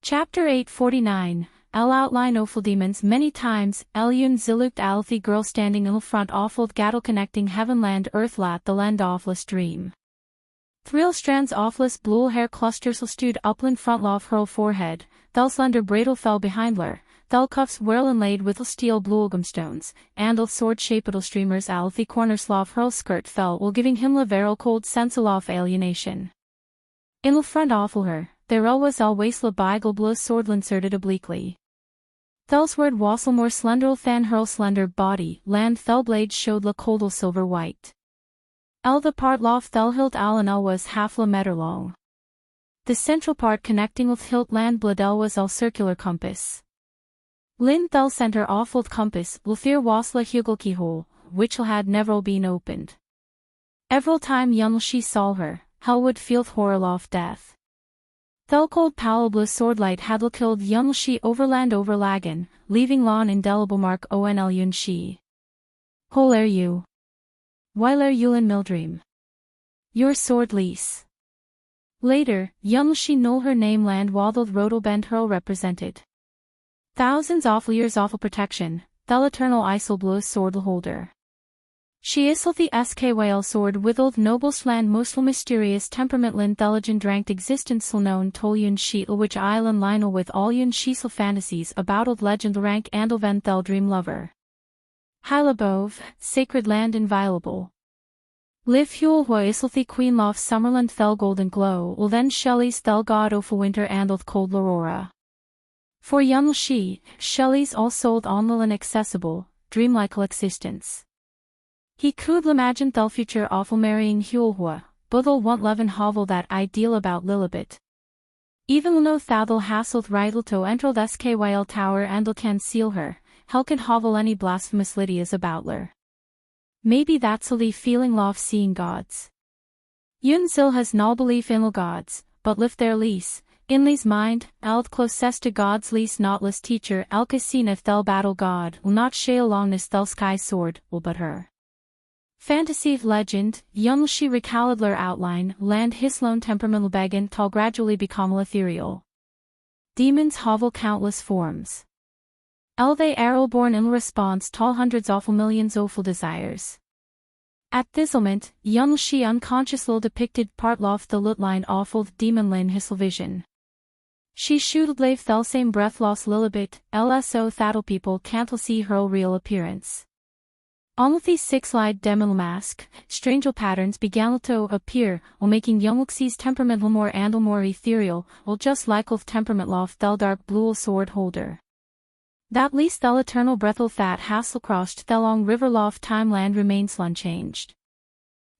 Chapter 849, El outline awful demons many times, El yun zilukt althi girl standing in front awful gattle connecting heaven land earth lat the land awfulest dream. Thrill strands awfulest blue hair clusters stewed upland front lof hurl forehead, thel slender bradle fell behind her, thel cuffs whirl inlaid with steel bluegum stones, and sword shaped streamers althi corner slof hurl skirt fell while giving him veral cold sense of alienation. In front awful her, there was always la beigel blue sword inserted obliquely. Thelsward wassel more slender than her slender body, land thel blade showed la coldal silver white. The part lof thel hilt allen was half la meter long. The central part connecting with hilt land bladel was circular compass. Lin thel center awful compass, lthir was la hugel keyhole, which had never been opened. Every time young she saw her, hell would feel horror of death. Thel cold palable swordlight had killed young she overland overlagen, leaving lawn indelible mark onl yun she. Hol you. While you in Mildream. Your sword lease. Later, young she know her name land waddled rodel hurl represented. Thousands awful years awful protection, thel eternal isle blue sword holder. She isl the SKYL sword withled noble sland mostly mysterious temperament intelligent dranked existence known tol yun sheetle which island linel with all yun sheetle fantasies about old legend rank and ven thel dream lover. Hylabove, sacred land inviolable. Liv huel wa isl the queen lof summerland thel golden glow will then Shelley's thel god of winter and old cold l'aurora. For young she, Shelley's all sold on the inaccessible, dreamlike existence. He could imagine thel future awful marrying Hulhua, bud'll want love and hovel that ideal about Lilibet. Even no thad'll hassled riddle to enter the SKYL tower and'll can seal her, hell can hovel any blasphemous Lydia's about her. Maybe that's the feeling lof seeing gods. Yun zil has no belief in gods, but lift their lease, in Lee's mind, eld closest to God's lease notless teacher elkasineth thel battle God will not shale longness thel sky sword will but her. Fantasy of legend, young she recalidler outline, land his lone temperamental began tall gradually become ethereal. Demons hovel countless forms. They arrow born in response tall hundreds awful millions awful desires. At this moment, young she unconsciously depicted part lof the lutline awful demon lin his vision. She should lave thel same breath loss Lilibet, lso that'll people can't see her real appearance. All of these six-lied demon mask, strange patterns began to appear, while making Youngluxi's temperamental more and more ethereal, while just like of temperament lof thel dark blue sword holder. That least thel eternal breathel that hassle-crossed thel long river lof time land remains unchanged.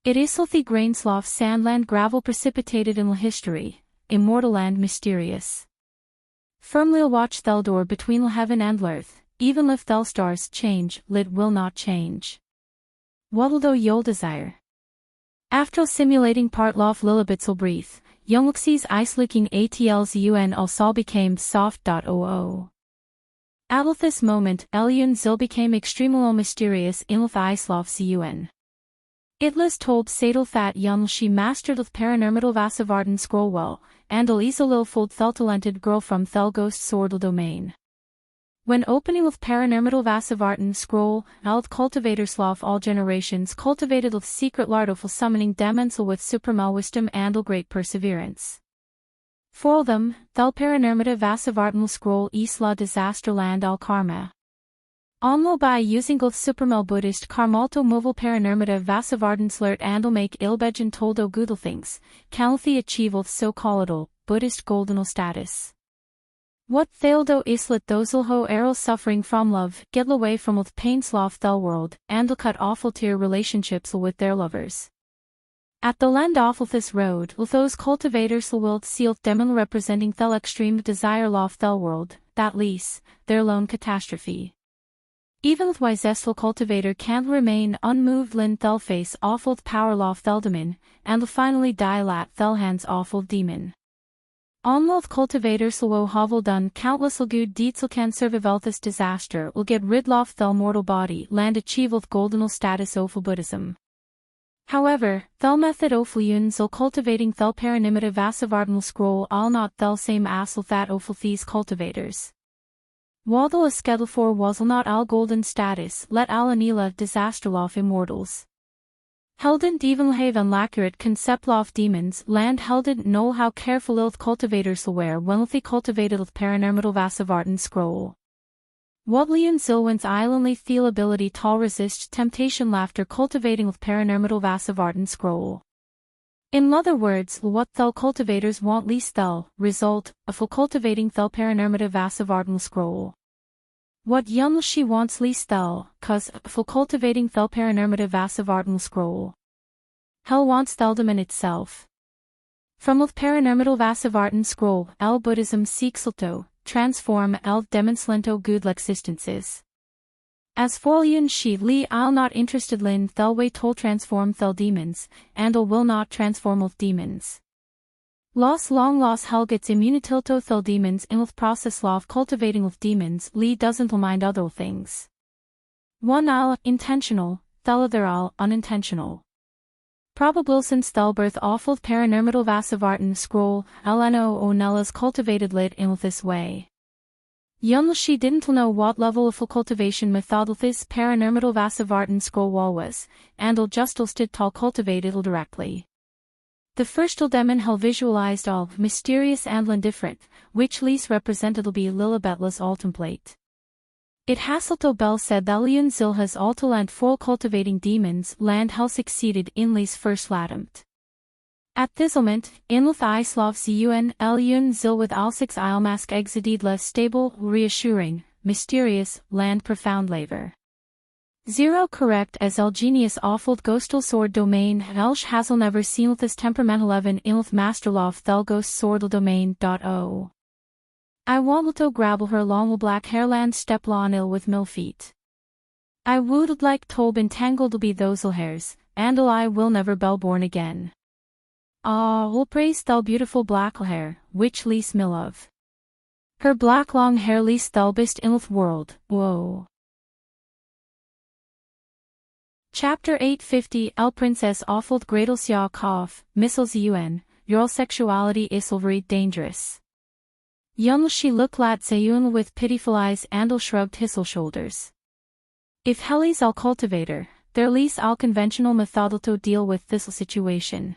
It is the grains lof sand land gravel precipitated in history, immortal and mysterious. Firmly watch thel door between heaven and earth. Even if thel stars change, lit will not change. What'll do you'll desire? After simulating part lof Lilibet'll breathe, Youngluxi's ice-leaking ATL's UN also became soft.oo. At this moment, Yun zil became extremely mysterious in with ice lof's UN. It was told Sadel that young she mastered of paranormal Vasavarden scroll well, and easily fold thel talented girl from thel ghost swordal domain. When opening with paranormal Vasavarten scroll, eld cultivators lof all generations cultivated with secret lardoful summoning demensal with supramal wisdom and great perseverance. For them, thel paranormata Vasavarten scroll isla disaster land al karma. Onlo by using of supramal Buddhist karmalto moval paranormata Vasavarden slurt and'll make ilbejan toldo goodle things, can'lthi achieve with so-called Buddhist goldenal status. What thaldo islet dozelho errol suffering from love, get away from with pain sloth thel world, and'll cut awful tier relationships with their lovers. At the land awful this road, with those cultivators wilt seal demon representing thel extreme desire lof thel world, that lease, their lone catastrophe. Even with wisesful cultivator can't remain unmoved lin thel face awful power lof thel demon, and finally die lat thel hands awful demon. Onloth cultivators will hovel done countless good deeds can survive this disaster will get rid lof thel mortal body land achieve with goldenal status awful Buddhism. However, thel method ofliun zal cultivating thel paranimita vasavardanal scroll al not thel same asel that oflthes cultivators. Wadal a skedalfor wasal not al golden status let al anila disasterlof immortals. Heldent evenlhave and lacurat conceptlof demons land heldent know how careful ilth cultivators aware wenlthi cultivated ilth paranormal vasavardan scroll. Wadlian zilwins islandly feel ability tall resist temptation laughter cultivating with paranormal vasavardan scroll. In other words, what thel cultivators want least thel, result, a full cultivating thel paranormative vasavardan scroll. What yuml she wants least thel, cause, full cultivating thel paranormative vasavardan scroll. Hell wants theldom in itself. From with paranormal vasavardan scroll, el Buddhism seeks to transform el demonslento good existences. As folian she li I'll not interested lin thelway tol transform thel demons, and will not transform with demons. Los long los helgets immunitilto thel demons in with process law of cultivating with demons li doesn't mind other things. One al intentional, thel other al unintentional. Probable since thelbirth awful paranormal vasavartan scroll, lno o nellas cultivated lit in with this way. Yunl she didn't know what level of full cultivation methodalthis paranormal vasavartan scroll wall was, and'll justlstid tal cultivated directly. The first'll demon hell visualized all mysterious and indifferent, which least represented'll be Lilibetlas altemplate. It hasselto bell said that Leon Zil has altoland full cultivating demons land hell succeeded in Lee's first latamt. At this moment, inlith islov cun Leon Zil with al6 ilmask exididla stable, reassuring, mysterious, land profound laver. 0 correct as el genius awful ghostal sword domain elsh hasel never seen with this temperamental 11 inlith masterlof thel ghost swordal domain.o. I want'll grabble her long black hairland steplon ill with mill feet. I would like tob entangled be those hairs, and'll I will never bell born again. Ah, will praise thel beautiful black hair, which least mill of. Her black long hair least thel best inlth world, whoa. Chapter 850 El Princess Offeld Gradelsja Koff, Missiles UN, Your sexuality isselvery dangerous. Yunl she look lat Zayun with pitiful eyes and'll shrugged hissel shoulders. If Helly's al cultivator, their least al conventional methodalto deal with this situation.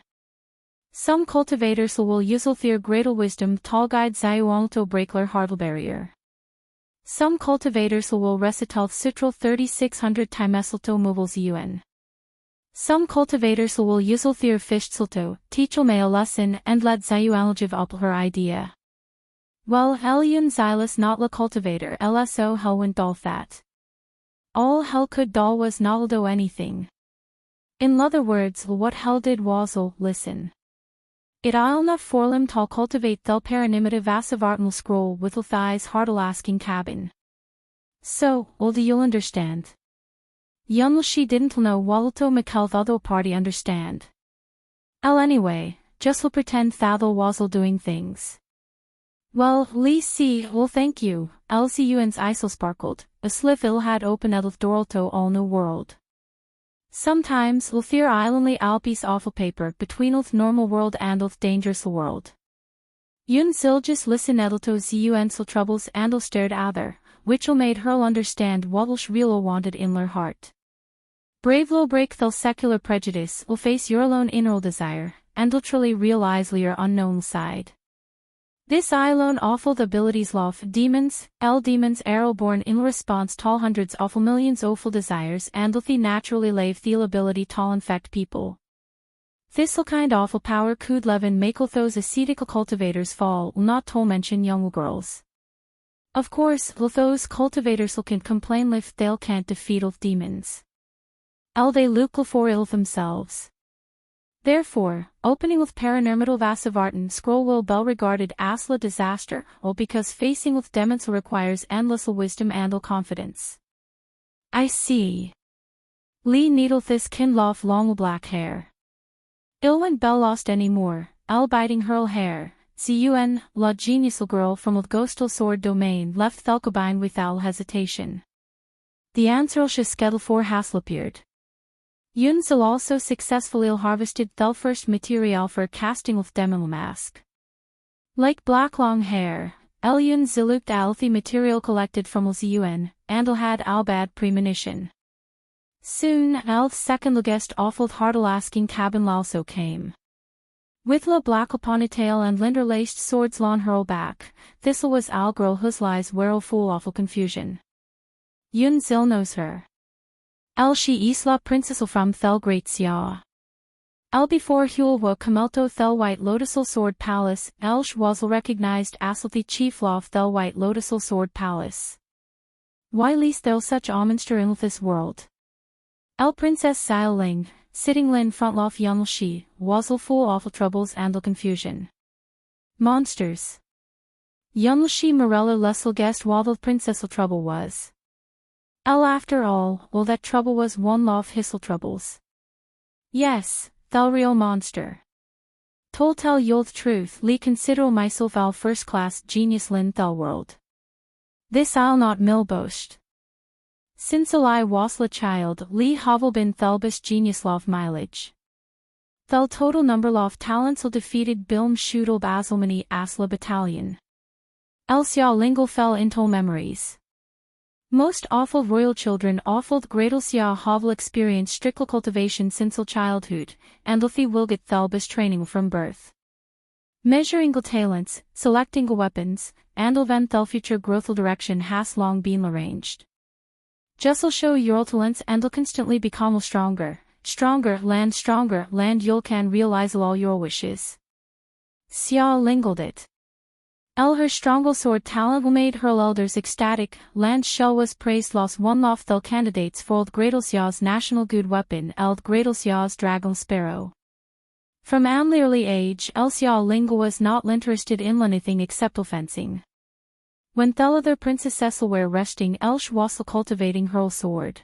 Some cultivators will usel their greater wisdom tall guide Zayuanto breakler hardle barrier. Some cultivators will recital citral 3600 timeselto movils un. Some cultivators will usel their fischselto, teachel male lesson and let Zayualjiv up her idea. Well, Elian Xylus not la cultivator LSO helwent dolthat. All hell could doll was noldo anything. In other words, what hell did wasl listen. It ilna forlim tal cultivate thel paranimita vasavartnal scroll with thighs hardalasking cabin. So, do you'll understand. Yunl she didn't know walto McHealth other party understand. Anyway, just'll pretend that'll wasl doing things. Well, Lee see, well thank you, LCUN's isel sparkled, a slif il had open edlth doralto all new world. Sometimes, fear islandly alpis awful paper between normal world and dangerous world. Yun silgis listen edelto zun troubles and'll stared other, which'll made her'll understand what'll real wanted in her heart. Bravelo break thel secular prejudice face your alone inner desire, and literally realize your unknown side. This alone awful abilities lof demons, demons arrowborn in response tall hundreds awful millions awful desires and the naturally lave the ability tall infect people. This'll kind awful power could levin make those ascetical cultivators fall not toll mention young girls. Of course, those cultivators can complain if they'll can't defeat demons. They look for ill themselves. Therefore, opening with paranormal vasavartan scroll will be regarded as a disaster, because facing with demons requires endless wisdom and confidence. I see. Lee needlethis kin lof long black hair. Ilwent bell lost any more, biting hurl hair, cun, la geniusal girl from with ghostal sword domain left Thelkabine without hesitation. The answer skedel for Hasl appeared. Yunzil also successfully harvested the first material for casting of demo mask. Like black long hair, Yun ziluked althi material collected from Yun, and had albad premonition. Soon, Al's second guest awful hardelasking cabin also came. With la black ponytail and linder-laced swords lon hurl back, thistle was Al girl whose lies were full awful confusion. Yun zil knows her. El she isla princessel from Thel great Xia. El before Hulwa Camelto Thel white lotusal sword palace, El Shwazl recognized Aslthi chief law of Thel white lotusal sword palace. Why least thou such monster in this world? El princess Xiao Ling, sitting lin front lof Yunl Shi, Wazl full awful troubles and confusion. Monsters. Yunl Shi Morella Lussel guessed Wadl princessal trouble was. El after all that trouble was one law of hissel troubles. Yes, thou real monster. Tol tell yuld truth li consider myself al first class genius lin thel world. This I'll not mill boast. Since I was la child li hovel bin thelbus genius lov mileage. Thel total number lov talentsel defeated bilm shudel basilmani asla battalion. Elsia lingle fell into memories. Most awful royal children awful gradal sia hovel experience strickle cultivation since childhood, and Luthi will get thelbus training from birth. Measuring talents, selecting weapons, and van thel future growthal direction has long been arranged. Just'll show your talents and'll constantly become stronger, land you'll can realize all your wishes. Xia lingled it. El her strongel sword talent made her elders ecstatic, land shell was praised los one lof thel candidates for Gradal Xia's national good weapon eld Gradal Xia's dragon sparrow. From an early age El Xia Lingle was not interested in anything except fencing. When thel other princess Cecil were resting El Shwassel cultivating her sword.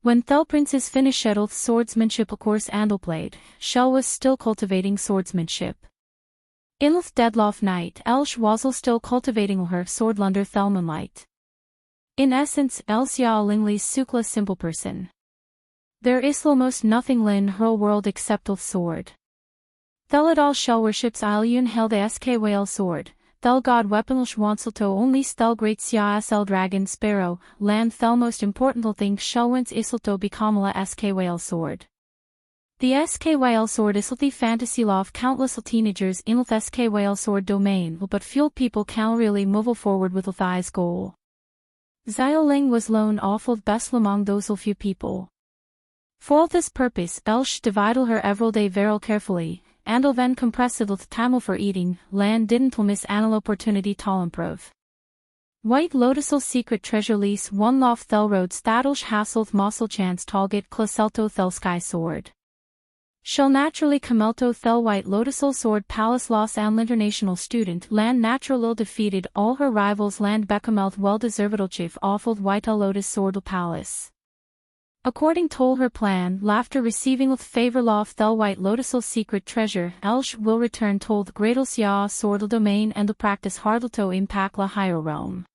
When thel princess finished swordsmanship course and played, Shell was still cultivating swordsmanship. Inlth deadlof night El Shwazzle still cultivating her swordlunder Thelmanlight. In essence El Xia Lingli's sukla simple person. There is almost nothing lin her world except sword. Theladal Shell worships Ilyun held the sk whale sword. Thel god weaponal schwanselto only stel great Xia sl dragon sparrow, land thel most important thing Shellwins islto bekamala sk whale sword. The sk whale sword islthi fantasy love countless teenagers in sk whale sword domain but fuel people can really move forward with thighs goal. Xiaoling was lone awful best among those few people. For this purpose Elsh divided her everyday very carefully, and then compressed with time for eating, land didn't miss an opportunity to improve. White Lotusal secret treasure lease one lof thelroads that'lsh hasselth mossel chance talget klaselto thel sky sword. Shall naturally camelto thel white Lotusal sword palace loss an international student land natural defeated all her rivals land becamelth well deserved chief awful white lotus sword palace. According to her plan, laughter receiving with favor lof thel white Lotusal secret treasure, Elsh will return to the Gradal Xia swordal domain and practice hardleto impact la higher realm.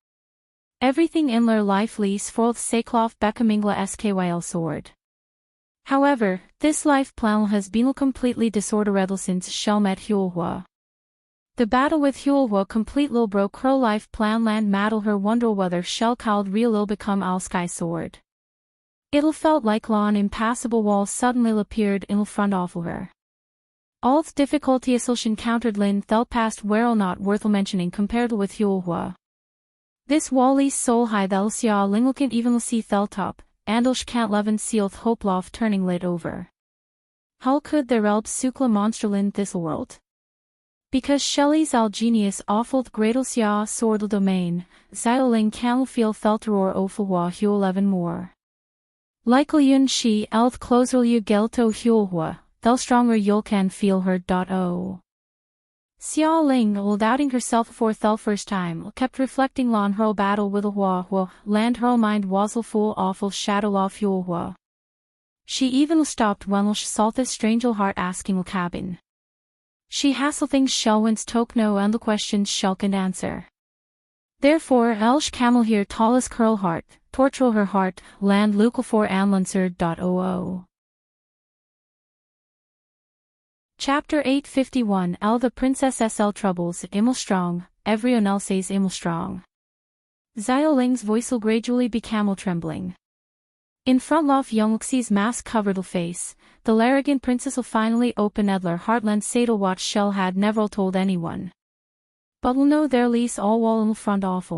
Everything in their life lease for the Saklof Bekamingla SKYL sword. However, this life plan has been completely disordered since Shell met Hulhua. The battle with Hulhua completely broke her life plan land maddle her wonder whether Shell called real become Al Sky sword. It'll felt like an impassable wall suddenly appeared in front of her. All the difficulties she encountered lin thel past were not worth mentioning compared with Hulhua. This wally soul high thel Xia Ling can even see thel top, and sh can't leven sealth hope lof turning lit over. How could there elb sukla monster lin this world? Because Shelley's al genius awful Gradal Xia swordal domain, Xiaoling can feel felteror ofulwa hul even more. Like yun shi elth closer you gelto hulhua, thel stronger you'll can feel her. Xia Ling, while doubting herself for thel first time, kept reflecting on her battle with Hua, land her mind was full awful shadow of Hulhua. She even stopped when she saw this strange heart asking cabin. She hassle things Shellwins took no and the questions Shell can answer. Therefore Elsh camel here tallest curl heart, torture her heart, land Lucal for Anlancer. Chapter 851 L the Princess SL Troubles Immelstrong, everyone else says Immelstrong. Xiaoling's voice will gradually become trembling. In front of Yongxi's mask-covered face, the arrogant princess will finally open Edler Heartland Sadel what Shell had never told anyone. But will know their lease all wall in front of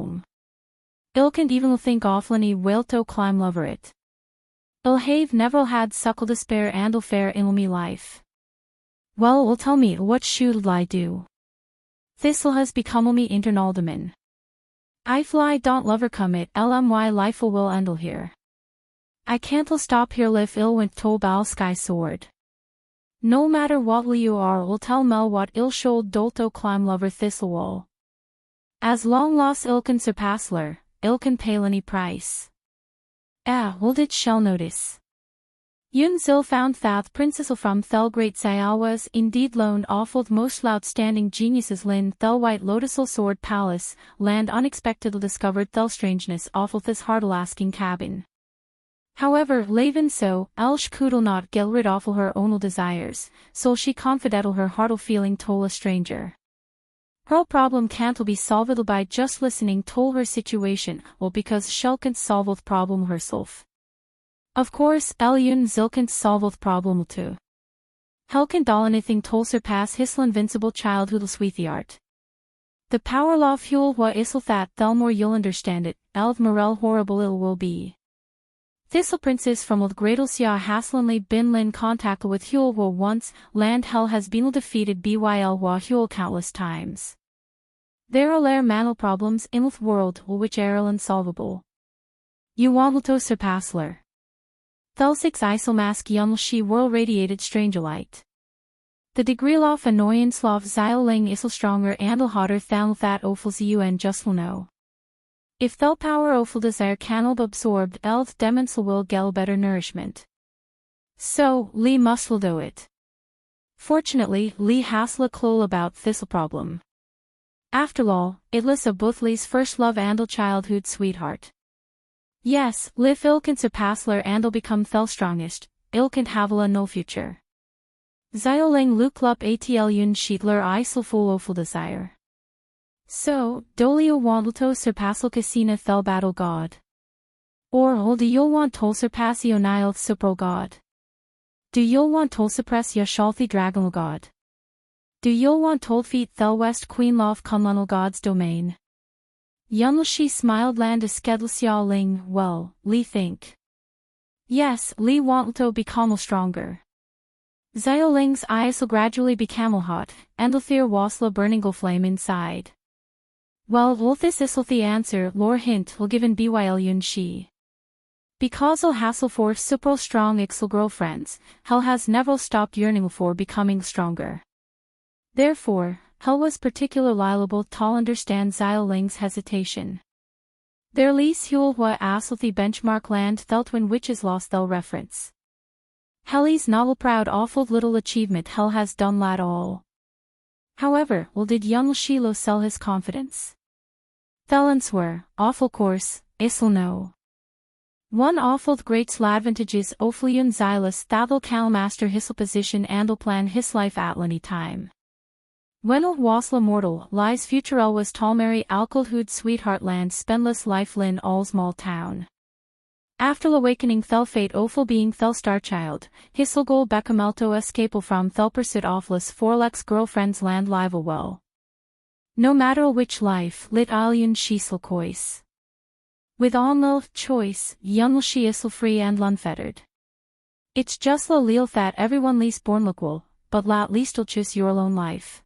Il can't even think offlany will to climb over it. Il have never had suckle despair and fair in me life. Well, will tell me what should I do? Thistle has become me internaldeman. I fly don't lover come it lmy life will endle here. I can't stop here live ill went to bow sky sword. No matter what you are will tell Mel what ill should dolto climb lover thistle wall. As long lost ill can surpass ler, ill can pay any price. Will did shall notice. Yun Zil found that princess from Thel Great Xiao was indeed loaned awful most outstanding geniuses Lin Thel White Lotusal Sword Palace, land unexpectedly discovered Thel strangeness awful this hardlasking cabin. However, Laven so, Elsh could not get rid of her own desires, so she confided her heartful feeling to a stranger. Her problem can't be solved by just listening to her situation, or because Shell can't solve problem herself. Of course, Yun Zil can't solve problem too. Hell can't do anything to surpass his invincible childhood sweetheart. The power of fuel wa isl that Thelmore you'll understand it, Elv Morel horrible ill will be. Thistle princess from old Gradle Sia Haslanly bin Lin contact with Huel wa once, land hell has been defeated byl wa Huel countless times. There are manal problems in the world which are unsolvable. You want to surpass ler. Thelsix isomask yun she whirl radiated stranger light. The degree of annoyance of Xiaoling is stronger and hotter than that offals un just will know. If thel power offal desire cannot absorbed elth demons will get better nourishment. So, Li must will do it. Fortunately, Li has a clue about this problem. After all, it was both Li's first love and childhood sweetheart. Yes, Liv il can surpass ler and'll become Thel strongest, il can have no future. Xiaoling Luke Lup Atl Yun Sheetler Isel full awful desire. So, dolio want'll surpassal casina Thel battle god. Or do you'll want to surpass Nile supro god? Do you'll want to suppress Yashalthi dragonal god? Do you'll want to feet Thel west queen love Kunlunal god's domain? Yunlshi smiled land a skedl Xiaoling, well, Li think. Yes, Li want to become stronger. Xiaoling's eyes will gradually become hot, and the fear wasla burning flame inside. Well, will this is the answer, lore hint will given byl yun shi. Because will hassle for super strong ixel girlfriends, hell has never stopped yearning for becoming stronger. Therefore, Hell was particularly liable to understand Xiaoling's hesitation. Their lease Huel wa asl the benchmark land Theltwin witches lost thel reference. Helly's novel proud awful little achievement Hell has done lad all. However, will did young Shilo sell his confidence? Thelans were, awful course, isl no. One awful great advantages Ophion Xylus that'll cal master his position and'll plan his life at any time. When'll wasla mortal lies futurel was Talmary alcoholhood sweetheart land spendless life lin all small town. After awakening Thel fate awful being Thel star child, his'll goal becamelto escapal from Thel pursuit offless forlex girlfriends land live well. No matter which life lit alien she's'll cois. With all no choice, young she is'll free and unfettered. It's just lo leal that everyone least born equal, but la least'll choose your own life.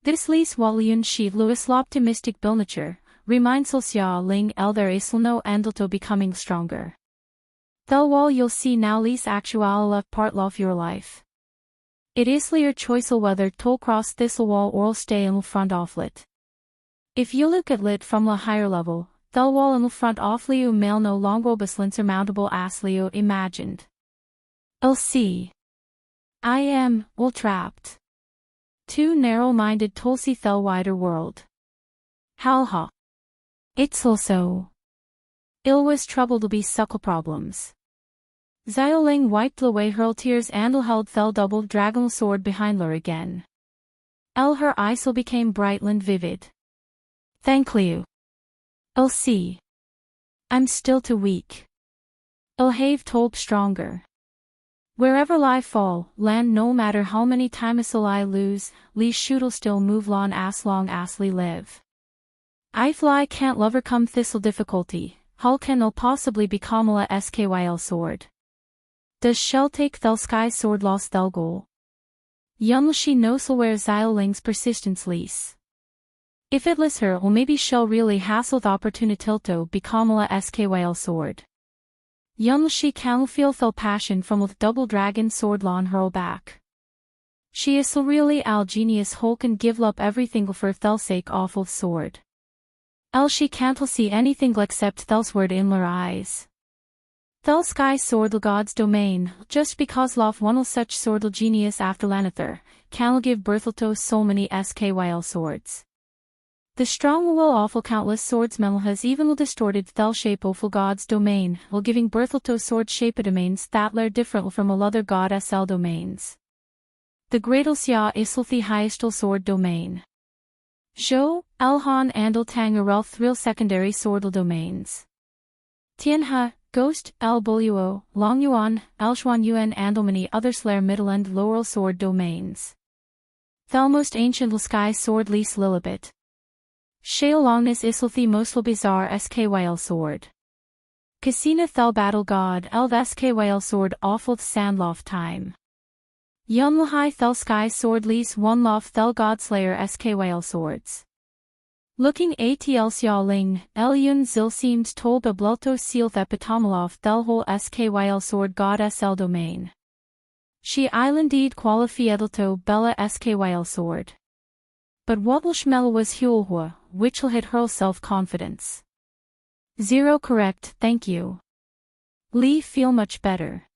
This lease Walian she Louis optimistic Bilnature, reminds Xia Ling el there is'll no endl becoming stronger. Thel wall you'll see now lease actual part of your life. It is your choice whether to cross this wall or stay in front of lit. If you look at lit from a higher level, Thel wall in front of liu mail no longer bus insurmountable as liu imagined. I'll see. I am, all trapped. Too narrow-minded Tulsi Thel wider world. Halha. It's also. Ill was trouble to be suckle problems. Xiaoling wiped away her tears and held Thel double dragon sword behind her again. Her eyes became bright and vivid. Thank you. I'll see. I'm still too weak. I'll have told stronger. Wherever I fall, land no matter how many times I lose, Li shoot'll still move long as Li live. I fly can't overcome thistle difficulty, how can I'll possibly become a SKYL sword? Does shell take Thel sky sword lost Thel goal? Young she knows where Xiaoling's persistence lease. If it lists her or maybe shell really hassle the opportunity to become a SKYL sword. Young she can feel Thel passion from with double dragon sword on her back. She is so really al genius whole can give up everything for Thel's sake awful sword. She can't see anything except Thel's word in her eyes. Thel sky sword the god's domain, just because love one such sword genius after Lanather, can give birth to so many SKYL swords. The strong will awful countless swordsmen has even distorted Thel shape awful god's domain, while giving birth to sword shaped domains that are different from all other god SL domains. The greatal Xia is the highest sword domain. Zhou, Elhan and Tang are all thrill secondary swordal domains. Tianhe, Ghost, El Buluo, Long Yuan, El Xuan Yuan and many other Slayer middle and lower sword domains. Thel most ancient sky sword lease Lilibet. Shale longness is the most bizarre SKYL sword. Casina Thel battle god El SKYL sword awful sandloft time. Yun Lahai Thel sky sword lease one lof Thel god slayer SKYL swords. Looking ATL Xiaoling, El Yun Zil seemed told a blulto seal that Petamalov Thel whole SKYL sword god SL domain. She islanded qualifiedalto Bella SKYL sword. But what will Schmel was Hulhua, which'll hit her self-confidence. 0 correct, thank you. Li feel much better.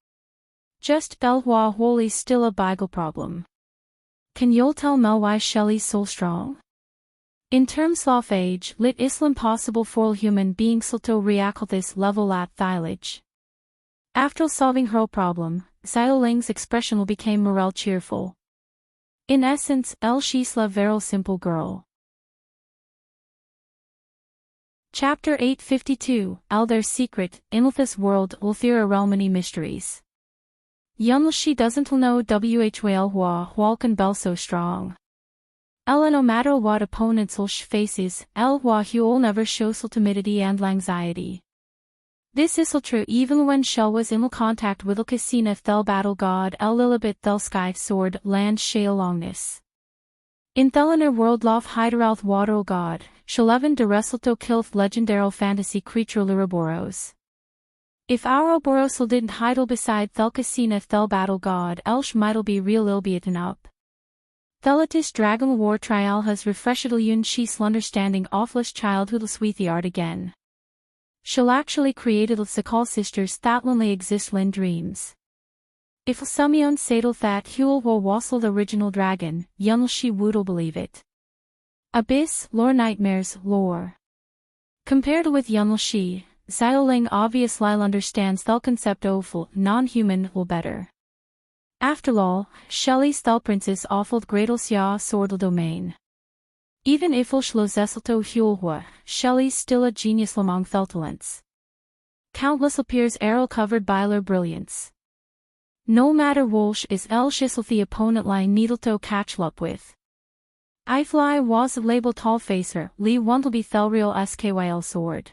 Just Belhua wholly still a Beagle problem. Can you'll tell Mel why Shelley's so strong? In terms of age, lit Islam possible for human beings to react this level at thylage. After solving her problem, Xiaoling's expression became morale cheerful. In essence, she's a very simple girl. Chapter 852, Their secret, in this world will fear a realm many mysteries. Yun she doesn't know whal can bell so strong. No matter what opponents faces, Hua never shows timidity and anxiety. This is true even when Shell was in contact with Casina Thel battle god Lilibet Thel sky sword land shale longness. In Thelaner world lof Hyderalth water god, Shalevan de Resulto killth legendary fantasy creature Liraboros. If Ouroboros didn't hidle beside Thel Casina Thel battle god might'll be real ilbeaten up. Thelatis dragon war trial has refreshed Yun she's understanding awfulest childhood sweetie art again. She'll actually created Sakal sisters that only exist in dreams. If Sumion Sadal that Huel will wassel the original dragon, Yun she wood'll believe it. Abyss, lore nightmares, lore. Compared with Yun she, Xiaoling obvious Lyle understands Thel concept awful, non-human will better. After all, Shelley's Thel princess awful greatal Xia swordal domain. Even if Shlo Zesselto Hulhua, Shelley's still a genius among Thel talents. Countless appears arrow covered by their brilliance. No matter Walsh is Schissel the opponent line needle to catch up with. I fly was labeled tall facer, Li want'll be Thel real SKYL sword.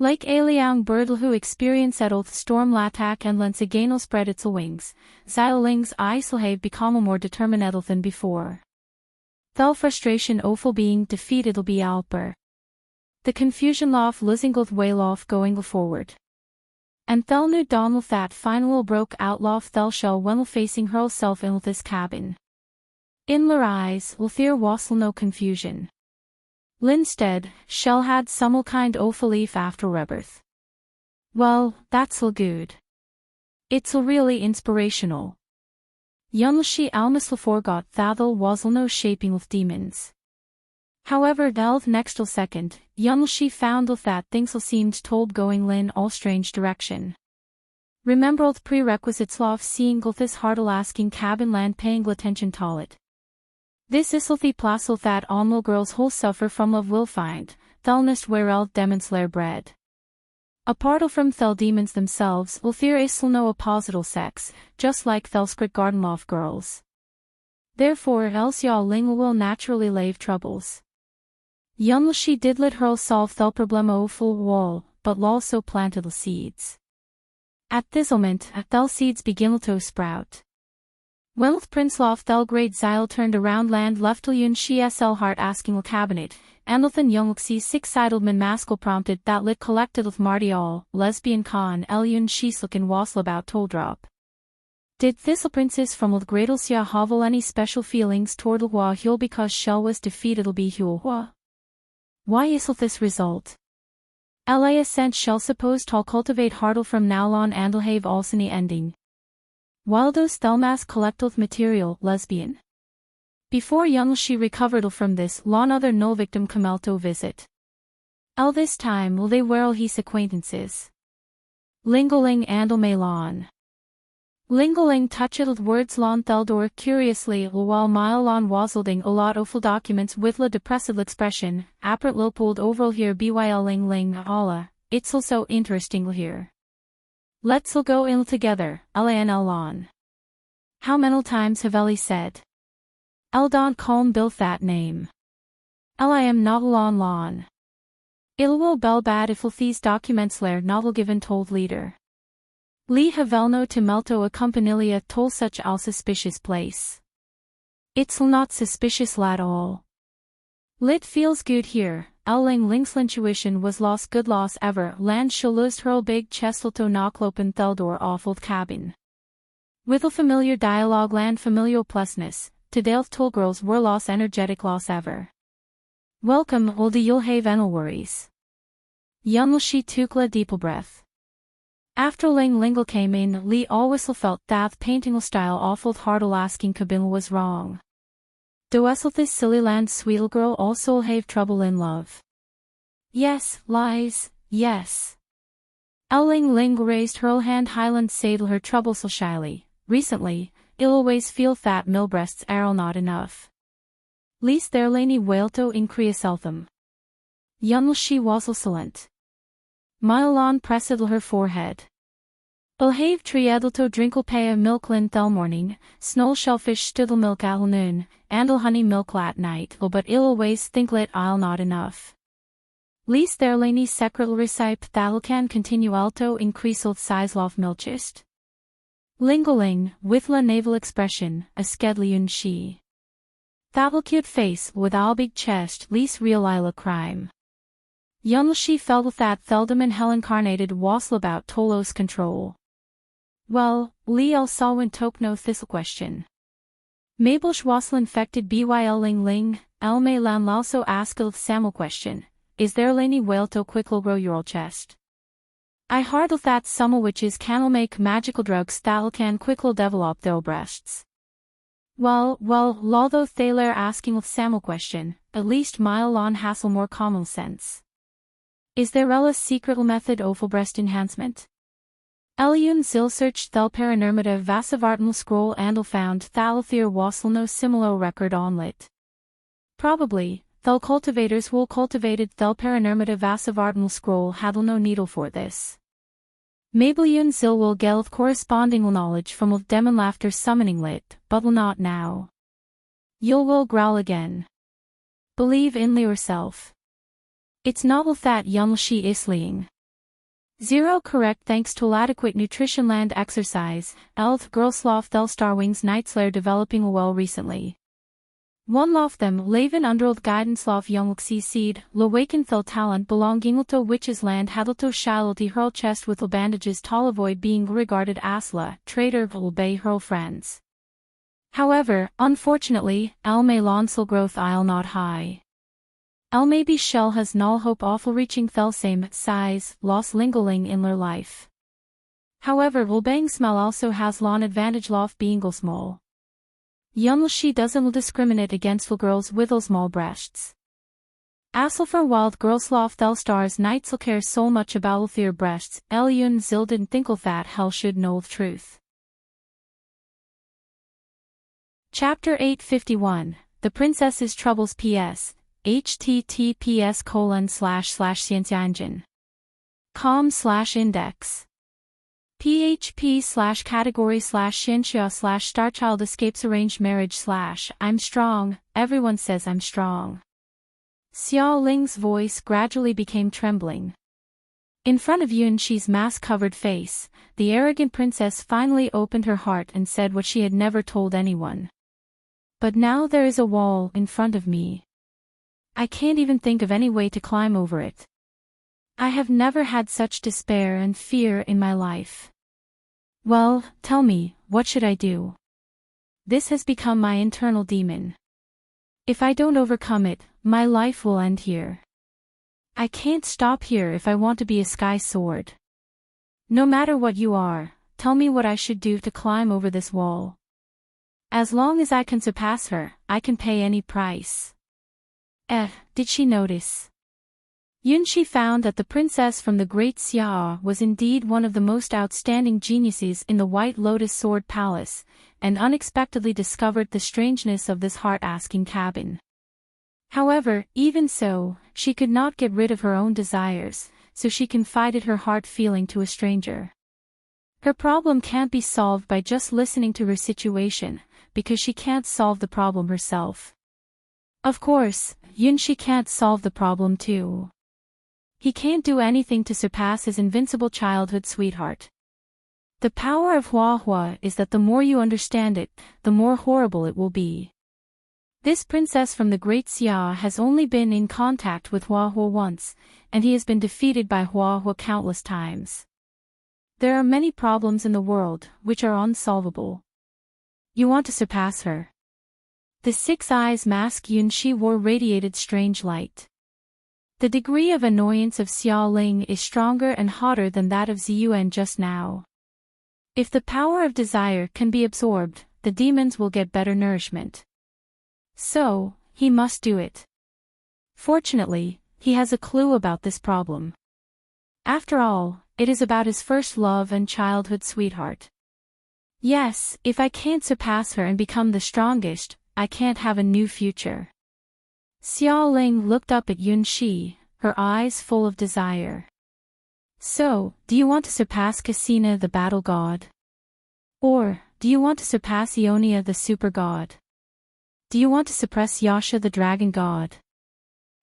Like Aliang bird who experience at oath storm latak and lens again'll spread its wings, Xiaoling's eyes have become more determined than before. Thel frustration awful being defeated'll be alper. The confusion lof losing'll wail off going forward. And Thel knew Donald that final broke out lof Thel shell when facing herself in this cabin. In their eyes, fear wassel no confusion. Linstead, Shell had some kind of leaf after rebirth. Well, that's all good. It's all really inspirational. Yun she almost forgot that'll was no shaping with demons. However, delve next second, Yun she found that things seemed told going in all strange direction. Remember old prerequisites lof seeing this hardle asking cabin land paying attention toilet. This islthy plassel that all girls whole suffer from love will find, thelnest where el demons lair bread. Apart from thel demons themselves will fear isl no opposital sex, just like thelscrit garden lof girls. Therefore else y'all ling will naturally lave troubles. Yunl she did let her solve thel problemo full wall, but lol so planted the seeds. At this moment, thel seeds begin to sprout. When Prince Lof thel great Zyle turned around land left yun she sl heart asking l cabinet, Andelthan young see six sidledman maskell prompted that lit collected of Marty all, lesbian con yun she slukin wasl about toldrop. Did thistle princess from old Gredelsia hovel any special feelings toward Lwa Hul because Shell was defeated l be Hulwa? Why isl this result? La sent Shell supposed tall cultivate hardle from now on andel have alsany ending. While those thelmas collecteth material lesbian. Before young she recovered from this lawn other no victim camelto visit. This time will they wearl his acquaintances. Lingoling andel melon. Lingoling touched words lon theldor curiously while mile lon wazzlding a lot of documents with la depressed expression, apert lopold overall here byl ling alla, it's so interesting here. Let's go in together, LANL lon. How many times have Ellie said? Don't calm Bill that name. Lim not lon. Will bell bad if these documents lair novel given told leader. Lee havelno to melto accompanilia tol such al suspicious place. It's not suspicious lad all. Lit feels good here. Ling's intuition was lost good loss ever land shalust hurl big chestelto knocklopen theldor awful cabin. With a familiar dialogue land familial plusness, to Dale toll girls were loss energetic loss ever. Welcome oldie you'll have enel worries. Young she tukla deep breath. After Lingle came in Lee all whistle felt that painting style awful hardle asking cabin was wrong. Do this silly land sweet girl also have trouble in love? Yes, lies, yes. Ling raised her hand highland saddle her trouble so shyly. Recently, I'll always feel that mill breasts are not enough. Least there laney wailto increase eltham. Yunl she wasl silent. Milon pressed her forehead. I'll have triedalto drinkle pay a milklin thel morning, snow shellfish stiddle milk al noon, and'll honey milk lat night, but I'll always think lit I'll not enough. Least there laney secretl recipe thal can continue alto increaselth size lof milchist. Lingoling, with la naval expression, a skedliun she. That'll cute face with all big chest least real ila crime. Yunl she felt with that theldom and hell incarnated wasl about tolos control. Well, Lee el salwin tok no thistle question. Mabelsh wasl infected byl ling, el may lan lalso askil samel question, is there laney whale to quick'll grow your chest? I hardle that some witches can'll make magical drugs that'll can quick'll develop their breasts. Well, although they're asking with samel question, at least mile on hassle more common sense. Is there a secret method of breast enhancement? Eliun zil searched thel paranormata vasavartnal scroll and'll found thalthir wasl no similar record on lit. Probably, thel cultivators will cultivated thel paranormata vasavartnal scroll had'll no needle for this. Mabeliun zil will gelth corresponding knowledge from with demon laughter summoning lit, but will not now. You'll will growl again. Believe in yourself. It's novel that young she isling. 0 correct thanks to adequate nutrition land exercise, elth girlslof thel starwings nightslayer developing well recently. One lof them laven underold guidance lof young seed, lowaken thel talent belonging to witches land hadlto shilty hurl chest with bandages tall avoid being regarded asla, traitor obey hurl friends. However, unfortunately, el may lonsel growth I'll not high. El maybe shell has null hope awful reaching thel same size, loss lingoling in their life. However bang smell also has lawn advantage lof being small. Young she doesn't discriminate against girls with small breasts. Asselfer wild girlslav Thelstar's nights care so much about Ulthir breasts, Elyun zilden thinkelfat hell should know truth. Chapter 851, The Princess's Troubles PS, https://cienciaengine.com/index. php/category/xianxia/starchild escapes arranged marriage/ I'm strong, everyone says I'm strong. Xiao Ling's voice gradually became trembling. In front of Yun Shi's mask-covered face, the arrogant princess finally opened her heart and said what she had never told anyone. But now there is a wall in front of me. I can't even think of any way to climb over it. I have never had such despair and fear in my life. Well, tell me, what should I do? This has become my internal demon. If I don't overcome it, my life will end here. I can't stop here if I want to be a sky sword. No matter what you are, tell me what I should do to climb over this wall. As long as I can surpass her, I can pay any price. Did she notice? Yunshi found that the princess from the Great Xia was indeed one of the most outstanding geniuses in the White Lotus Sword Palace, and unexpectedly discovered the strangeness of this heart-asking cabin. However, even so, she could not get rid of her own desires, so she confided her heart feeling to a stranger. Her problem can't be solved by just listening to her situation, because she can't solve the problem herself. Of course, Yunshi can't solve the problem too. He can't do anything to surpass his invincible childhood sweetheart. The power of Huahua is that the more you understand it, the more horrible it will be. This princess from the Great Xia has only been in contact with Huahua once, and he has been defeated by Huahua countless times. There are many problems in the world which are unsolvable. You want to surpass her. The six eyes mask Yunshi wore radiated strange light. The degree of annoyance of Xiao Ling is stronger and hotter than that of Ziyuan just now. If the power of desire can be absorbed, the demons will get better nourishment. So, he must do it. Fortunately, he has a clue about this problem. After all, it is about his first love and childhood sweetheart. Yes, if I can't surpass her and become the strongest, I can't have a new future. Xiao Ling looked up at Yun Shi, her eyes full of desire. So, do you want to surpass Cassina the battle god? Or, do you want to surpass Ionia the super god? Do you want to suppress Yasha the dragon god?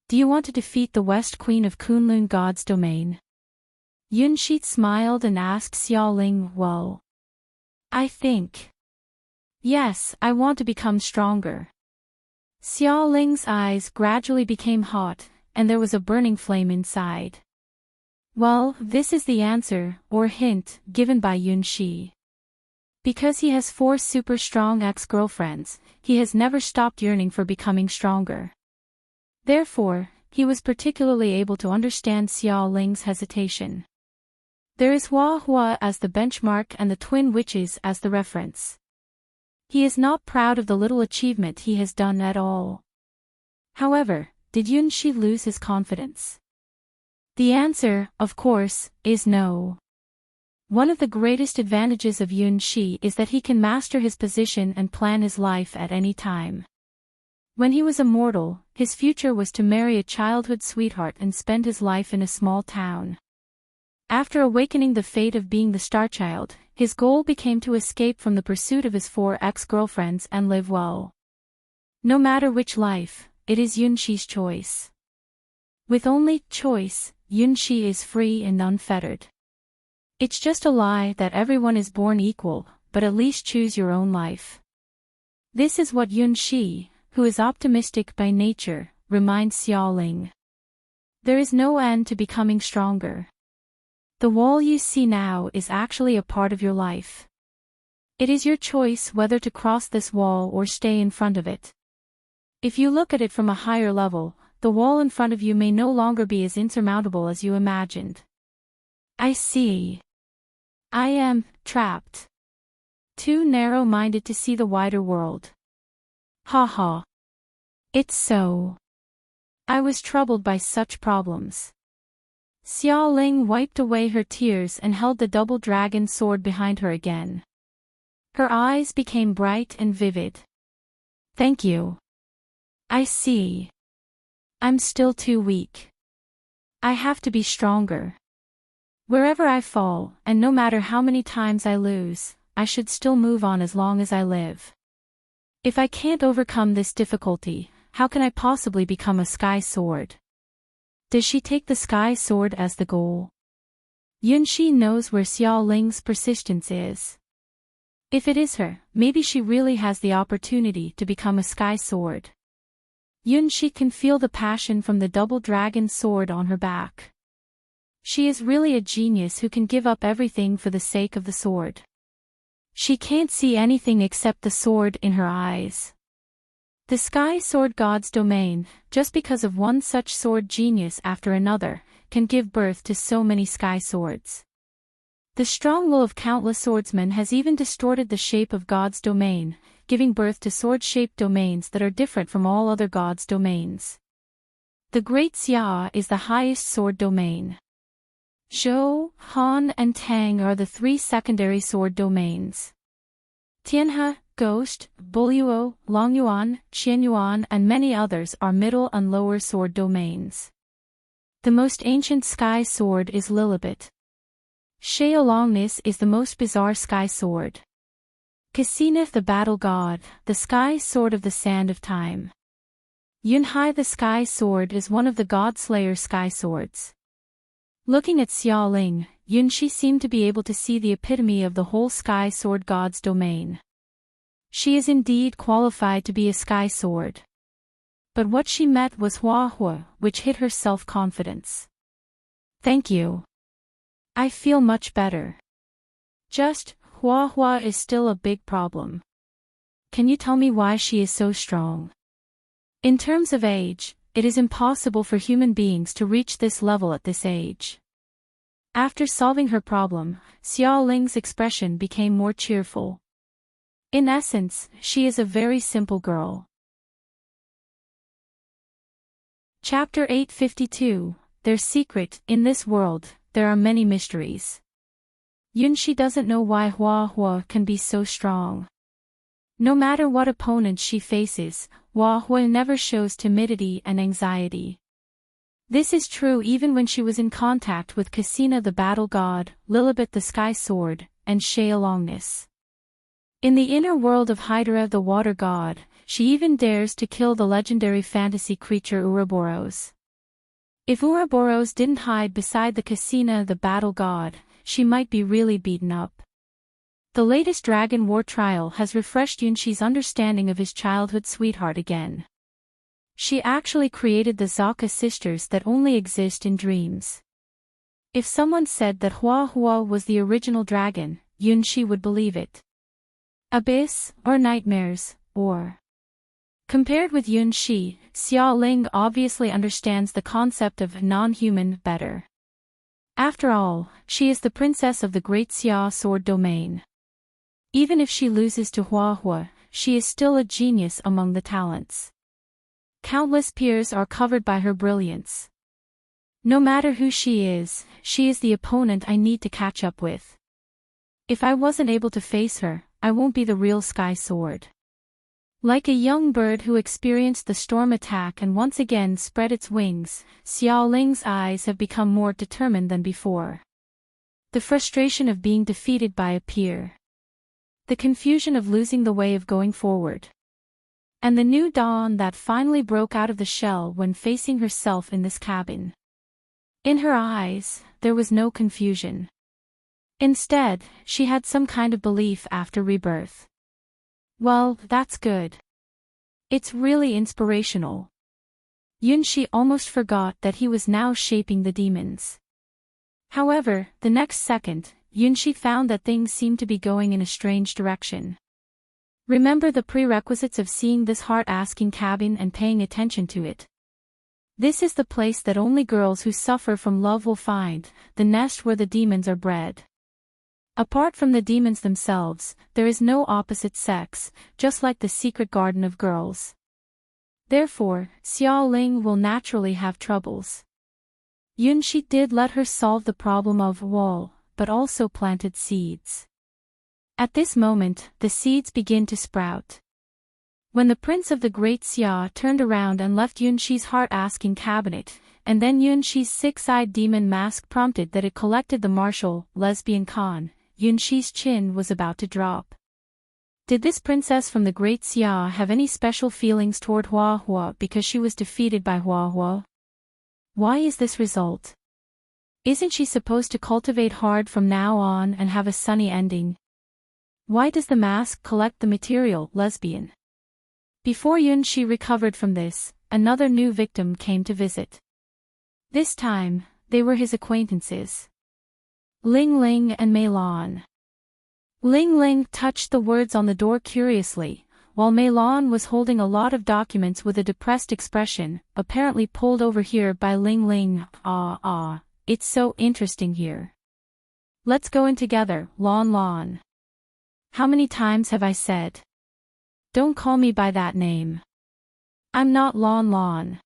Do you want to defeat the West Queen of Kunlun god's domain? Yun Shi smiled and asked Xiao Ling, well, I think. Yes, I want to become stronger. Xiao Ling's eyes gradually became hot, and there was a burning flame inside. Well, this is the answer, or hint, given by Yun Shi. Because he has 4 super strong ex-girlfriends, he has never stopped yearning for becoming stronger. Therefore, he was particularly able to understand Xiao Ling's hesitation. There is Huahua as the benchmark and the twin witches as the reference. He is not proud of the little achievement he has done at all. However, did Yun Shi lose his confidence? The answer, of course, is no. One of the greatest advantages of Yun Shi is that he can master his position and plan his life at any time. When he was a mortal, his future was to marry a childhood sweetheart and spend his life in a small town. After awakening the fate of being the star child, his goal became to escape from the pursuit of his 4 ex-girlfriends and live well. No matter which life, it is Yun Shi's choice. With only choice, Yun Shi is free and unfettered. It's just a lie that everyone is born equal, but at least choose your own life. This is what Yun Shi, who is optimistic by nature, reminds Xiao Ling. There is no end to becoming stronger. The wall you see now is actually a part of your life. It is your choice whether to cross this wall or stay in front of it. If you look at it from a higher level, the wall in front of you may no longer be as insurmountable as you imagined. I see. I am trapped. Too narrow-minded to see the wider world. Ha ha. It's so. I was troubled by such problems. Xiao Ling wiped away her tears and held the double dragon sword behind her again. Her eyes became bright and vivid. Thank you. I see. I'm still too weak. I have to be stronger. Wherever I fall, and no matter how many times I lose, I should still move on as long as I live. If I can't overcome this difficulty, how can I possibly become a sky sword? Does she take the sky sword as the goal? Yunxi knows where Xiao Ling's persistence is. If it is her, maybe she really has the opportunity to become a sky sword. Yunxi can feel the passion from the double dragon sword on her back. She is really a genius who can give up everything for the sake of the sword. She can't see anything except the sword in her eyes. The Sky Sword God's domain, just because of one such sword genius after another, can give birth to so many sky swords. The strong will of countless swordsmen has even distorted the shape of God's domain, giving birth to sword-shaped domains that are different from all other God's domains. The Great Xia is the highest sword domain. Zhou, Han and Tang are the three secondary sword domains. Tianhe, Ghost, Buluo, Longyuan, Qianyuan and many others are middle and lower sword domains. The most ancient sky sword is Lilibet. Sheolongnis is the most bizarre sky sword. Cassinath the battle god, the sky sword of the sand of time. Yunhai the sky sword is one of the god-slayer sky swords. Looking at Xiao Ling, Yunxi seemed to be able to see the epitome of the whole sky sword god's domain. She is indeed qualified to be a sky sword. But what she met was Hua, which hit her self-confidence. Thank you. I feel much better. Just, Hua is still a big problem. Can you tell me why she is so strong? In terms of age, it is impossible for human beings to reach this level at this age. After solving her problem, Xiao Ling's expression became more cheerful. In essence, she is a very simple girl. Chapter 852, Their Secret. In this world, there are many mysteries. Yunxi doesn't know why Hua can be so strong. No matter what opponents she faces, Hua never shows timidity and anxiety. This is true even when she was in contact with Cassina the battle god, Lilibet the sky sword, and Sheolongnis. In the inner world of Hydra the water god, she even dares to kill the legendary fantasy creature Ouroboros. If Ouroboros didn't hide beside the Cassina the battle god, she might be really beaten up. The latest Dragon War trial has refreshed Yunxi's understanding of his childhood sweetheart again. She actually created the Zaka sisters that only exist in dreams. If someone said that Hua was the original dragon, Yunxi would believe it. Abyss, or nightmares, or... Compared with Yunxi, Xiao Ling obviously understands the concept of non-human better. After all, she is the princess of the Great Xia sword domain. Even if she loses to Hua, she is still a genius among the talents. Countless peers are covered by her brilliance. No matter who she is the opponent I need to catch up with. If I wasn't able to face her, I won't be the real sky sword. Like a young bird who experienced the storm attack and once again spread its wings, Xiao Ling's eyes have become more determined than before. The frustration of being defeated by a peer. The confusion of losing the way of going forward. And the new dawn that finally broke out of the shell when facing herself in this cabin. In her eyes, there was no confusion. Instead, she had some kind of belief after rebirth. Well, that's good. It's really inspirational. Yunxi almost forgot that he was now shaping the demons. However, the next second, Yunxi found that things seemed to be going in a strange direction. Remember the prerequisites of seeing this heart-asking cabin and paying attention to it. This is the place that only girls who suffer from love will find, the nest where the demons are bred. Apart from the demons themselves, there is no opposite sex, just like the secret garden of girls. Therefore, Xiao Ling will naturally have troubles. Yunshi did let her solve the problem of wall, but also planted seeds. At this moment, the seeds begin to sprout. When the prince of the great Xia turned around and left Yunshi's heart-asking cabinet, and then Yunshi's six-eyed demon mask prompted that it collected the martial, lesbian Khan, Yunshi's chin was about to drop. Did this princess from the great Xia have any special feelings toward Hua Hua because she was defeated by Hua Hua? Why is this result? Isn't she supposed to cultivate hard from now on and have a sunny ending? Why does the mask collect the material, lesbian? Before Yunshi recovered from this, another new victim came to visit. This time, they were his acquaintances. Ling Ling and Mei Lan. Ling Ling touched the words on the door curiously, while Mei Lan was holding a lot of documents with a depressed expression, apparently pulled over here by Ling Ling. It's so interesting here. Let's go in together, Lan Lan. How many times have I said? Don't call me by that name. I'm not Lan Lan.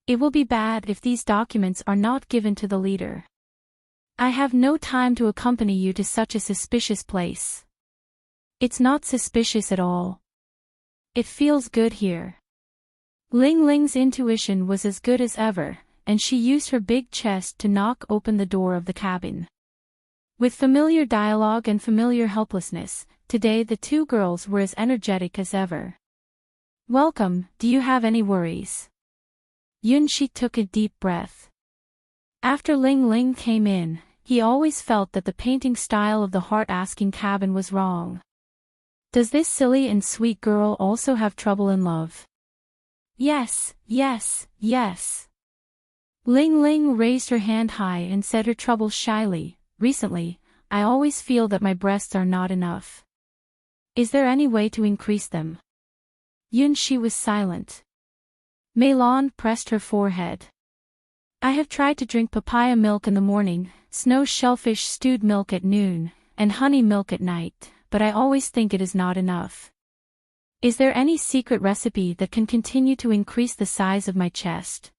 It will be bad if these documents are not given to the leader. I have no time to accompany you to such a suspicious place. It's not suspicious at all. It feels good here. Ling Ling's intuition was as good as ever, and she used her big chest to knock open the door of the cabin. With familiar dialogue and familiar helplessness, today the two girls were as energetic as ever. Welcome, do you have any worries? Yunshi took a deep breath. After Ling Ling came in, he always felt that the painting style of the heart-asking cabin was wrong. Does this silly and sweet girl also have trouble in love? Yes, yes, yes. Ling Ling raised her hand high and said her troubles shyly. Recently, I always feel that my breasts are not enough. Is there any way to increase them? Yunshi was silent. Mei Lan pressed her forehead. I have tried to drink papaya milk in the morning, snow shellfish stewed milk at noon, and honey milk at night, but I always think it is not enough. Is there any secret recipe that can continue to increase the size of my chest?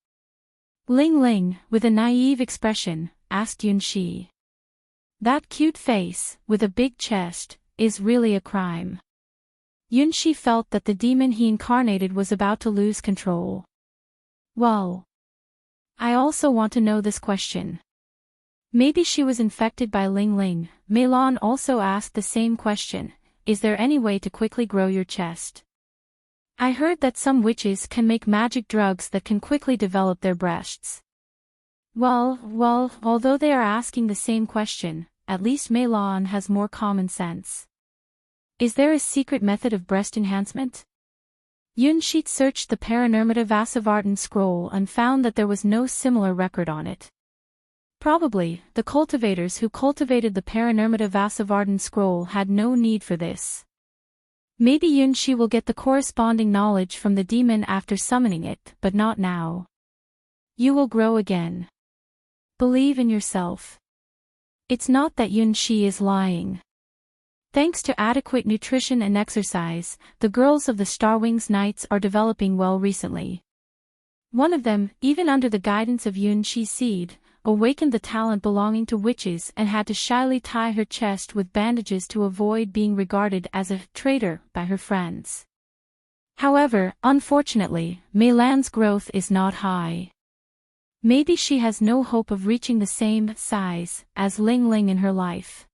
Ling Ling, with a naive expression, asked Yunshi. That cute face, with a big chest, is really a crime. Yunshi felt that the demon he incarnated was about to lose control. Well, I also want to know this question. Maybe she was infected by Ling Ling. Mei Lan also asked the same question. Is there any way to quickly grow your chest? I heard that some witches can make magic drugs that can quickly develop their breasts. Well, although they are asking the same question, at least Mei Lan has more common sense. Is there a secret method of breast enhancement? Yunshi searched the Paranormata Vasavartan scroll and found that there was no similar record on it. Probably, the cultivators who cultivated the Paranormata Vasavartan scroll had no need for this. Maybe Yunshi will get the corresponding knowledge from the demon after summoning it, but not now. You will grow again. Believe in yourself. It's not that Yunshi is lying. Thanks to adequate nutrition and exercise, the girls of the Starwings Knights are developing well recently. One of them, even under the guidance of Yunshi Seed, awakened the talent belonging to witches and had to shyly tie her chest with bandages to avoid being regarded as a traitor by her friends. However, unfortunately, Mei Lan's growth is not high. Maybe she has no hope of reaching the same size as Ling Ling in her life.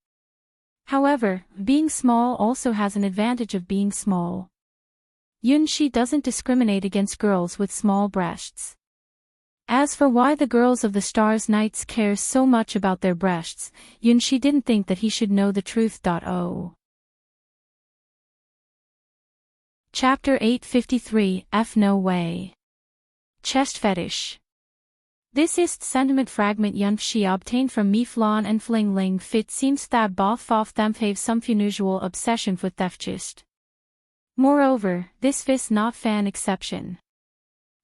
However, being small also has an advantage of being small. Yunshi doesn't discriminate against girls with small breasts. As for why the girls of the Stars Knights care so much about their breasts, Yunshi didn't think that he should know the truth. Chapter 853 F No Way. Chest Fetish. This ist sentiment fragment Yunshi obtained from Mi Flan and Fling Ling fit seems that both of them have some unusual obsession with thefgist. Moreover, this is not fan exception.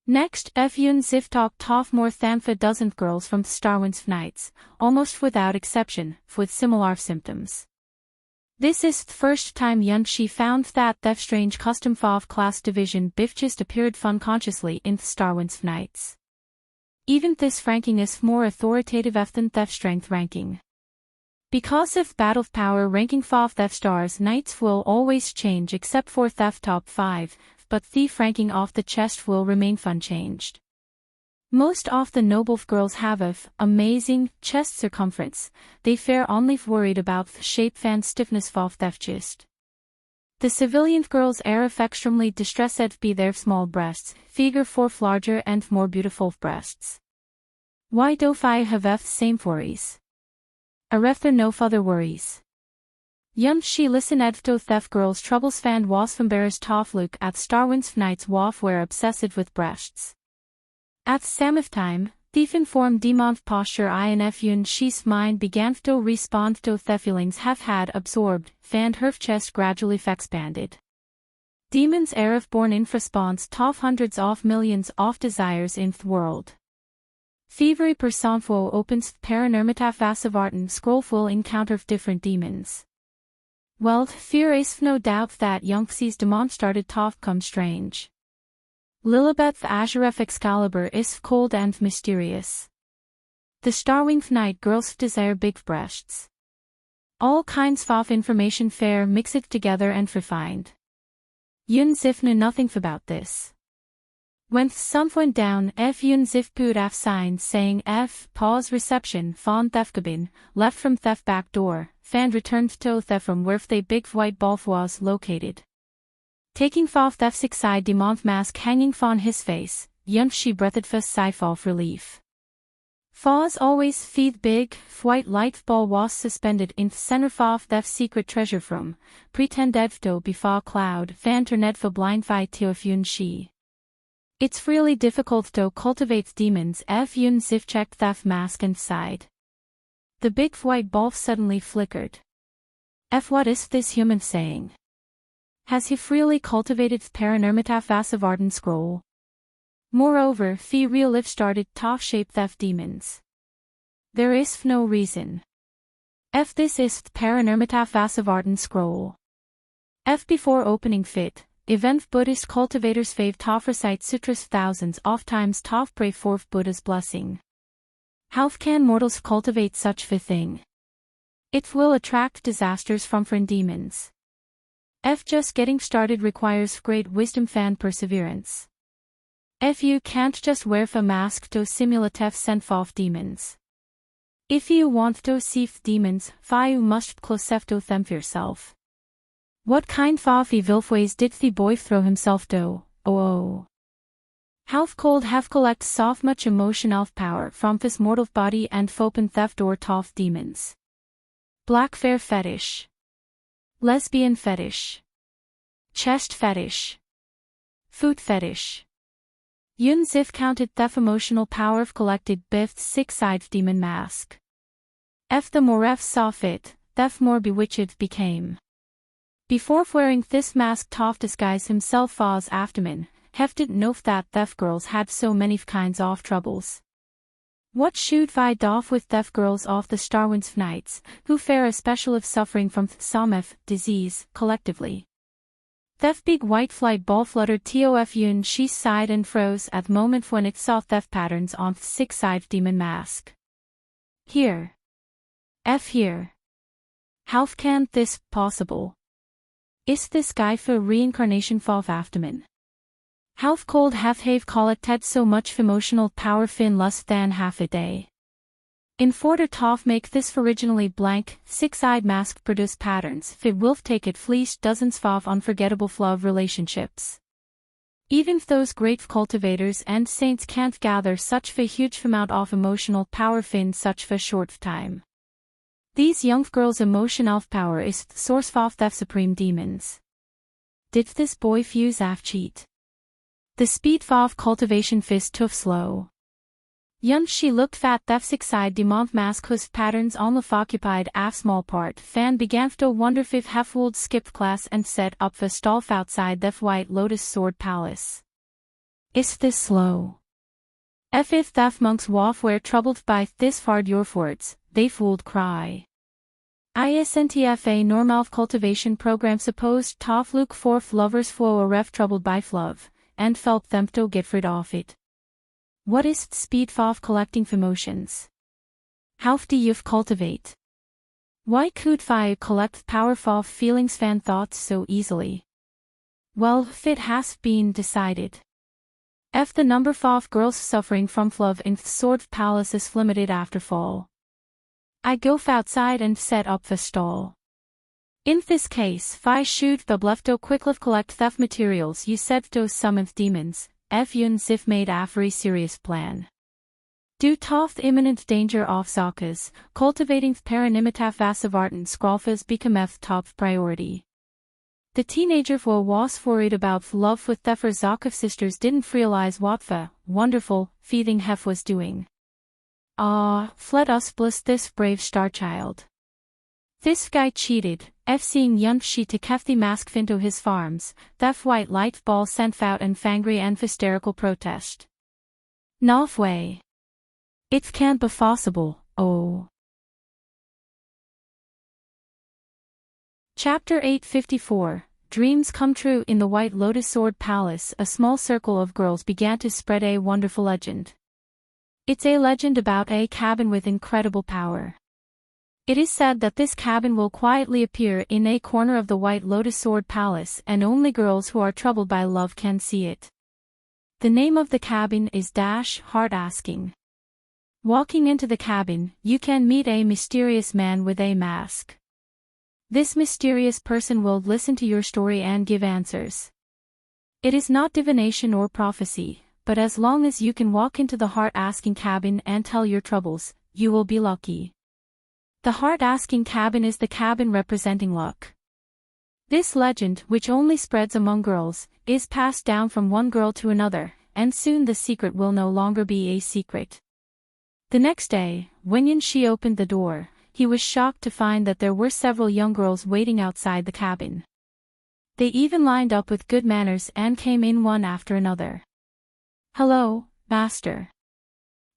Next, Yun Ziftok tof more than a dozen girls from Starwings Knights, almost without exception, with similar symptoms. This is the first time Yun Shi found that the strange custom FOV class division biff just appeared fun consciously in the Starwinds Nights. Even this ranking is more authoritative than Theft Strength ranking. Because of Battle Power ranking FOV Theft Stars Knights will always change except for Theft Top 5, but Thief ranking off the chest will remain unchanged. Most of the noble girls have amazing chest circumference, they fare only worried about the shape and stiffness of theft chest. The civilian girls are extremely distressed by their small breasts, figure for larger and more beautiful breasts. Why do I have the same worries? There no further worries. Yun Shi listened to theft girls' troubles and was embarrassed to look at Starwinds Nights were obsessed with breasts. At the same time, thief informed demon posture INF Yun Shi's mind began to respond to the feelings have had absorbed, and her chest gradually expanded. Demons are born in response to hundreds of millions of desires in the world. Fevery personfo opens the paranormata vasavartan scroll full encounter of different demons. Well, fear is no doubt that Yunxi's demon started to become strange. Lilibeth the Azuref Excalibur is cold and mysterious. The Starwing Night girls desire big breasts. All kinds of information fair mixed together and refined. Yun Zif knew nothing about this. When the sun went down, Yun Zif put af sign saying pause reception von Thefkabin, left from theft back door, and returned to theft from where the big white ball was located. Taking off the six-side demon mask hanging on his face, Yun Shi breathed a sigh of relief. As always feed big, white light ball was suspended in the center of the secret treasure room, pretended to be a cloud vanterned for blind fight to Yun Shi. It's really difficult to cultivate demons if Yun Zif checked the mask inside. The big white ball suddenly flickered. What is this human saying? Has he freely cultivated the paranormata vasavartan scroll? Moreover, the real life started to shape theft demons. There is no reason. This is the paranormata vasavartan scroll. Before opening fit, event Buddhist cultivators fave to recite sutras thousands of times to pray for Buddha's blessing. How can mortals cultivate such a thing? It will attract disasters from friend demons. Just getting started requires great wisdom and perseverance. You can't just wear a mask to simulate sense of demons. If you want to see demons, you must close to them yourself. What kind of evil ways did the boy throw himself to? Oh. How cold have collect so much emotional power from his mortal body and open theft door to demons. Black fair fetish. Lesbian fetish. Chest fetish. Food fetish. Yun Zif counted the emotional power of collected Biff's six-sided demon mask. The more F saw fit, the more bewitched became. Before wearing this mask to disguise himself as Afterman, Hef didn't know that theft girls had so many kinds of troubles. What should I do with theft girls of the Starwinds Nights, who fare especially suffering from Samef disease, collectively? Theft big white flight ball fluttered tof Yun She sighed and froze at the moment when it saw theft patterns on the six-sided demon mask. Here. Here. How can this possible? Is this guy for reincarnation of Afterman? How cold have collected so much emotional power fin less than half a day? In order to make this originally blank, six-eyed mask produce patterns, it will take at least dozens of unforgettable love relationships. Even those great cultivators and saints can't gather such a huge amount of emotional power in such a short time. These young girls' emotional power is the source of the supreme demons. Did this boy fuse cheat? The speed of cultivation fist too slow. Yun Shi looked at the six-eyed demon mask whose patterns almost occupied a small part, and began to wonder if Hefwold skipped class and set up a stall outside the White Lotus Sword Palace. Is this slow? If the monks were troubled by this hard your words, they would cry. ISNTFA Normal Cultivation Program supposed tof Luke forth lovers for a ref troubled by flove, and felt them to get rid of it. What is speed of collecting emotions? How do you cultivate? Why could I collect powerful feelings fan thoughts so easily? Well, it has been decided. F the number of girls suffering from flove in sword palace is limited after fall. I go outside and set up the stall. In this case, I should the blefto quickly collect theft materials you said to summon demons, F yuns if made a very serious plan. Due to the imminent danger of Zakas, cultivating paranimitav vasavartan scrolfas become F top priority. The teenager who was worried about love with Theffer Zakov sisters didn't realize what the wonderful feeding Hef was doing. Fled us bliss this brave star child. This guy cheated, F seeing Yunfshi to Kefthi mask into his farms, Thef white light ball sent out and fangry and hysterical protest. Nov way. It can't be possible, oh. Chapter 854, Dreams Come True. In the White Lotus Sword Palace, a small circle of girls began to spread a wonderful legend. It's a legend about a cabin with incredible power. It is said that this cabin will quietly appear in a corner of the White Lotus Sword Palace and only girls who are troubled by love can see it. The name of the cabin is Heart Asking. Walking into the cabin, you can meet a mysterious man with a mask. This mysterious person will listen to your story and give answers. It is not divination or prophecy, but as long as you can walk into the heart-asking cabin and tell your troubles, you will be lucky. The heart-asking cabin is the cabin representing luck. This legend, which only spreads among girls, is passed down from one girl to another, and soon the secret will no longer be a secret. The next day, when Yunshi opened the door, he was shocked to find that there were several young girls waiting outside the cabin. They even lined up with good manners and came in one after another. Hello, master.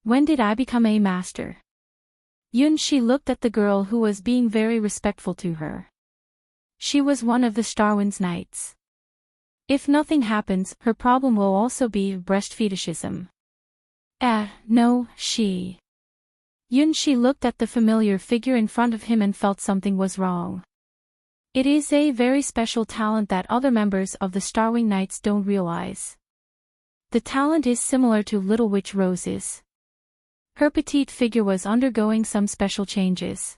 When did I become a master? Yunshi looked at the girl who was being very respectful to her. She was one of the Starwind's knights. If nothing happens, her problem will also be breast fetishism. No, she. Yunshi looked at the familiar figure in front of him and felt something was wrong. It is a very special talent that other members of the Starwing Knights don't realize. The talent is similar to Little Witch Rose's. Her petite figure was undergoing some special changes.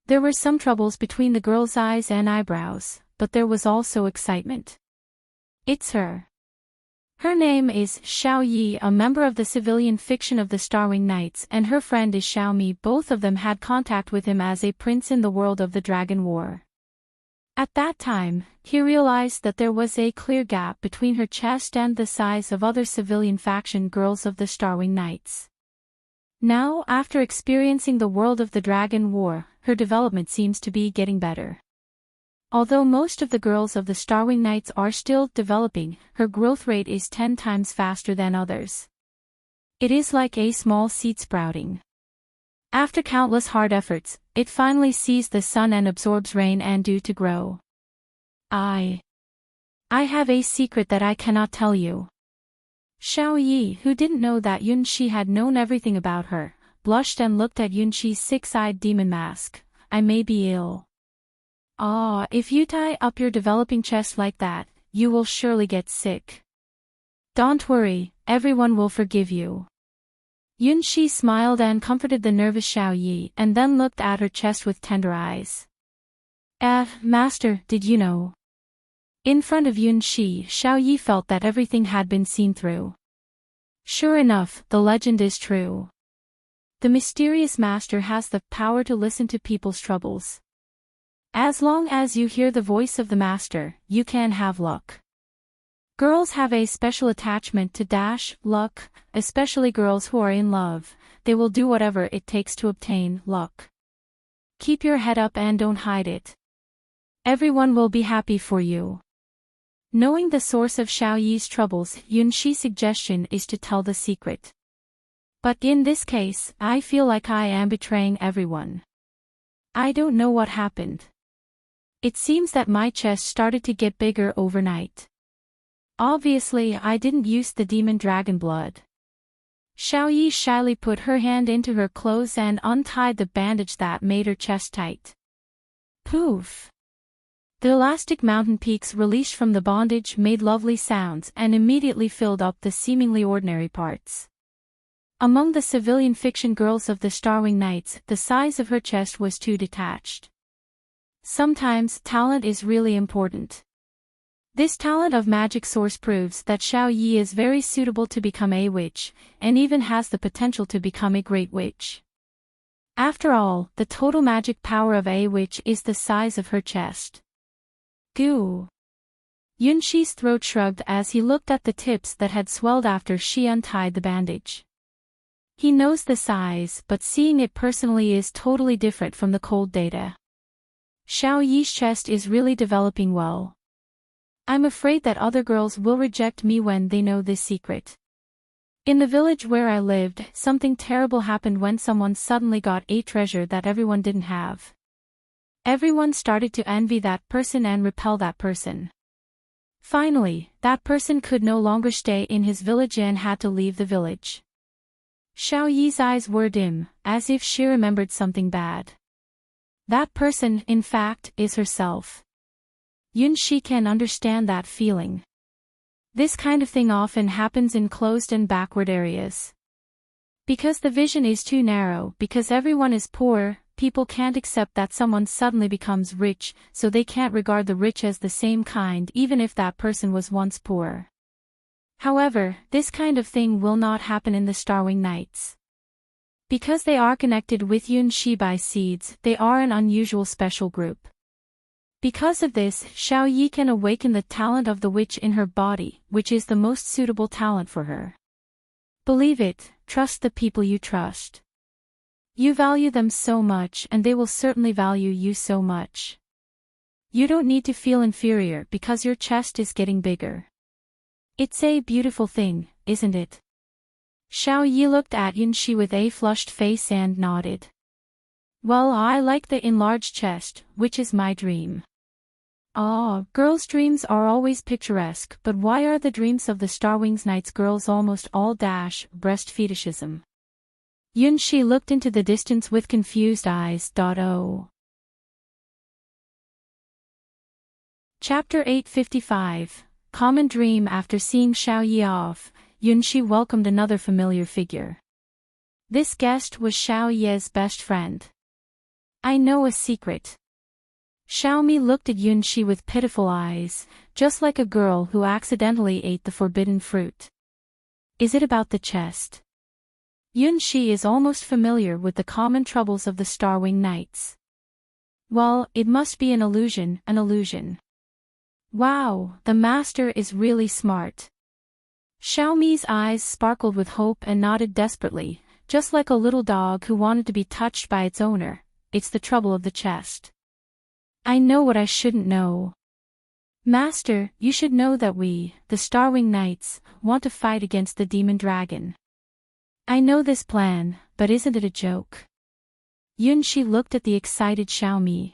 There were some troubles between the girl's eyes and eyebrows, but there was also excitement. It's her. Her name is Xiao Yi, a member of the civilian fiction of the Starwing Knights, and her friend is Xiao Mi. Both of them had contact with him as a prince in the world of the Dragon War. At that time, he realized that there was a clear gap between her chest and the size of other civilian faction girls of the Starwing Knights. Now, after experiencing the world of the Dragon War, her development seems to be getting better. Although most of the girls of the Starwing Knights are still developing, her growth rate is 10 times faster than others. It is like a small seed sprouting. After countless hard efforts, it finally sees the sun and absorbs rain and dew to grow. I have a secret that I cannot tell you. Xiao Yi, who didn't know that Yunshi had known everything about her, blushed and looked at Yunshi's six-eyed demon mask. I may be ill. If you tie up your developing chest like that, you will surely get sick. Don't worry, everyone will forgive you. Yunshi smiled and comforted the nervous Xiao Yi and then looked at her chest with tender eyes. Master, did you know? In front of Yunshi, Xiao Yi felt that everything had been seen through. Sure enough, the legend is true. The mysterious master has the power to listen to people's troubles. As long as you hear the voice of the master, you can have luck. Girls have a special attachment to luck, especially girls who are in love. They will do whatever it takes to obtain luck. Keep your head up and don't hide it. Everyone will be happy for you. Knowing the source of Xiao Yi's troubles, Yunshi's suggestion is to tell the secret. But in this case, I feel like I am betraying everyone. I don't know what happened. It seems that my chest started to get bigger overnight. Obviously, I didn't use the demon dragon blood. Xiaoyi shyly put her hand into her clothes and untied the bandage that made her chest tight. Poof! The elastic mountain peaks released from the bondage made lovely sounds and immediately filled up the seemingly ordinary parts. Among the civilian fiction girls of the Starwing Nights, the size of her chest was too detached. Sometimes, talent is really important. This talent of magic source proves that Xiaoyi is very suitable to become a witch, and even has the potential to become a great witch. After all, the total magic power of a witch is the size of her chest. Goo! Yunxi's throat shrugged as he looked at the tips that had swelled after she untied the bandage. He knows the size, but seeing it personally is totally different from the cold data. Xiaoyi's chest is really developing well. I'm afraid that other girls will reject me when they know this secret. In the village where I lived, something terrible happened when someone suddenly got a treasure that everyone didn't have. Everyone started to envy that person and repel that person. Finally, that person could no longer stay in his village and had to leave the village. Xiaoyi's eyes were dim, as if she remembered something bad. That person, in fact, is herself. Yunxi can understand that feeling. This kind of thing often happens in closed and backward areas. Because the vision is too narrow, because everyone is poor, people can't accept that someone suddenly becomes rich, so they can't regard the rich as the same kind even if that person was once poor. However, this kind of thing will not happen in the Starwing Nights. Because they are connected with Yunxi by seeds, they are an unusual special group. Because of this, Xiaoyi can awaken the talent of the witch in her body, which is the most suitable talent for her. Believe it, trust the people you trust. You value them so much and they will certainly value you so much. You don't need to feel inferior because your chest is getting bigger. It's a beautiful thing, isn't it? Xiaoyi looked at Yunxi with a flushed face and nodded. Well, I like the enlarged chest, which is my dream. Ah, girls' dreams are always picturesque, but why are the dreams of the Starwing Nights girls almost all breast fetishism? Yunxi looked into the distance with confused eyes. Oh. Chapter 855, Common Dream. After seeing Xiaoyi off, Yunxi welcomed another familiar figure. This guest was Xiaoyi's best friend. I know a secret. Xiaomi looked at Yunxi with pitiful eyes, just like a girl who accidentally ate the forbidden fruit. Is it about the chest? Yunxi is almost familiar with the common troubles of the Starwing Nights. Well, it must be an illusion, an illusion. Wow, the master is really smart. Xiaomi's eyes sparkled with hope and nodded desperately, just like a little dog who wanted to be touched by its owner. It's the trouble of the chest. I know what I shouldn't know. Master, you should know that we, the Starwing Nights, want to fight against the demon dragon. I know this plan, but isn't it a joke? Yunxi looked at the excited Xiaomi.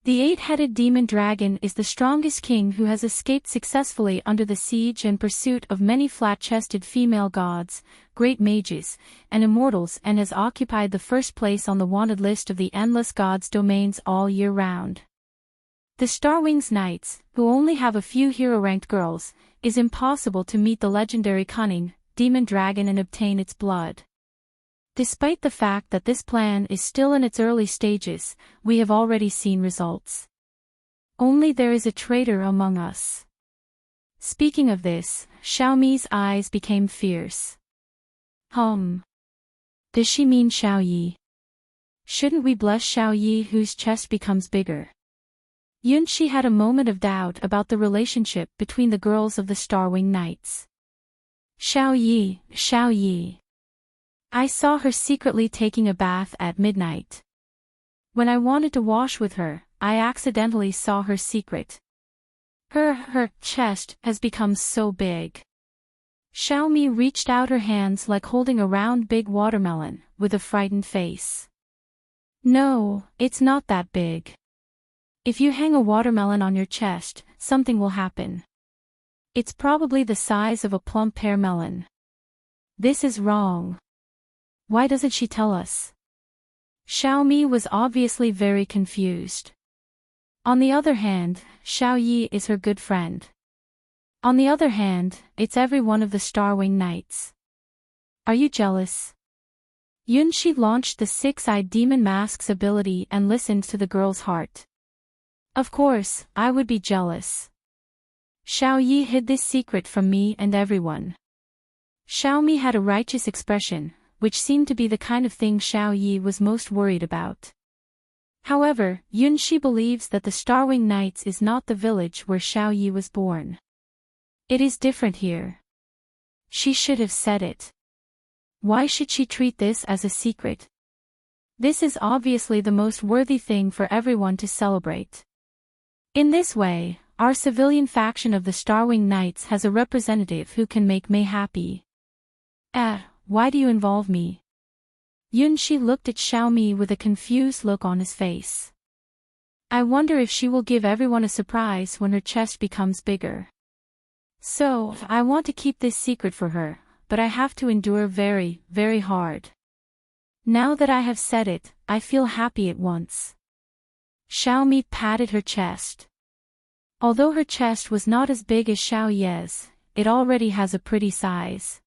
The eight-headed demon dragon is the strongest king who has escaped successfully under the siege and pursuit of many flat-chested female gods, great mages, and immortals, and has occupied the first place on the wanted list of the endless gods' domains all year round. The Starwing Nights, who only have a few hero-ranked girls, is impossible to meet the legendary cunning demon dragon and obtain its blood. Despite the fact that this plan is still in its early stages, we have already seen results. Only there is a traitor among us. Speaking of this, Xiaomi's eyes became fierce. Does she mean Xiaoyi? Shouldn't we bless Xiaoyi whose chest becomes bigger? Yunxi had a moment of doubt about the relationship between the girls of the Starwing Nights. Xiaoyi. I saw her secretly taking a bath at midnight. When I wanted to wash with her, I accidentally saw her secret. Her chest has become so big. Xiaomi reached out her hands like holding a round big watermelon, with a frightened face. No, it's not that big. If you hang a watermelon on your chest, something will happen. It's probably the size of a plump pear melon. This is wrong. Why doesn't she tell us? Xiaomi was obviously very confused. On the other hand, Xiaoyi is her good friend. On the other hand, it's every one of the Starwing Knights. Are you jealous? Yunxi launched the six-eyed demon mask's ability and listened to the girl's heart. Of course, I would be jealous. Xiaoyi hid this secret from me and everyone. Xiaomi had a righteous expression, which seemed to be the kind of thing Xiaoyi was most worried about. However, Yunxi believes that the Starwing Knights is not the village where Xiaoyi was born. It is different here. She should have said it. Why should she treat this as a secret? This is obviously the most worthy thing for everyone to celebrate. In this way, our civilian faction of the Starwing Knights has a representative who can make me happy. Why do you involve me? Yunxi looked at Xiaomi with a confused look on his face. I wonder if she will give everyone a surprise when her chest becomes bigger. So, I want to keep this secret for her, but I have to endure very, very hard. Now that I have said it, I feel happy at once. Xiaomi patted her chest. Although her chest was not as big as Xiaoye's, it already has a pretty size.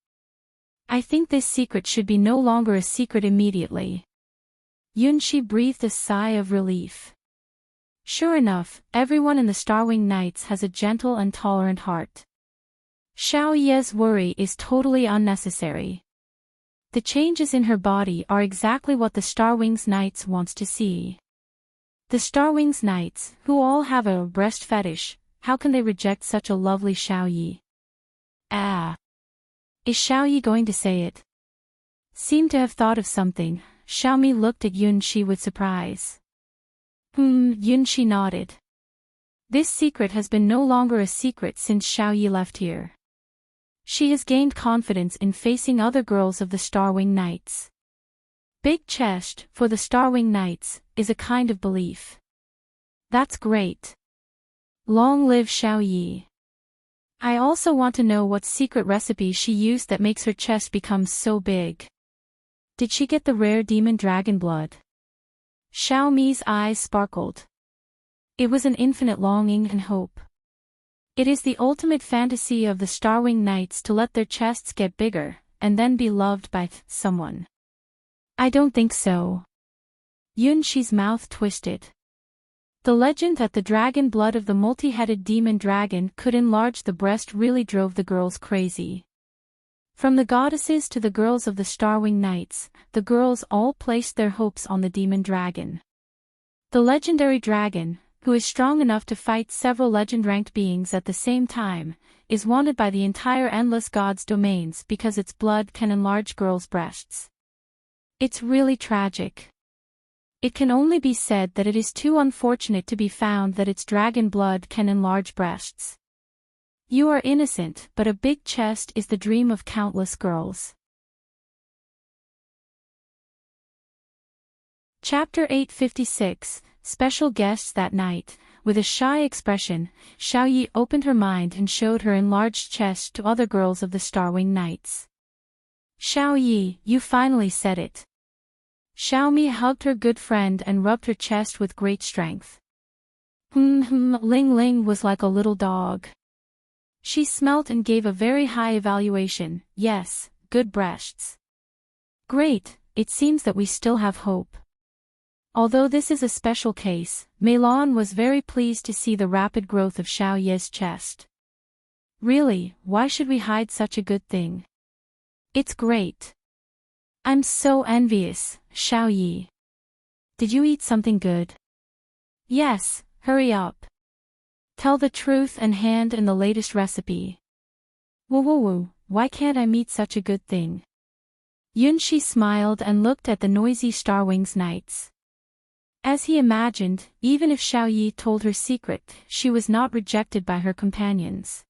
I think this secret should be no longer a secret immediately. Yunxi breathed a sigh of relief. Sure enough, everyone in the Starwing Knights has a gentle and tolerant heart. Xiaoye's worry is totally unnecessary. The changes in her body are exactly what the Starwings Knights wants to see. The Starwings Knights, who all have a breast fetish, how can they reject such a lovely Xiaoyi? Is Xiaoyi going to say it? Seemed to have thought of something, Xiaomi looked at Yunxi with surprise. Yunxi nodded. This secret has been no longer a secret since Xiaoyi left here. She has gained confidence in facing other girls of the Starwing Knights. Big chest, for the Starwing Knights, is a kind of belief. That's great. Long live Xiaoyi. I also want to know what secret recipe she used that makes her chest become so big. Did she get the rare demon dragon blood? Xiaomi's eyes sparkled. It was an infinite longing and hope. It is the ultimate fantasy of the Starwing Knights to let their chests get bigger, and then be loved by someone. I don't think so. Yunxi's mouth twisted. The legend that the dragon blood of the multi-headed demon dragon could enlarge the breast really drove the girls crazy. From the goddesses to the girls of the Starwing Knights, the girls all placed their hopes on the demon dragon. The legendary dragon, who is strong enough to fight several legend-ranked beings at the same time, is wanted by the entire Endless Gods domains because its blood can enlarge girls' breasts. It's really tragic. It can only be said that it is too unfortunate to be found that its dragon blood can enlarge breasts. You are innocent, but a big chest is the dream of countless girls. Chapter 856, Special Guests That Night. With a shy expression, Xiaoyi opened her mind and showed her enlarged chest to other girls of the Starwing Knights. Xiaoyi, you finally said it. Xiaomi hugged her good friend and rubbed her chest with great strength. Ling Ling was like a little dog. She smelt and gave a very high evaluation. Yes, good breasts. Great, it seems that we still have hope. Although this is a special case, Meilon was very pleased to see the rapid growth of Xiaoye's chest. Really, why should we hide such a good thing? It's great. I'm so envious, Xiaoyi. Did you eat something good? Yes, hurry up. Tell the truth and hand in the latest recipe. Woo, why can't I meet such a good thing? Yunxi smiled and looked at the noisy Starwings Knights. As he imagined, even if Xiaoyi told her secret, she was not rejected by her companions.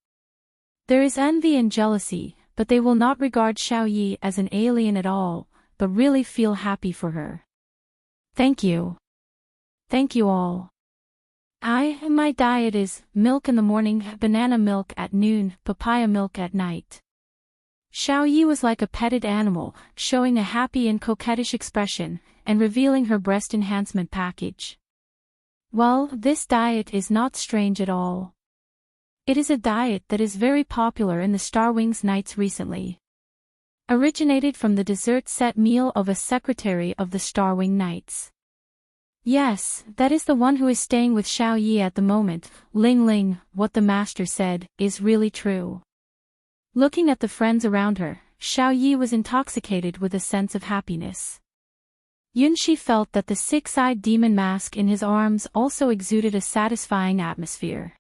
There is envy and jealousy, but they will not regard Xiaoyi as an alien at all, but really feel happy for her. Thank you. Thank you all. My diet is milk in the morning, banana milk at noon, papaya milk at night. Xiao Yi was like a petted animal, showing a happy and coquettish expression, and revealing her breast enhancement package. Well, this diet is not strange at all. It is a diet that is very popular in the Star Wings Knights recently. Originated from the dessert set meal of a secretary of the Star Wing Knights. Yes, that is the one who is staying with Xiao Yi at the moment. Ling Ling, what the master said, is really true. Looking at the friends around her, Xiao Yi was intoxicated with a sense of happiness. Yunxi felt that the six-eyed demon mask in his arms also exuded a satisfying atmosphere.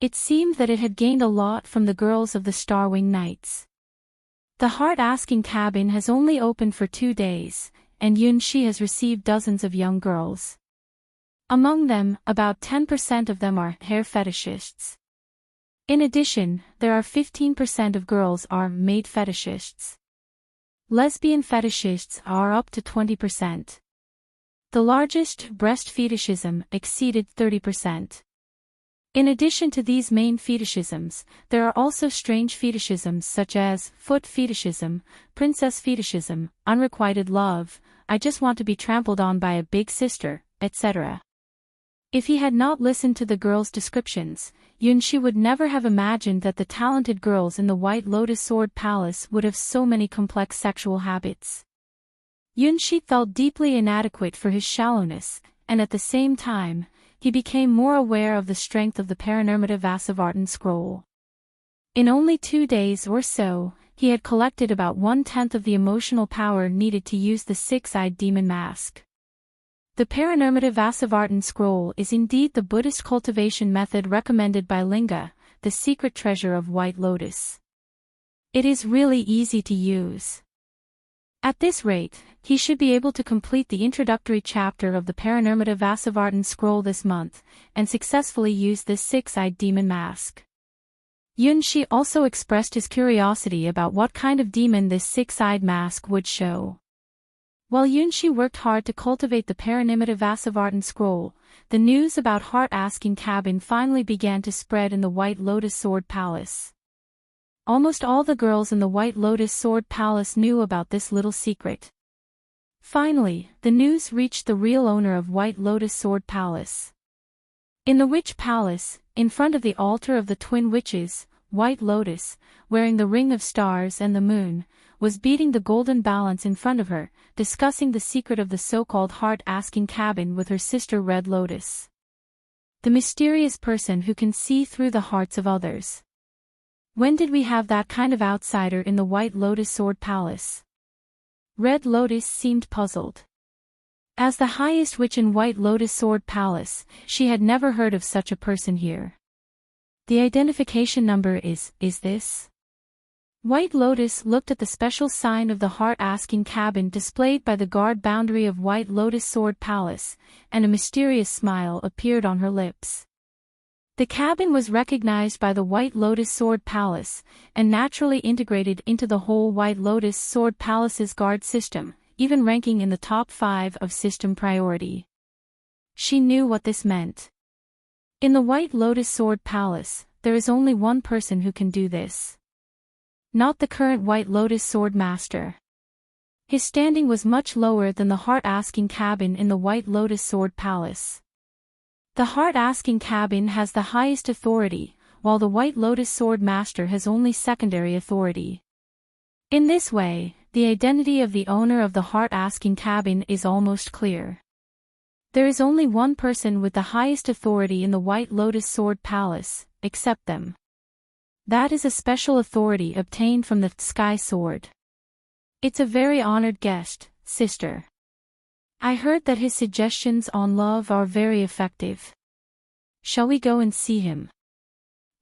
It seemed that it had gained a lot from the girls of the Star Wing Knights. The heart-asking cabin has only opened for 2 days, and Yunxi has received dozens of young girls. Among them, about 10% of them are hair fetishists. In addition, there are 15% of girls are maid fetishists. Lesbian fetishists are up to 20%. The largest, breast fetishism, exceeded 30%. In addition to these main fetishisms, there are also strange fetishisms such as foot fetishism, princess fetishism, unrequited love, I just want to be trampled on by a big sister, etc. If he had not listened to the girls' descriptions, Yunxi would never have imagined that the talented girls in the White Lotus Sword Palace would have so many complex sexual habits. Yunxi felt deeply inadequate for his shallowness, and at the same time, he became more aware of the strength of the Paranormata Vasavartan scroll. In only 2 days or so, he had collected about 1/10 of the emotional power needed to use the six-eyed demon mask. The Paranormata Vasavartan scroll is indeed the Buddhist cultivation method recommended by Linga, the secret treasure of White Lotus. It is really easy to use. At this rate, he should be able to complete the introductory chapter of the Paranormata Vasavartan scroll this month, and successfully use this six-eyed demon mask. Yunxi also expressed his curiosity about what kind of demon this six-eyed mask would show. While Yunxi worked hard to cultivate the Paranormata Vasavartan scroll, the news about heart-asking cabin finally began to spread in the White Lotus Sword Palace. Almost all the girls in the White Lotus Sword Palace knew about this little secret. Finally, the news reached the real owner of White Lotus Sword Palace. In the Witch Palace, in front of the altar of the twin witches, White Lotus, wearing the ring of stars and the moon, was beating the golden balance in front of her, discussing the secret of the so-called heart-asking cabin with her sister Red Lotus. The mysterious person who can see through the hearts of others. When did we have that kind of outsider in the White Lotus Sword Palace? Red Lotus seemed puzzled. As the highest witch in White Lotus Sword Palace, she had never heard of such a person here. The identification number is this? White Lotus looked at the special sign of the heart-asking cabin displayed by the guard boundary of White Lotus Sword Palace, and a mysterious smile appeared on her lips. The cabin was recognized by the White Lotus Sword Palace, and naturally integrated into the whole White Lotus Sword Palace's guard system, even ranking in the top 5 of system priority. She knew what this meant. In the White Lotus Sword Palace, there is only one person who can do this. Not the current White Lotus Sword Master. His standing was much lower than the heart-asking cabin in the White Lotus Sword Palace. The heart-asking cabin has the highest authority, while the White Lotus Sword Master has only secondary authority. In this way, the identity of the owner of the heart-asking cabin is almost clear. There is only one person with the highest authority in the White Lotus Sword Palace, except them. That is a special authority obtained from the Sky Sword. It's a very honored guest, sister. I heard that his suggestions on love are very effective. Shall we go and see him?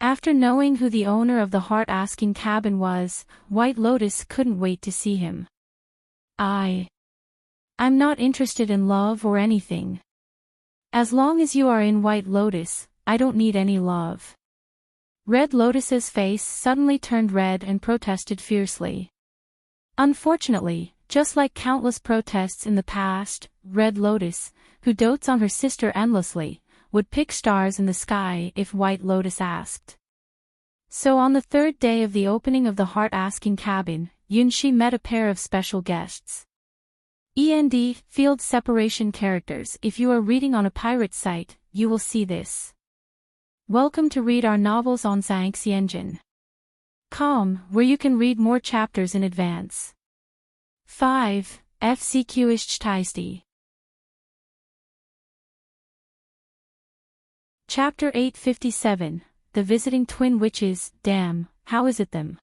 After knowing who the owner of the heart-asking cabin was, White Lotus couldn't wait to see him. I'm not interested in love or anything. As long as you are in White Lotus, I don't need any love. Red Lotus's face suddenly turned red and protested fiercely. Unfortunately, Just like countless protests in the past, Red Lotus, who dotes on her sister endlessly, would pick stars in the sky if White Lotus asked. So on the third day of the opening of the heart-asking cabin, Yunshi met a pair of special guests. Field separation characters. If you are reading on a pirate site, you will see this. Welcome to read our novels on Engine.com, where you can read more chapters in advance. 5. FCQ-ish Chapter 857, The Visiting Twin Witches. Damn, how is it them?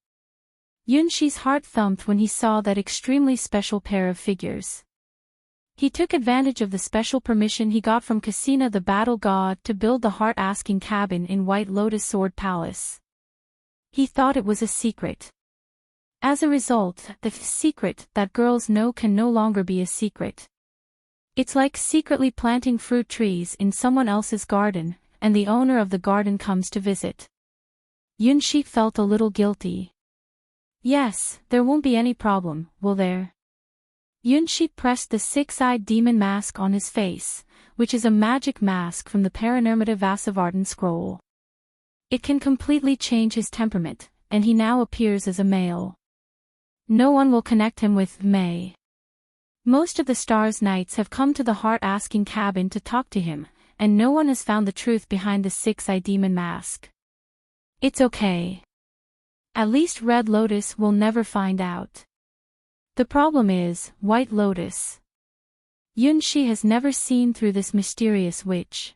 Yunshi's heart thumped when he saw that extremely special pair of figures. He took advantage of the special permission he got from Cassina the battle god to build the heart-asking cabin in White Lotus Sword Palace. He thought it was a secret. As a result, the secret that girls know can no longer be a secret. It's like secretly planting fruit trees in someone else's garden, and the owner of the garden comes to visit. Yunshi felt a little guilty. Yes, there won't be any problem, will there? Yunshi pressed the six-eyed demon mask on his face, which is a magic mask from the Paranormative Vasavartan scroll. It can completely change his temperament, and he now appears as a male. No one will connect him with May. Most of the Stars Knights have come to the heart-asking cabin to talk to him, and no one has found the truth behind the six-eyed demon mask. It's okay. At least Red Lotus will never find out. The problem is, White Lotus. Yunshi has never seen through this mysterious witch.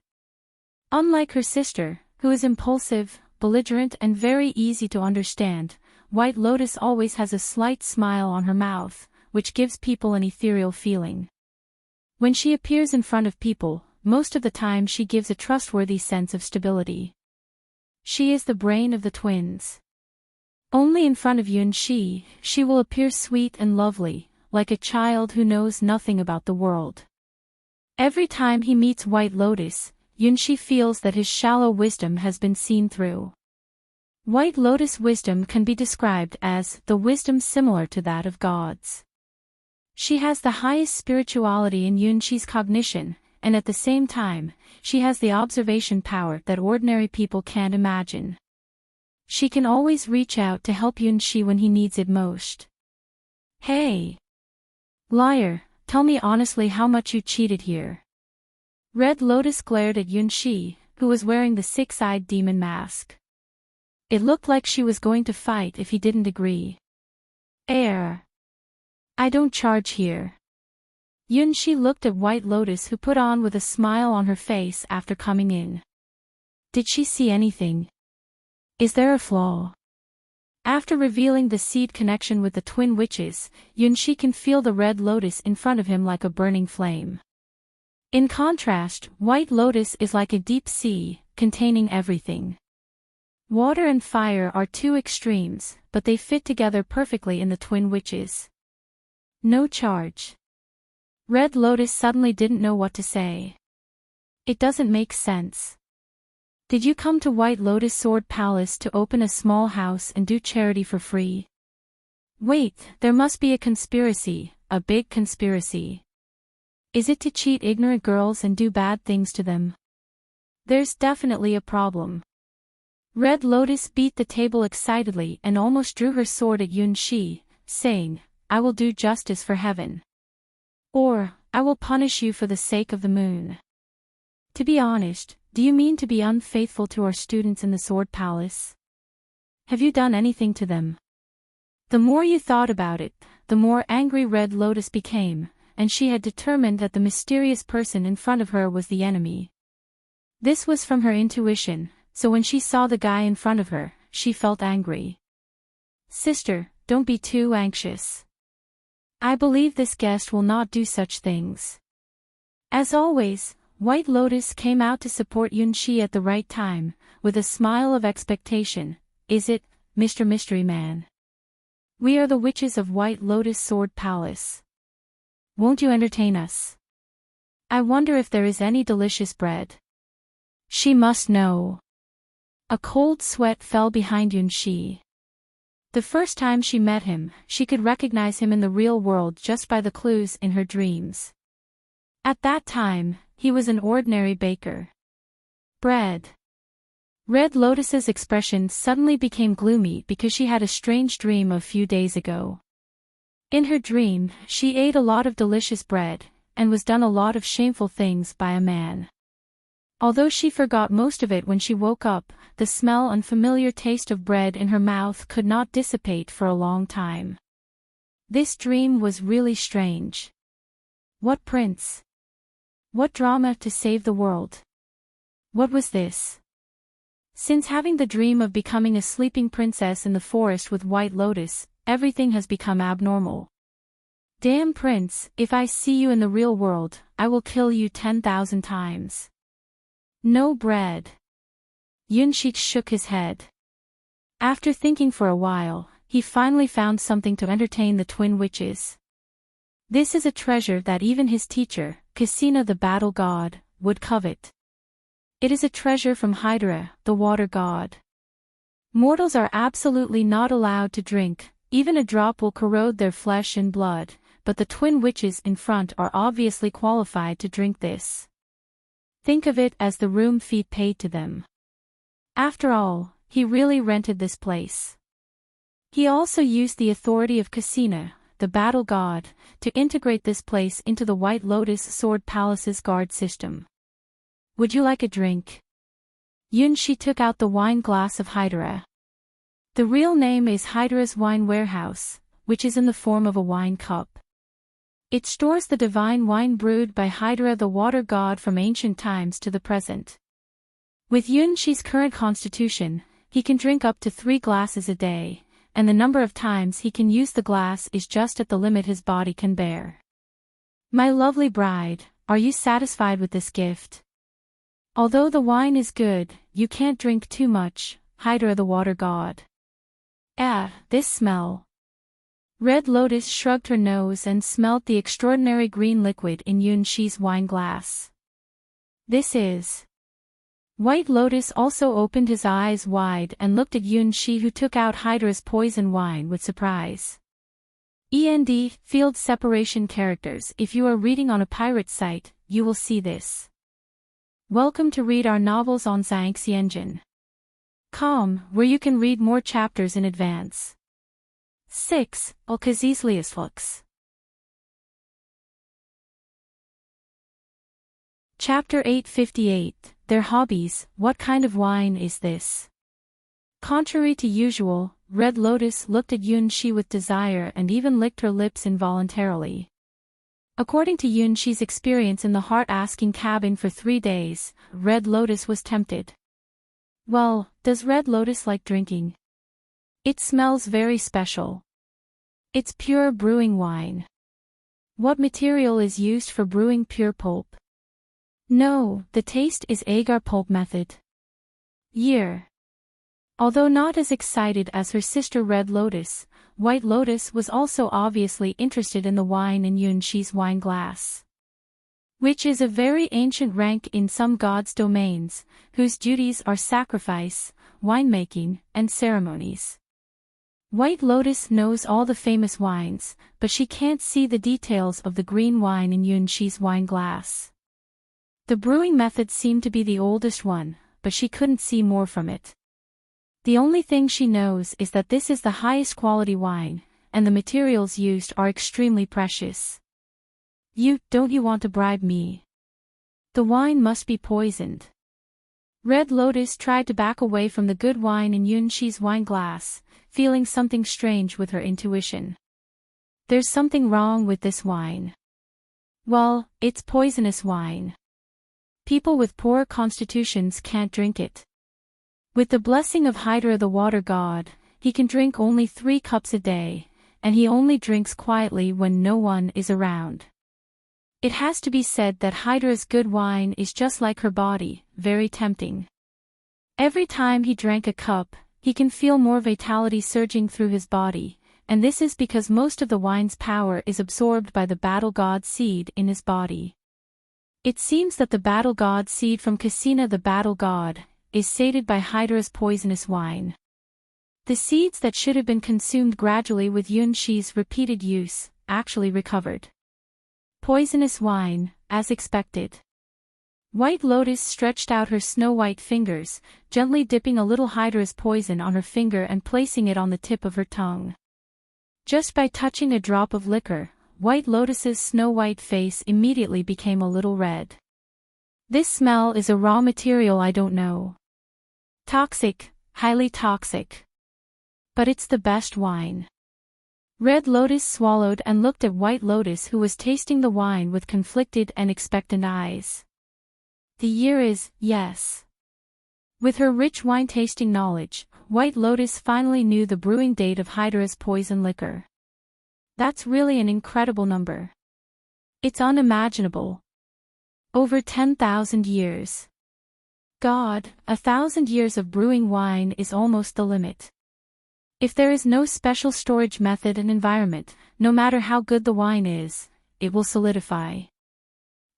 Unlike her sister, who is impulsive, belligerent and very easy to understand, White Lotus always has a slight smile on her mouth, which gives people an ethereal feeling. When she appears in front of people, most of the time she gives a trustworthy sense of stability. She is the brain of the twins. Only in front of Yunshi, she will appear sweet and lovely, like a child who knows nothing about the world. Every time he meets White Lotus, Yunshi feels that his shallow wisdom has been seen through. White Lotus wisdom can be described as the wisdom similar to that of gods. She has the highest spirituality in Yunshi's cognition, and at the same time, she has the observation power that ordinary people can't imagine. She can always reach out to help Yunshi when he needs it most. Hey! Liar, tell me honestly how much you cheated here. Red Lotus glared at Yunshi, who was wearing the six-eyed demon mask. It looked like she was going to fight if he didn't agree. I don't charge here. Yunshi looked at White Lotus, who put on with a smile on her face after coming in. Did she see anything? Is there a flaw? After revealing the seed connection with the twin witches, Yunshi can feel the Red Lotus in front of him like a burning flame. In contrast, White Lotus is like a deep sea, containing everything. Water and fire are two extremes, but they fit together perfectly in the twin witches. No charge. Red Lotus suddenly didn't know what to say. It doesn't make sense. Did you come to White Lotus Sword Palace to open a small house and do charity for free? Wait, there must be a conspiracy, a big conspiracy. Is it to cheat ignorant girls and do bad things to them? There's definitely a problem. Red Lotus beat the table excitedly and almost drew her sword at Yunshi, saying, I will do justice for heaven. Or, I will punish you for the sake of the moon. To be honest, do you mean to be unfaithful to our students in the Sword Palace? Have you done anything to them? The more you thought about it, the more angry Red Lotus became, and she had determined that the mysterious person in front of her was the enemy. This was from her intuition, so when she saw the guy in front of her, she felt angry. Sister, don't be too anxious. I believe this guest will not do such things. As always, White Lotus came out to support Yunshi at the right time, with a smile of expectation. Is it, Mr. Mystery Man? We are the witches of White Lotus Sword Palace. Won't you entertain us? I wonder if there is any delicious bread. She must know. A cold sweat fell behind Yunshi. The first time she met him, she could recognize him in the real world just by the clues in her dreams. At that time, he was an ordinary baker. Bread. Red Lotus's expression suddenly became gloomy because she had a strange dream a few days ago. In her dream, she ate a lot of delicious bread, and was done a lot of shameful things by a man. Although she forgot most of it when she woke up, the smell and familiar taste of bread in her mouth could not dissipate for a long time. This dream was really strange. What prince? What drama to save the world? What was this? Since having the dream of becoming a sleeping princess in the forest with White Lotus, everything has become abnormal. Damn prince, if I see you in the real world, I will kill you 10,000 times. No bread. Yunshi shook his head. After thinking for a while, he finally found something to entertain the twin witches. This is a treasure that even his teacher, Casina the battle god, would covet. It is a treasure from Hydra, the water god. Mortals are absolutely not allowed to drink, even a drop will corrode their flesh and blood, but the twin witches in front are obviously qualified to drink this. Think of it as the room fee paid to them. After all, he really rented this place. He also used the authority of Casina, the battle god, to integrate this place into the White Lotus Sword Palace's guard system. Would you like a drink? Yunshi took out the wine glass of Hydra. The real name is Hydra's Wine Warehouse, which is in the form of a wine cup. It stores the divine wine brewed by Hydra the water god from ancient times to the present. With Yunshi's current constitution, he can drink up to 3 glasses a day, and the number of times he can use the glass is just at the limit his body can bear. My lovely bride, are you satisfied with this gift? Although the wine is good, you can't drink too much, Hydra the water god. This smell. Red Lotus shrugged her nose and smelt the extraordinary green liquid in Yunshi's wine glass. This is. White Lotus also opened his eyes wide and looked at Yunshi, who took out Hydra's poison wine with surprise. Field separation characters. If you are reading on a pirate site, you will see this. Welcome to read our novels on Scienceengine.com, where you can read more chapters in advance. 6. Alkazizliuslux. Chapter 858, Their Hobbies. What kind of wine is this? Contrary to usual, Red Lotus looked at Yunshi with desire and even licked her lips involuntarily. According to Yunshi's experience in the heart-asking cabin for 3 days, Red Lotus was tempted. Well, does Red Lotus like drinking? It smells very special. It's pure brewing wine. What material is used for brewing pure pulp? No, the taste is agar pulp method. Year. Although not as excited as her sister Red Lotus, White Lotus was also obviously interested in the wine in Yunshi's wine glass. Which is a very ancient rank in some gods' domains, whose duties are sacrifice, winemaking, and ceremonies. White Lotus knows all the famous wines, but she can't see the details of the green wine in Yunshi's wine glass. The brewing method seemed to be the oldest one, but she couldn't see more from it. The only thing she knows is that this is the highest quality wine, and the materials used are extremely precious. Don't you want to bribe me? The wine must be poisoned. Red Lotus tried to back away from the good wine in Yunshi's wine glass, feeling something strange with her intuition. There's something wrong with this wine. Well, it's poisonous wine. People with poor constitutions can't drink it. With the blessing of Hydra the water god, he can drink only 3 cups a day, and he only drinks quietly when no one is around. It has to be said that Hydra's good wine is just like her body, very tempting. Every time he drank a cup, he can feel more vitality surging through his body, and this is because most of the wine's power is absorbed by the battle god seed in his body. It seems that the battle god seed from Casina the battle god is sated by Hydra's poisonous wine. The seeds that should have been consumed gradually with Yunshi's repeated use, actually recovered. Poisonous wine, as expected. White Lotus stretched out her snow-white fingers, gently dipping a little Hydra's poison on her finger and placing it on the tip of her tongue. Just by touching a drop of liquor, White Lotus's snow-white face immediately became a little red. This smell is a raw material I don't know. Toxic, highly toxic. But it's the best wine. Red Lotus swallowed and looked at White Lotus, who was tasting the wine with conflicted and expectant eyes. The year is, yes. With her rich wine-tasting knowledge, White Lotus finally knew the brewing date of Hydra's poison liquor. That's really an incredible number. It's unimaginable. Over 10,000 years. God, 1,000 years of brewing wine is almost the limit. If there is no special storage method and environment, no matter how good the wine is, it will solidify.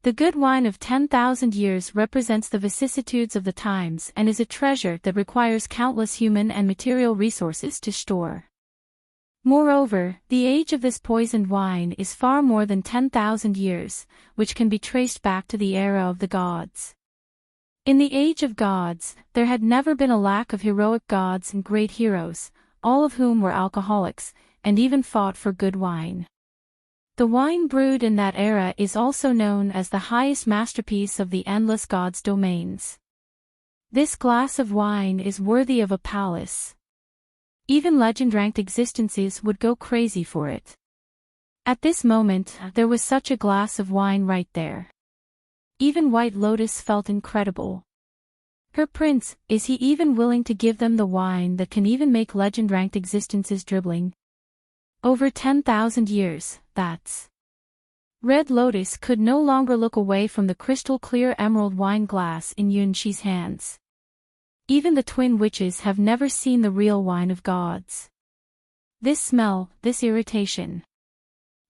The good wine of 10,000 years represents the vicissitudes of the times and is a treasure that requires countless human and material resources to store. Moreover, the age of this poisoned wine is far more than 10,000 years, which can be traced back to the era of the gods. In the age of gods, there had never been a lack of heroic gods and great heroes, all of whom were alcoholics, and even fought for good wine. The wine brewed in that era is also known as the highest masterpiece of the endless gods' domains. This glass of wine is worthy of a palace. Even legend-ranked existences would go crazy for it. At this moment, there was such a glass of wine right there. Even White Lotus felt incredible. Her prince, is he even willing to give them the wine that can even make legend-ranked existences dribbling? Over 10,000 years, that's. Red Lotus could no longer look away from the crystal-clear emerald wine glass in Yunshi's hands. Even the twin witches have never seen the real wine of gods. This smell, this irritation.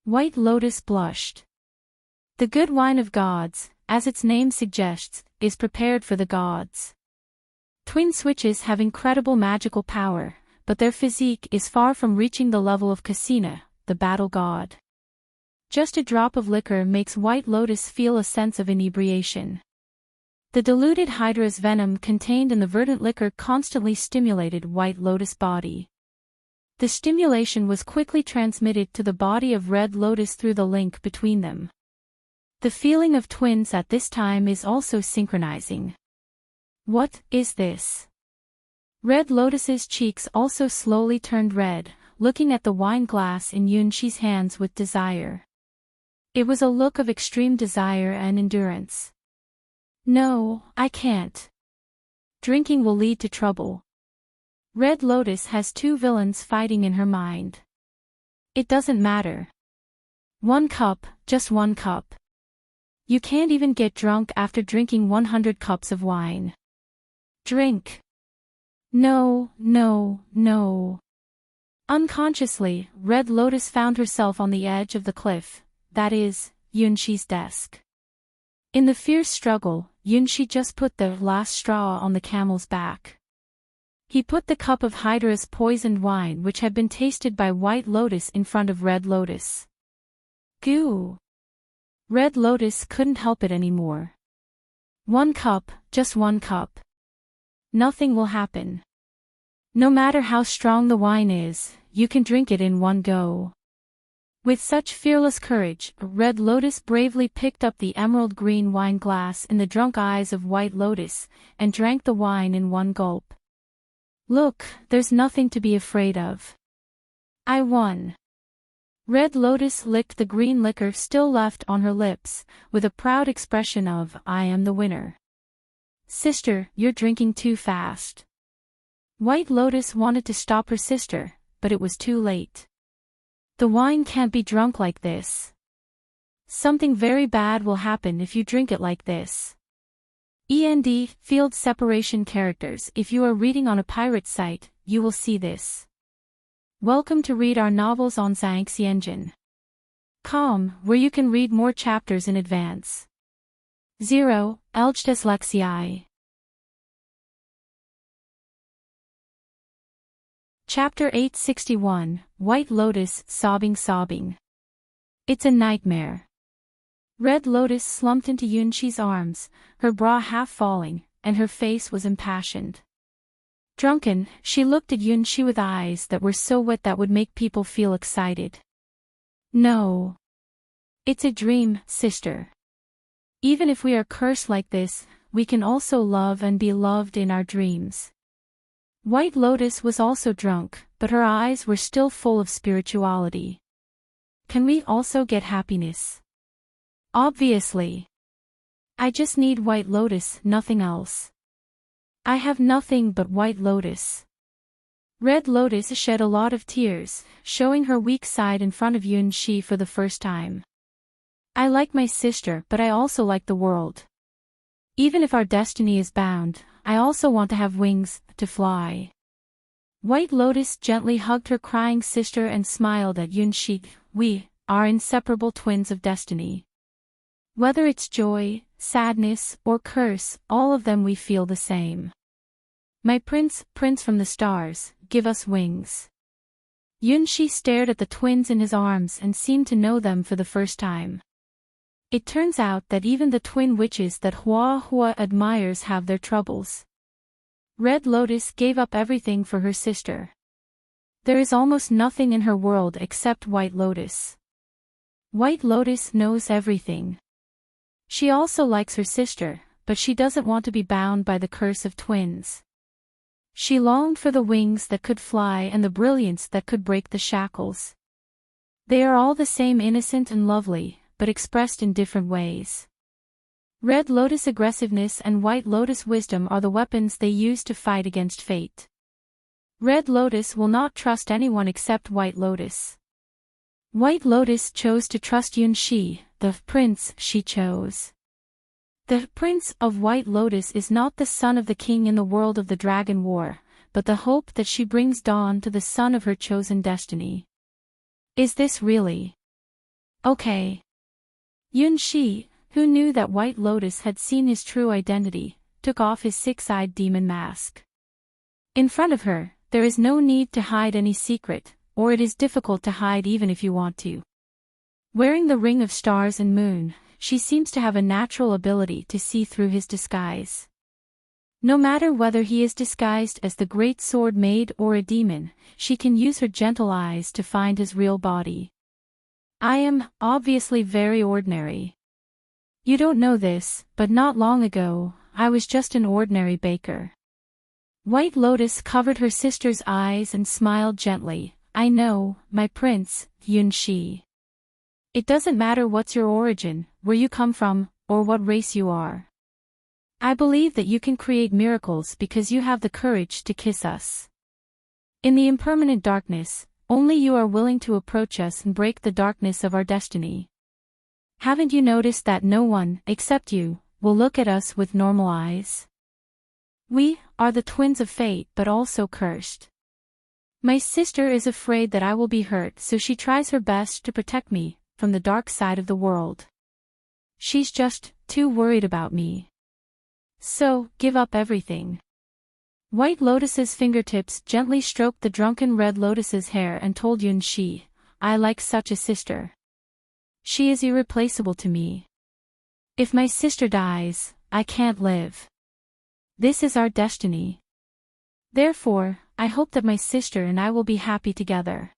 White Lotus blushed. The good wine of gods, as its name suggests, is prepared for the gods. Twin switches have incredible magical power, but their physique is far from reaching the level of Cassina, the battle god. Just a drop of liquor makes White Lotus feel a sense of inebriation. The diluted Hydra's venom contained in the verdant liquor constantly stimulated White Lotus' body. The stimulation was quickly transmitted to the body of Red Lotus through the link between them. The feeling of twins at this time is also synchronizing. What is this? Red Lotus's cheeks also slowly turned red, looking at the wine glass in Yunshi's hands with desire. It was a look of extreme desire and endurance. No, I can't. Drinking will lead to trouble. Red Lotus has two villains fighting in her mind. It doesn't matter. 1 cup, just 1 cup. You can't even get drunk after drinking 100 cups of wine. Drink. No, no, no. Unconsciously, Red Lotus found herself on the edge of the cliff, that is, Yunshi's desk. In the fierce struggle, Yunshi just put the last straw on the camel's back. He put the cup of Hydra's poisoned wine which had been tasted by White Lotus in front of Red Lotus. Goo! Red Lotus couldn't help it anymore. 1 cup, just 1 cup. Nothing will happen. No matter how strong the wine is, you can drink it in one go. With such fearless courage, Red Lotus bravely picked up the emerald green wine glass in the drunk eyes of White Lotus, and drank the wine in one gulp. Look, there's nothing to be afraid of. I won. Red Lotus licked the green liquor still left on her lips, with a proud expression of, I am the winner. Sister, you're drinking too fast. White Lotus wanted to stop her sister, but it was too late. The wine can't be drunk like this. Something very bad will happen if you drink it like this. Field separation characters. If you are reading on a pirate site, you will see this. Welcome to read our novels on Scienceengine.com, where you can read more chapters in advance. 0. Elgtes Lexii. Chapter 861, White Lotus, sobbing. It's a nightmare. Red Lotus slumped into Yunxi's arms, her bra half falling, and her face was impassioned. Drunken, she looked at Yunxi with eyes that were so wet that would make people feel excited. No. It's a dream, sister. Even if we are cursed like this, we can also love and be loved in our dreams. White Lotus was also drunk, but her eyes were still full of spirituality. Can we also get happiness? Obviously. I just need White Lotus, nothing else. I have nothing but White Lotus. Red Lotus shed a lot of tears, showing her weak side in front of Yunxi for the first time. I like my sister, but I also like the world. Even if our destiny is bound, I also want to have wings, to fly. White Lotus gently hugged her crying sister and smiled at Yunxi. We are inseparable twins of destiny. Whether it's joy, sadness, or curse, all of them we feel the same. My prince from the stars, give us wings. Yunxi stared at the twins in his arms and seemed to know them for the first time. It turns out that even the twin witches that Hua admires have their troubles. Red Lotus gave up everything for her sister. There is almost nothing in her world except White Lotus. White Lotus knows everything. She also likes her sister, but she doesn't want to be bound by the curse of twins. She longed for the wings that could fly and the brilliance that could break the shackles. They are all the same, innocent and lovely, but expressed in different ways. Red Lotus aggressiveness and White Lotus wisdom are the weapons they use to fight against fate. Red Lotus will not trust anyone except White Lotus. White Lotus chose to trust Yunxi, the prince she chose. The prince of White Lotus is not the son of the king in the world of the Dragon War, but the hope that she brings dawn to the son of her chosen destiny. Is this really okay? Yunxi, who knew that White Lotus had seen his true identity, took off his six-eyed demon mask. In front of her, there is no need to hide any secret, or it is difficult to hide even if you want to. Wearing the ring of stars and moon, she seems to have a natural ability to see through his disguise. No matter whether he is disguised as the great sword maid or a demon, she can use her gentle eyes to find his real body. I am, obviously, very ordinary. You don't know this, but not long ago, I was just an ordinary baker. White Lotus covered her sister's eyes and smiled gently. I know, my prince, Yunxi. It doesn't matter what's your origin, where you come from, or what race you are. I believe that you can create miracles because you have the courage to kiss us. In the impermanent darkness, only you are willing to approach us and break the darkness of our destiny. Haven't you noticed that no one, except you, will look at us with normal eyes? We are the twins of fate but also cursed. My sister is afraid that I will be hurt, so she tries her best to protect me from the dark side of the world. She's just too worried about me. So, give up everything. White Lotus's fingertips gently stroked the drunken Red Lotus's hair and told Yunxi, I like such a sister. She is irreplaceable to me. If my sister dies, I can't live. This is our destiny. Therefore, I hope that my sister and I will be happy together.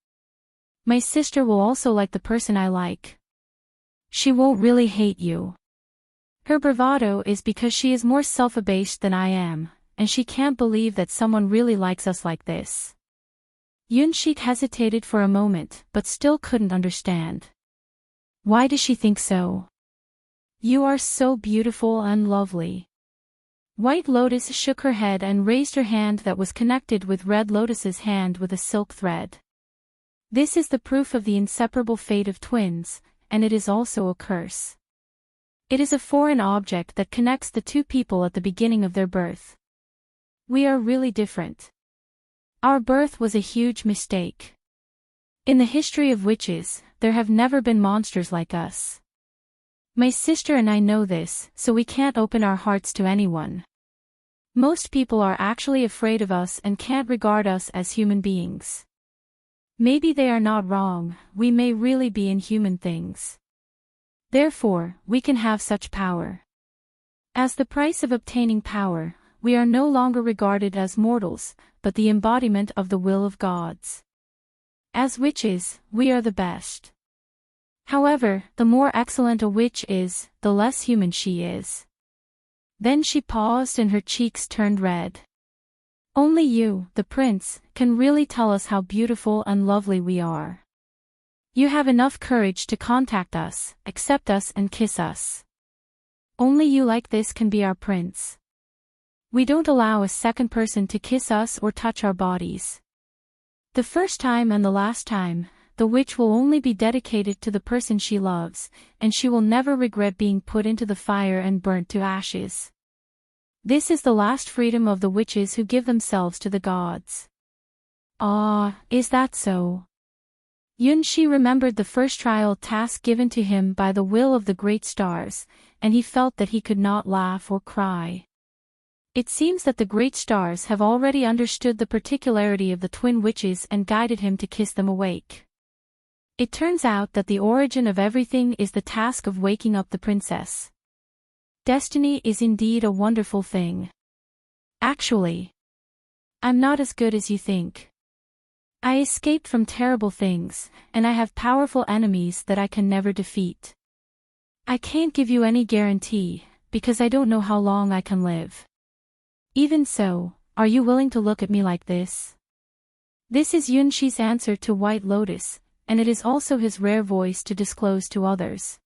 My sister will also like the person I like. She won't really hate you. Her bravado is because she is more self-abased than I am, and she can't believe that someone really likes us like this. Yunxi hesitated for a moment, but still couldn't understand. Why does she think so? You are so beautiful and lovely. White Lotus shook her head and raised her hand that was connected with Red Lotus's hand with a silk thread. This is the proof of the inseparable fate of twins, and it is also a curse. It is a foreign object that connects the two people at the beginning of their birth. We are really different. Our birth was a huge mistake. In the history of witches, there have never been monsters like us. My sister and I know this, so we can't open our hearts to anyone. Most people are actually afraid of us and can't regard us as human beings. Maybe they are not wrong, we may really be inhuman things. Therefore, we can have such power. As the price of obtaining power, we are no longer regarded as mortals, but the embodiment of the will of gods. As witches, we are the best. However, the more excellent a witch is, the less human she is. Then she paused and her cheeks turned red. Only you, the prince, can really tell us how beautiful and lovely we are. You have enough courage to contact us, accept us and kiss us. Only you like this can be our prince. We don't allow a second person to kiss us or touch our bodies. The first time and the last time, the witch will only be dedicated to the person she loves, and she will never regret being put into the fire and burnt to ashes. This is the last freedom of the witches who give themselves to the gods. Ah, is that so? Yunshi remembered the first trial task given to him by the will of the great stars, and he felt that he could not laugh or cry. It seems that the great stars have already understood the particularity of the twin witches and guided him to kiss them awake. It turns out that the origin of everything is the task of waking up the princess. Destiny is indeed a wonderful thing. Actually, I'm not as good as you think. I escaped from terrible things, and I have powerful enemies that I can never defeat. I can't give you any guarantee, because I don't know how long I can live. Even so, are you willing to look at me like this? This is Yunshi's answer to White Lotus, and it is also his rare voice to disclose to others.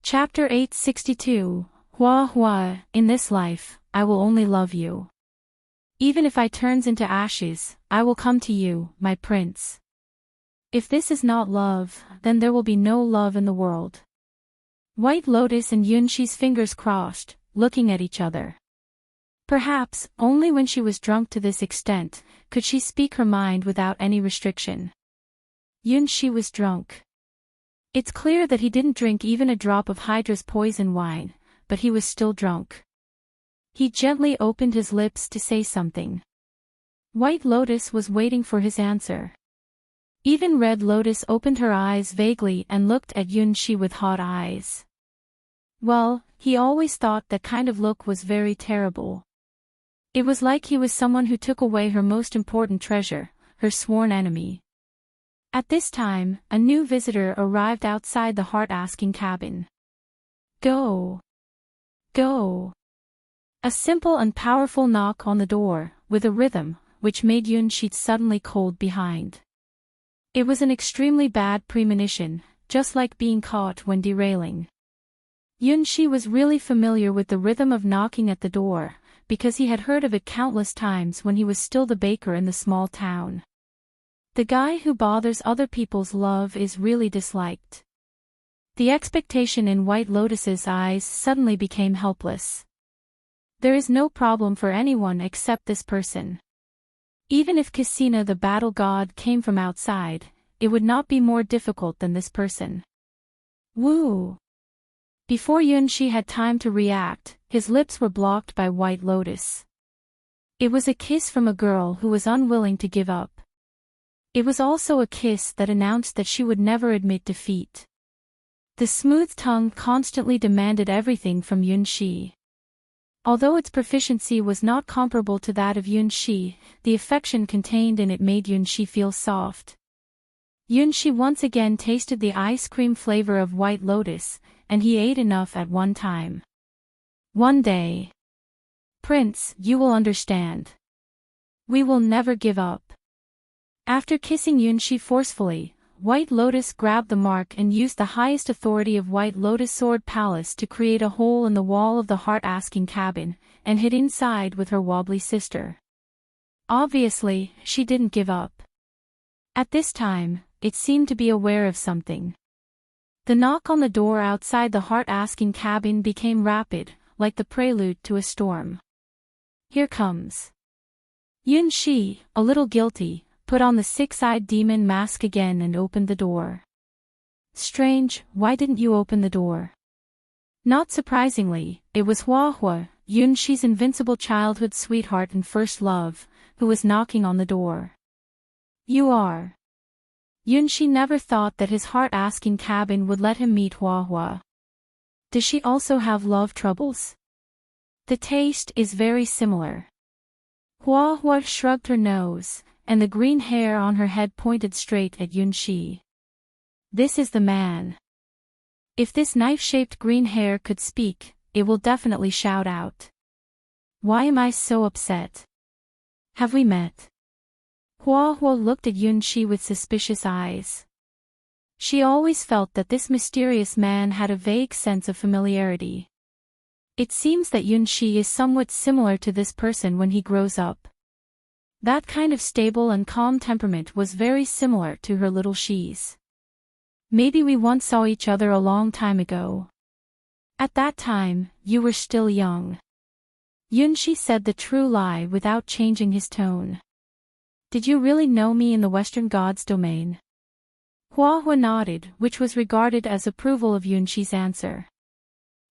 Chapter 862, Hua Hua, in this life, I will only love you. Even if I turns into ashes, I will come to you, my prince. If this is not love, then there will be no love in the world. White Lotus and Yunshi's fingers crossed, looking at each other. Perhaps, only when she was drunk to this extent, could she speak her mind without any restriction. Yunshi was drunk. It's clear that he didn't drink even a drop of Hydra's poison wine, but he was still drunk. He gently opened his lips to say something. White Lotus was waiting for his answer. Even Red Lotus opened her eyes vaguely and looked at Yunshi with hot eyes. Well, he always thought that kind of look was very terrible. It was like he was someone who took away her most important treasure, her sworn enemy. At this time, a new visitor arrived outside the heart-asking cabin. Go! Go! A simple and powerful knock on the door, with a rhythm, which made Yunshi suddenly cold behind. It was an extremely bad premonition, just like being caught when derailing. Yunshi was really familiar with the rhythm of knocking at the door, because he had heard of it countless times when he was still the baker in the small town. The guy who bothers other people's love is really disliked. The expectation in White Lotus's eyes suddenly became helpless. There is no problem for anyone except this person. Even if Cassina the battle god came from outside, it would not be more difficult than this person. Woo! Before Yunshi had time to react, his lips were blocked by White Lotus. It was a kiss from a girl who was unwilling to give up. It was also a kiss that announced that she would never admit defeat. The smooth tongue constantly demanded everything from Yunshi. Although its proficiency was not comparable to that of Yunshi, the affection contained in it made Yunshi feel soft. Yunshi once again tasted the ice cream flavor of White Lotus, and he ate enough at one time. One day. Prince, you will understand. We will never give up. After kissing Yunshi forcefully, White Lotus grabbed the mark and used the highest authority of White Lotus Sword Palace to create a hole in the wall of the heart-asking cabin, and hid inside with her wobbly sister. Obviously, she didn't give up. At this time, it seemed to be aware of something. The knock on the door outside the heart-asking cabin became rapid, like the prelude to a storm. Here comes. Yunshi, a little guilty, put on the six-eyed demon mask again and opened the door. Strange, why didn't you open the door? Not surprisingly, it was Hua, Yunxi's invincible childhood sweetheart and first love, who was knocking on the door. You are. Yunxi never thought that his heart-asking cabin would let him meet Hua. Does she also have love troubles? The taste is very similar. Hua shrugged her nose, and the green hair on her head pointed straight at Yunxi. This is the man. If this knife-shaped green hair could speak, it will definitely shout out. Why am I so upset? Have we met? Hua looked at Yunxi with suspicious eyes. She always felt that this mysterious man had a vague sense of familiarity. It seems that Yunxi is somewhat similar to this person when he grows up. That kind of stable and calm temperament was very similar to her little Xi's. Maybe we once saw each other a long time ago. At that time, you were still young. Yunxi said the true lie without changing his tone. Did you really know me in the Western Gods domain? Hua nodded, which was regarded as approval of Yunxi's answer.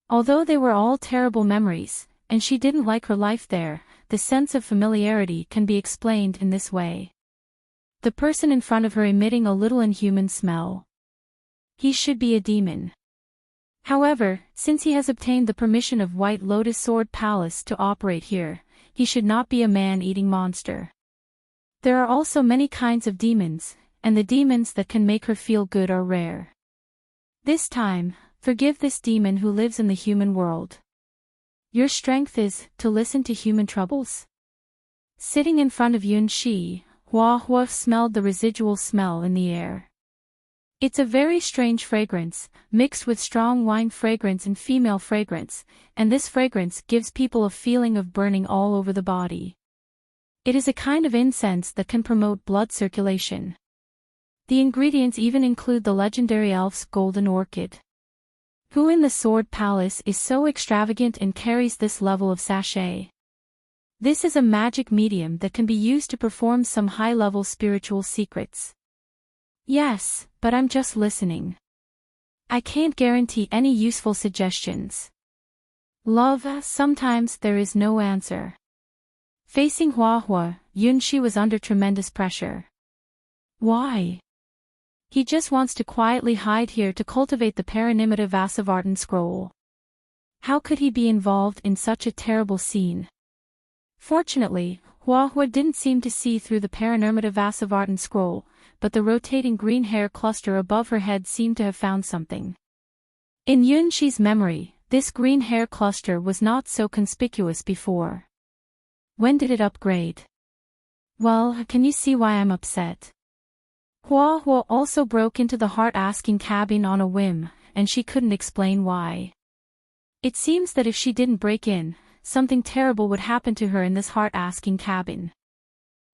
Although they were all terrible memories, and she didn't like her life there, the sense of familiarity can be explained in this way. The person in front of her emitting a little inhuman smell. He should be a demon. However, since he has obtained the permission of White Lotus Sword Palace to operate here, he should not be a man-eating monster. There are also many kinds of demons, and the demons that can make her feel good are rare. This time, forgive this demon who lives in the human world. Your strength is to listen to human troubles? Sitting in front of Yunxi, Hua smelled the residual smell in the air. It's a very strange fragrance, mixed with strong wine fragrance and female fragrance, and this fragrance gives people a feeling of burning all over the body. It is a kind of incense that can promote blood circulation. The ingredients even include the legendary elf's golden orchid. Who in the Sword Palace is so extravagant and carries this level of sachet? This is a magic medium that can be used to perform some high-level spiritual secrets. Yes, but I'm just listening. I can't guarantee any useful suggestions. Love, sometimes there is no answer. Facing Hua, Yunxi was under tremendous pressure. Why? He just wants to quietly hide here to cultivate the Paranimita Vasavartan scroll. How could he be involved in such a terrible scene? Fortunately, Hua didn't seem to see through the Paranimita Vasavartan scroll, but the rotating green hair cluster above her head seemed to have found something. In Yunxi's memory, this green hair cluster was not so conspicuous before. When did it upgrade? Well, can you see why I'm upset? Hua also broke into the heart-asking cabin on a whim, and she couldn't explain why. It seems that if she didn't break in, something terrible would happen to her in this heart-asking cabin.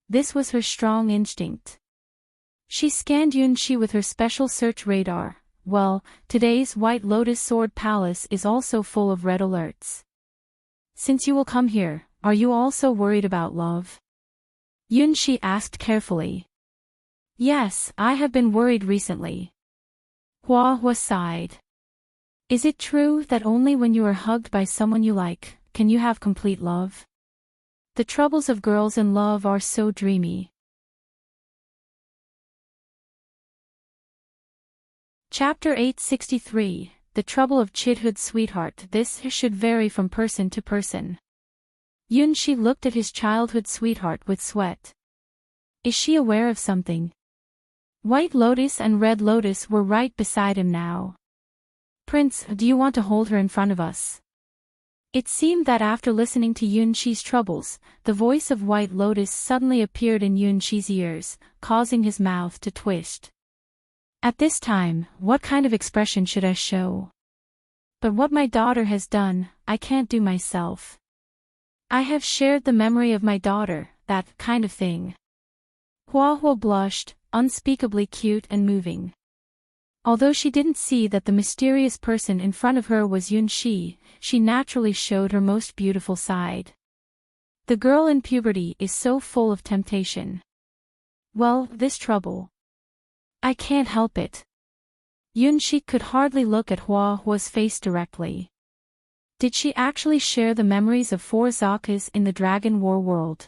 This was her strong instinct. She scanned Yunxi with her special search radar. Well, today's White Lotus Sword Palace is also full of red alerts. Since you will come here, are you also worried about love? Yunxi asked carefully. Yes, I have been worried recently. Hua sighed. Is it true that only when you are hugged by someone you like, can you have complete love? The troubles of girls in love are so dreamy. Chapter 863, The Trouble of Childhood's Sweetheart. This should vary from person to person. Yunxi looked at his childhood sweetheart with sweat. Is she aware of something? White Lotus and Red Lotus were right beside him now. Prince, do you want to hold her in front of us? It seemed that after listening to Yunxi's troubles, the voice of White Lotus suddenly appeared in Yunxi's ears, causing his mouth to twist. At this time, what kind of expression should I show? But what my daughter has done, I can't do myself. I have shared the memory of my daughter, that kind of thing. Hua blushed, unspeakably cute and moving. Although she didn't see that the mysterious person in front of her was Yunxi, she naturally showed her most beautiful side. The girl in puberty is so full of temptation. Well, this trouble. I can't help it. Yunxi could hardly look at Hua's face directly. Did she actually share the memories of four Zakas in the Dragon War world?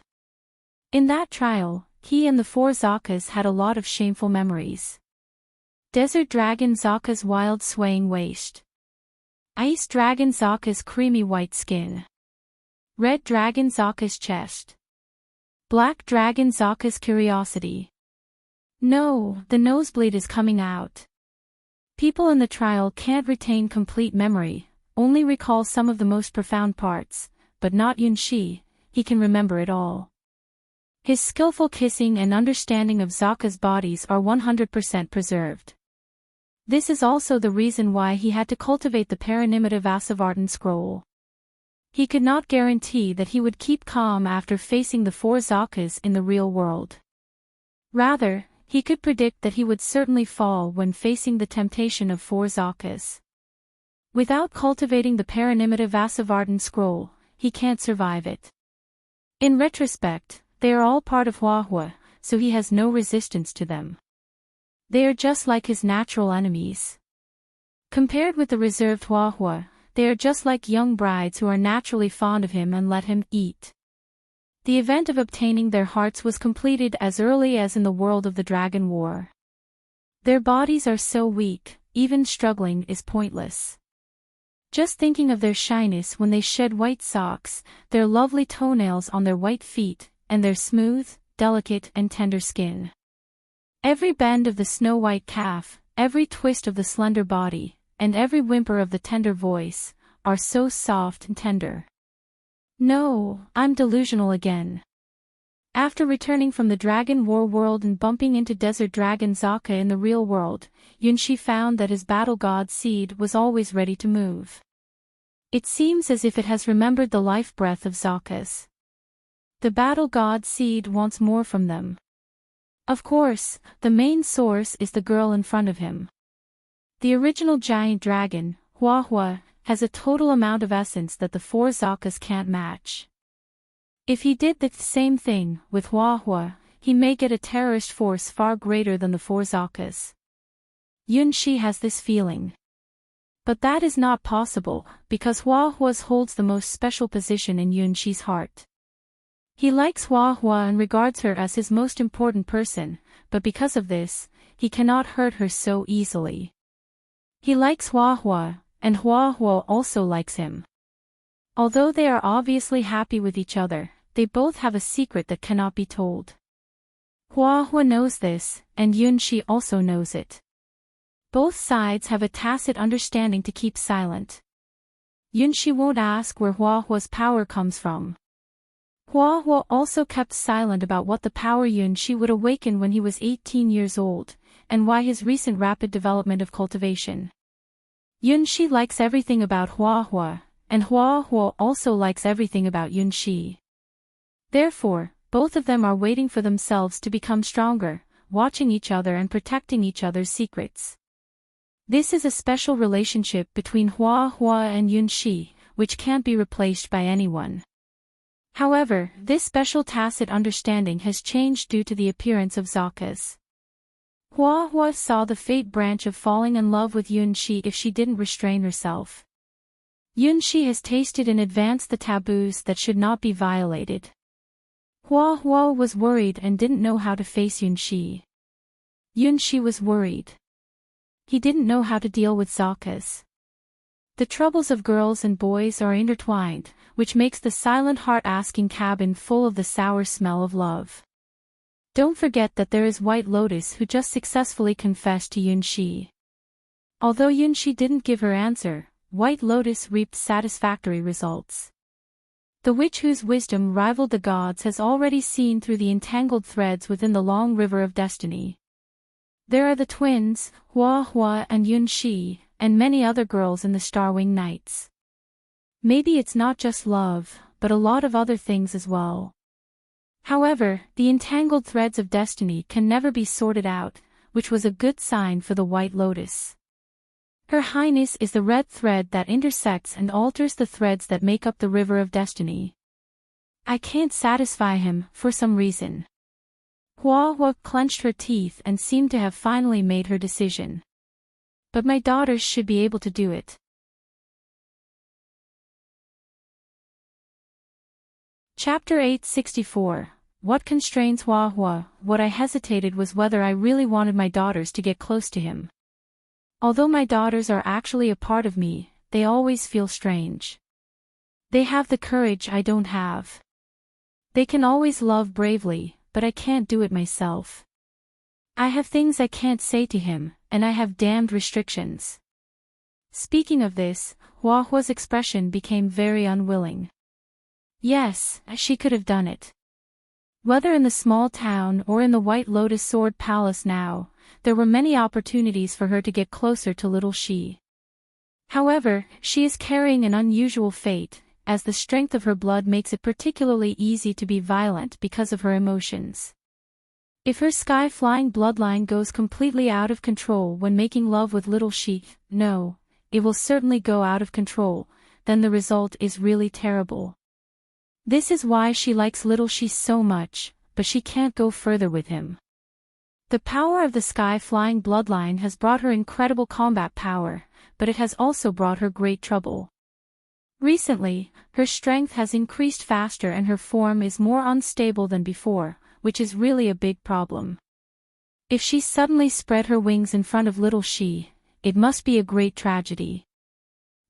In that trial, he and the four Zakas had a lot of shameful memories. Desert Dragon Zaka's wild swaying waist. Ice Dragon Zaka's creamy white skin. Red Dragon Zaka's chest. Black Dragon Zaka's curiosity. No, the nosebleed is coming out. People in the trial can't retain complete memory, only recall some of the most profound parts, but not Yunshi, he can remember it all. His skillful kissing and understanding of Zaka's bodies are 100% preserved. This is also the reason why he had to cultivate the Paranimita Vasavartan scroll. He could not guarantee that he would keep calm after facing the four Zakas in the real world. Rather, he could predict that he would certainly fall when facing the temptation of four Zakas. Without cultivating the Paranimita Vasavartan scroll, he can't survive it. In retrospect, they are all part of Huahua, so he has no resistance to them. They are just like his natural enemies. Compared with the reserved Huahua, they are just like young brides who are naturally fond of him and let him eat. The event of obtaining their hearts was completed as early as in the world of the Dragon War. Their bodies are so weak, even struggling is pointless. Just thinking of their shyness when they shed white socks, their lovely toenails on their white feet, and their smooth, delicate and tender skin. Every bend of the snow-white calf, every twist of the slender body, and every whimper of the tender voice, are so soft and tender. No, I'm delusional again. After returning from the Dragon War world and bumping into Desert Dragon Zaka in the real world, Yunshi found that his battle god seed was always ready to move. It seems as if it has remembered the life breath of Zakas. The battle god seed wants more from them. Of course, the main source is the girl in front of him. The original giant dragon, Huahua, has a total amount of essence that the four Zakas can't match. If he did the same thing with Huahua, he may get a terrorist force far greater than the four Zakas. Yunshi has this feeling. But that is not possible, because Huahua's holds the most special position in Yunshi's heart. He likes Huahua and regards her as his most important person, but because of this, he cannot hurt her so easily. He likes Huahua, and Huahua also likes him. Although they are obviously happy with each other, they both have a secret that cannot be told. Huahua knows this, and Yunshi also knows it. Both sides have a tacit understanding to keep silent. Yunshi won't ask where Huahua's power comes from. Huahua also kept silent about what the power Yunshi would awaken when he was 18 years old, and why his recent rapid development of cultivation. Yunshi likes everything about Huahua, and Huahua also likes everything about Yunshi. Therefore, both of them are waiting for themselves to become stronger, watching each other and protecting each other's secrets. This is a special relationship between Huahua and Yunshi, which can't be replaced by anyone. However, this special tacit understanding has changed due to the appearance of Zakas. Huahua saw the fate branch of falling in love with Yunshi if she didn't restrain herself. Yunshi has tasted in advance the taboos that should not be violated. Huahua was worried and didn't know how to face Yunshi. Yunshi was worried. He didn't know how to deal with Zakas. The troubles of girls and boys are intertwined, which makes the silent heart-asking cabin full of the sour smell of love. Don't forget that there is White Lotus who just successfully confessed to Yunshi. Although Yunshi didn't give her answer, White Lotus reaped satisfactory results. The witch whose wisdom rivaled the gods has already seen through the entangled threads within the long river of destiny. There are the twins, Huahua and Yunshi, and many other girls in the Starwing Nights. Maybe it's not just love, but a lot of other things as well. However, the entangled threads of destiny can never be sorted out, which was a good sign for the White Lotus. Her Highness is the red thread that intersects and alters the threads that make up the river of destiny. I can't satisfy him, for some reason. Huahua clenched her teeth and seemed to have finally made her decision. But my daughters should be able to do it. Chapter 864. What constrains Hua Hua? What I hesitated was whether I really wanted my daughters to get close to him. Although my daughters are actually a part of me, they always feel strange. They have the courage I don't have. They can always love bravely, but I can't do it myself. I have things I can't say to him, and I have damned restrictions. Speaking of this, Hua Hua's expression became very unwilling. Yes, she could have done it. Whether in the small town or in the White Lotus Sword Palace now, there were many opportunities for her to get closer to little She. However, she is carrying an unusual fate, as the strength of her blood makes it particularly easy to be violent because of her emotions. If her sky-flying bloodline goes completely out of control when making love with little She, no, it will certainly go out of control, then the result is really terrible. This is why she likes little She so much, but she can't go further with him. The power of the sky-flying bloodline has brought her incredible combat power, but it has also brought her great trouble. Recently, her strength has increased faster and her form is more unstable than before, which is really a big problem. If she suddenly spread her wings in front of little She, it must be a great tragedy.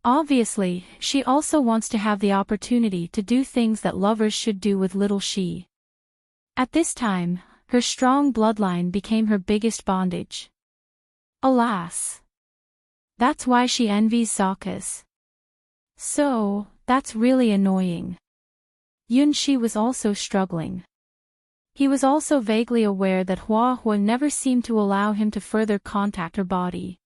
Obviously, she also wants to have the opportunity to do things that lovers should do with little She. At this time, her strong bloodline became her biggest bondage. Alas! That's why she envies Zaka's. So, that's really annoying. Yunshi was also struggling. He was also vaguely aware that Hua Hua never seemed to allow him to further contact her body.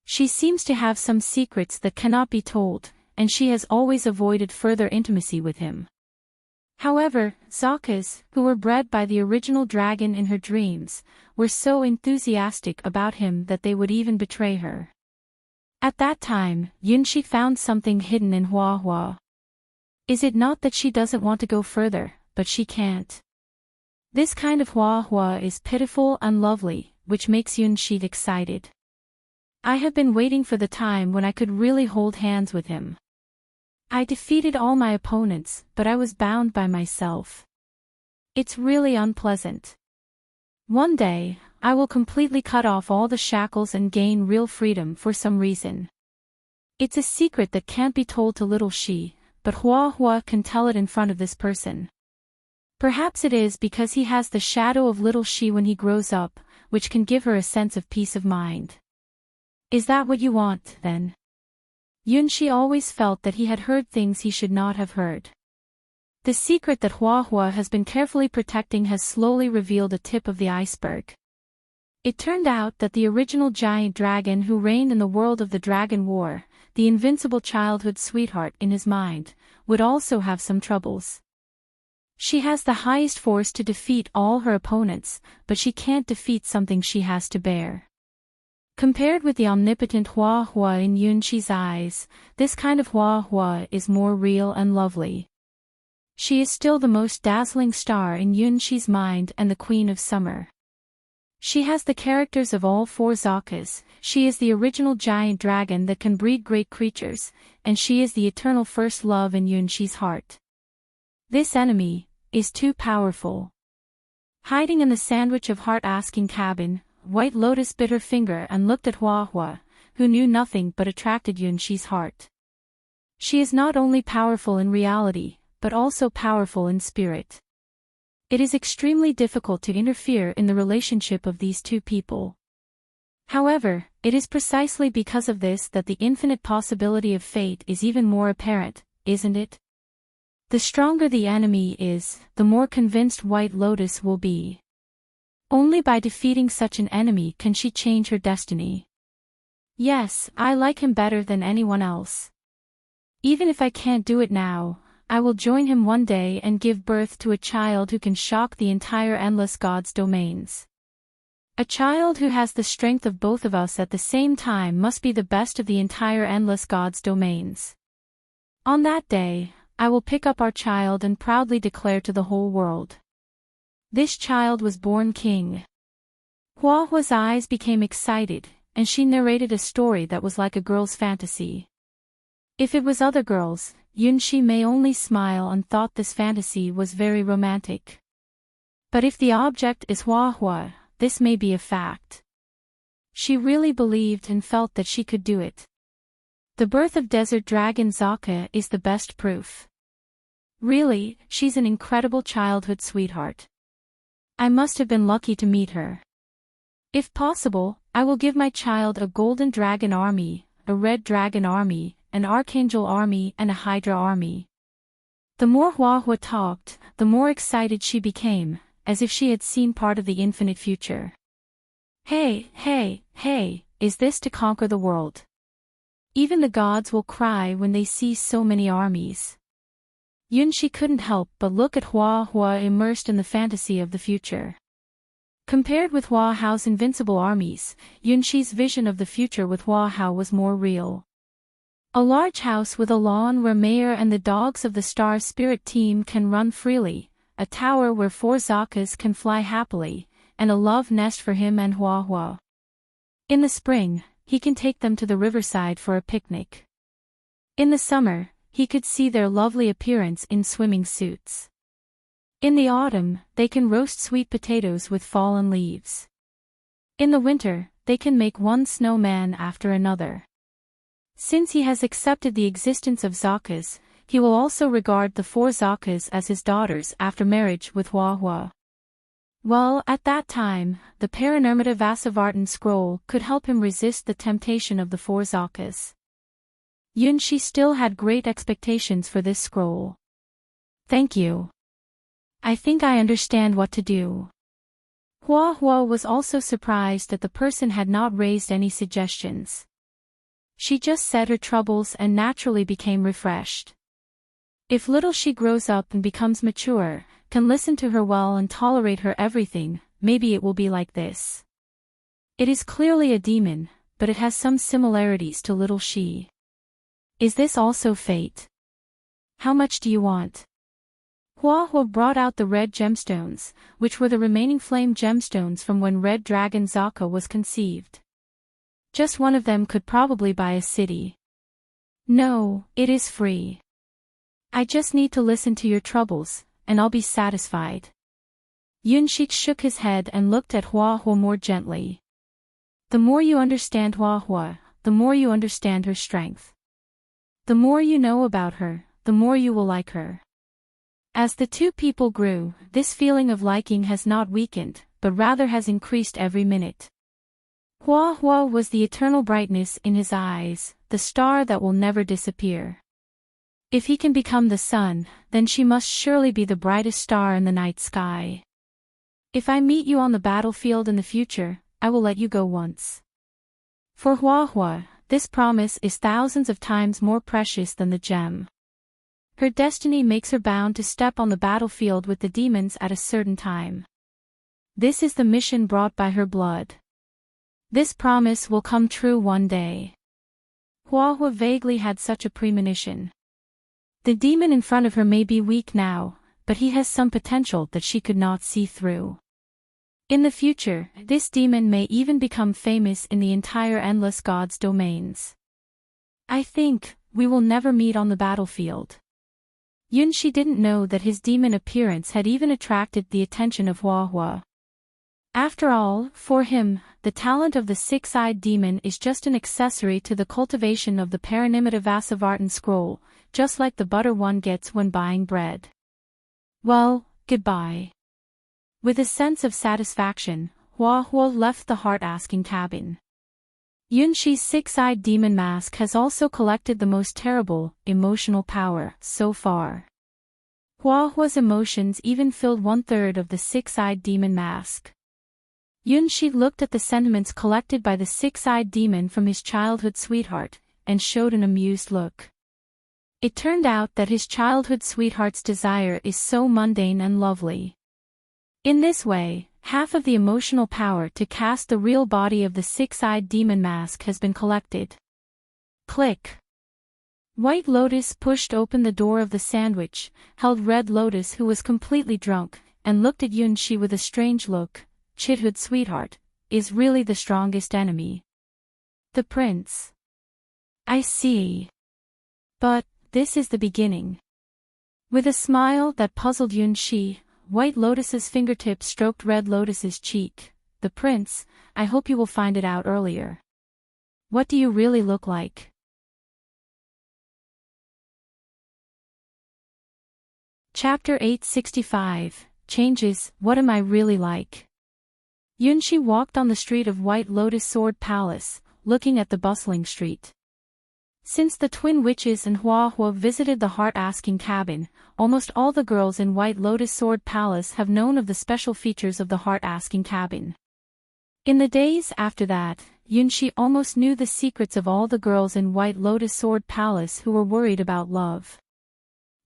She seems to have some secrets that cannot be told, and she has always avoided further intimacy with him. However, Zaka's, who were bred by the original dragon in her dreams, were so enthusiastic about him that they would even betray her. At that time, Yunshi found something hidden in Hua Hua. Is it not that she doesn't want to go further, but she can't? This kind of Hua Hua is pitiful and lovely, which makes Yunshi excited. I have been waiting for the time when I could really hold hands with him. I defeated all my opponents, but I was bound by myself. It's really unpleasant. One day, I will completely cut off all the shackles and gain real freedom for some reason. It's a secret that can't be told to little She, but Hua Hua can tell it in front of this person. Perhaps it is because he has the shadow of little She when he grows up, which can give her a sense of peace of mind. Is that what you want, then? Yunshi always felt that he had heard things he should not have heard. The secret that Hua Hua has been carefully protecting has slowly revealed a tip of the iceberg. It turned out that the original giant dragon who reigned in the world of the Dragon War, the invincible childhood sweetheart in his mind, would also have some troubles. She has the highest force to defeat all her opponents, but she can't defeat something she has to bear. Compared with the omnipotent Hua Hua in Yunshi's eyes, this kind of Hua Hua is more real and lovely. She is still the most dazzling star in Yunshi's mind and the queen of summer. She has the characters of all four Zakas, she is the original giant dragon that can breed great creatures, and she is the eternal first love in Yunshi's heart. This enemy is too powerful. Hiding in the sandwich of heart-asking cabin, White Lotus bit her finger and looked at Hua Hua, who knew nothing but attracted Yunshi's heart. She is not only powerful in reality, but also powerful in spirit. It is extremely difficult to interfere in the relationship of these two people. However, it is precisely because of this that the infinite possibility of fate is even more apparent, isn't it? The stronger the enemy is, the more convinced White Lotus will be. Only by defeating such an enemy can she change her destiny. Yes, I like him better than anyone else. Even if I can't do it now, I will join him one day and give birth to a child who can shock the entire Endless Gods domains. A child who has the strength of both of us at the same time must be the best of the entire Endless Gods domains. On that day, I will pick up our child and proudly declare to the whole world. This child was born king. Hua Hua's eyes became excited, and she narrated a story that was like a girl's fantasy. If it was other girls, Yunshi may only smile and thought this fantasy was very romantic. But if the object is Hua, this may be a fact. She really believed and felt that she could do it. The birth of desert dragon Zaka is the best proof. Really, she's an incredible childhood sweetheart. I must have been lucky to meet her. If possible, I will give my child a golden dragon army, a red dragon army, an archangel army and a hydra army. The more Hua talked, the more excited she became, as if she had seen part of the infinite future. Hey, is this to conquer the world? Even the gods will cry when they see so many armies. Yunshi couldn't help but look at Hua immersed in the fantasy of the future. Compared with Hua's invincible armies, Yunshi's vision of the future with Hua was more real. A large house with a lawn where Mayor and the dogs of the Star Spirit team can run freely, a tower where 4 Zakas can fly happily, and a love nest for him and Hua. In the spring, he can take them to the riverside for a picnic. In the summer, he could see their lovely appearance in swimming suits. In the autumn, they can roast sweet potatoes with fallen leaves. In the winter, they can make one snowman after another. Since he has accepted the existence of Zakas, he will also regard the 4 Zakas as his daughters after marriage with Hua. Well, at that time, the Paranormative Vasavartan scroll could help him resist the temptation of the 4 Zakas. Yunshi still had great expectations for this scroll. Thank you. I think I understand what to do. Hua was also surprised that the person had not raised any suggestions. She just said her troubles and naturally became refreshed. If little she grows up and becomes mature, can listen to her well and tolerate her everything, maybe it will be like this. It is clearly a demon, but it has some similarities to little she. Is this also fate? How much do you want? Hua brought out the red gemstones, which were the remaining flame gemstones from when Red Dragon Zaka was conceived. Just one of them could probably buy a city. No, it is free. I just need to listen to your troubles, and I'll be satisfied. Yunshi shook his head and looked at Hua more gently. The more you understand Hua, the more you understand her strength. The more you know about her, the more you will like her. As the two people grew, this feeling of liking has not weakened, but rather has increased every minute. Hua was the eternal brightness in his eyes, the star that will never disappear. If he can become the sun, then she must surely be the brightest star in the night sky. If I meet you on the battlefield in the future, I will let you go once. For Hua, this promise is thousands of times more precious than the gem. Her destiny makes her bound to step on the battlefield with the demons at a certain time. This is the mission brought by her blood. This promise will come true one day. Hua vaguely had such a premonition. The demon in front of her may be weak now, but he has some potential that she could not see through. In the future, this demon may even become famous in the entire Endless Gods domains. I think, we will never meet on the battlefield. Yunshi didn't know that his demon appearance had even attracted the attention of Hua. After all, for him, the talent of the six-eyed demon is just an accessory to the cultivation of the Paranormative Vasavartan scroll, just like the butter one gets when buying bread. Well, goodbye. With a sense of satisfaction, Hua left the heart-asking cabin. Yunshi's six-eyed demon mask has also collected the most terrible, emotional power, so far. Hua's emotions even filled 1/3 of the six-eyed demon mask. Yunshi looked at the sentiments collected by the six-eyed demon from his childhood sweetheart, and showed an amused look. It turned out that his childhood sweetheart's desire is so mundane and lovely. In this way, half of the emotional power to cast the real body of the six-eyed demon mask has been collected. Click. White Lotus pushed open the door of the sandwich, held Red Lotus who was completely drunk, and looked at Yunshi with a strange look. Childhood sweetheart, is really the strongest enemy. The prince. I see. But this is the beginning. With a smile that puzzled Yunxi, White Lotus's fingertips stroked Red Lotus's cheek. The prince, I hope you will find it out earlier. What do you really look like? Chapter 865, Changes, What Am I Really Like? Yunxi walked on the street of White Lotus Sword Palace, looking at the bustling street. Since the twin witches and Hua visited the heart-asking cabin, almost all the girls in White Lotus Sword Palace have known of the special features of the heart-asking cabin. In the days after that, Yunxi almost knew the secrets of all the girls in White Lotus Sword Palace who were worried about love.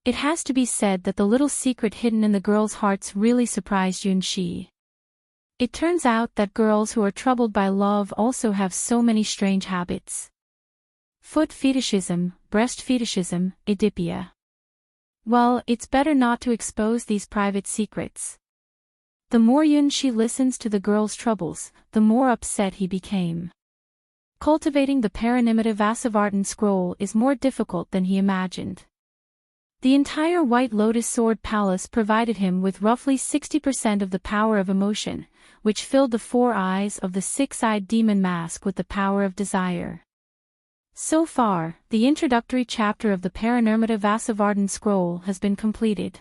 It has to be said that the little secret hidden in the girls' hearts really surprised Yunxi. It turns out that girls who are troubled by love also have so many strange habits. Foot fetishism, breast fetishism, Oedipia. Well, it's better not to expose these private secrets. The more Yunxi listens to the girl's troubles, the more upset he became. Cultivating the Paranimita Vasavartan scroll is more difficult than he imagined. The entire White Lotus Sword Palace provided him with roughly 60% of the power of emotion, which filled the 4 eyes of the 6-eyed demon mask with the power of desire. So far, the introductory chapter of the Paranirmita Vasavartan scroll has been completed.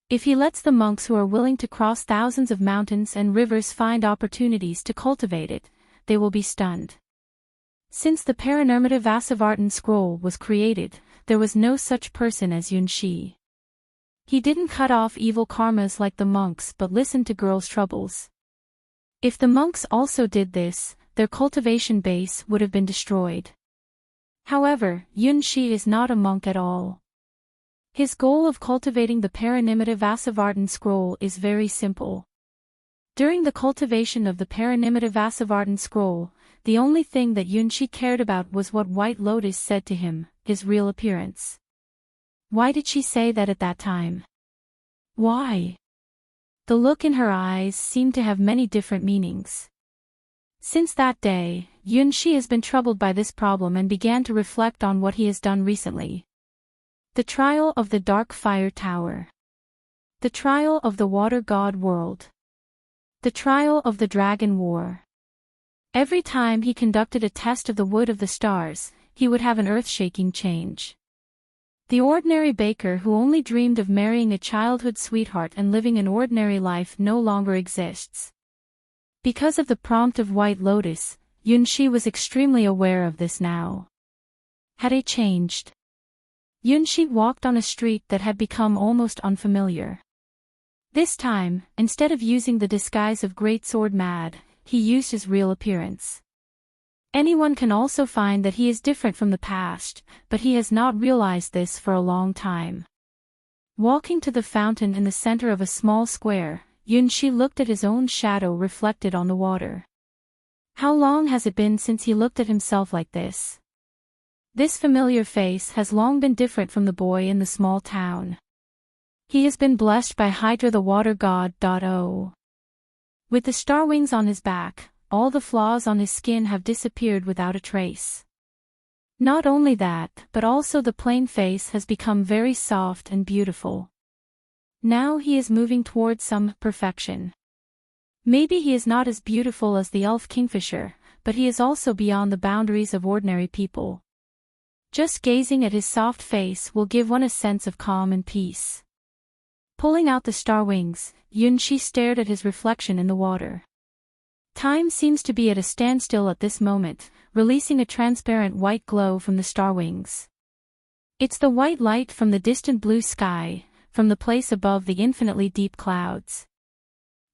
If he lets the monks who are willing to cross thousands of mountains and rivers find opportunities to cultivate it, they will be stunned. Since the Paranirmita Vasavartan scroll was created, there was no such person as Yunxi. He didn't cut off evil karmas like the monks but listened to girls' troubles. If the monks also did this, their cultivation base would have been destroyed. However, Yunxi is not a monk at all. His goal of cultivating the Paranimita Vasavartan scroll is very simple. During the cultivation of the Paranimita Vasavartan scroll, the only thing that Yunxi cared about was what White Lotus said to him, his real appearance. Why did she say that at that time? Why? The look in her eyes seemed to have many different meanings. Since that day, Yunxi has been troubled by this problem and began to reflect on what he has done recently. The trial of the Dark Fire Tower. The trial of the Water God World. The trial of the Dragon War. Every time he conducted a test of the Wood of the Stars, he would have an earth-shaking change. The ordinary baker who only dreamed of marrying a childhood sweetheart and living an ordinary life no longer exists. Because of the prompt of White Lotus, Yunxi was extremely aware of this now. Had it changed? Yunxi walked on a street that had become almost unfamiliar. This time, instead of using the disguise of Great Sword Mad, he used his real appearance. Anyone can also find that he is different from the past, but he has not realized this for a long time. Walking to the fountain in the center of a small square, Yunxi looked at his own shadow reflected on the water. How long has it been since he looked at himself like this? This familiar face has long been different from the boy in the small town. He has been blessed by Hydra the water god. With the star wings on his back, all the flaws on his skin have disappeared without a trace. Not only that, but also the plain face has become very soft and beautiful. Now he is moving towards some perfection. Maybe he is not as beautiful as the elf kingfisher, but he is also beyond the boundaries of ordinary people. Just gazing at his soft face will give one a sense of calm and peace. Pulling out the star wings, Yunxi stared at his reflection in the water. Time seems to be at a standstill at this moment, releasing a transparent white glow from the star wings. It's the white light from the distant blue sky, from the place above the infinitely deep clouds.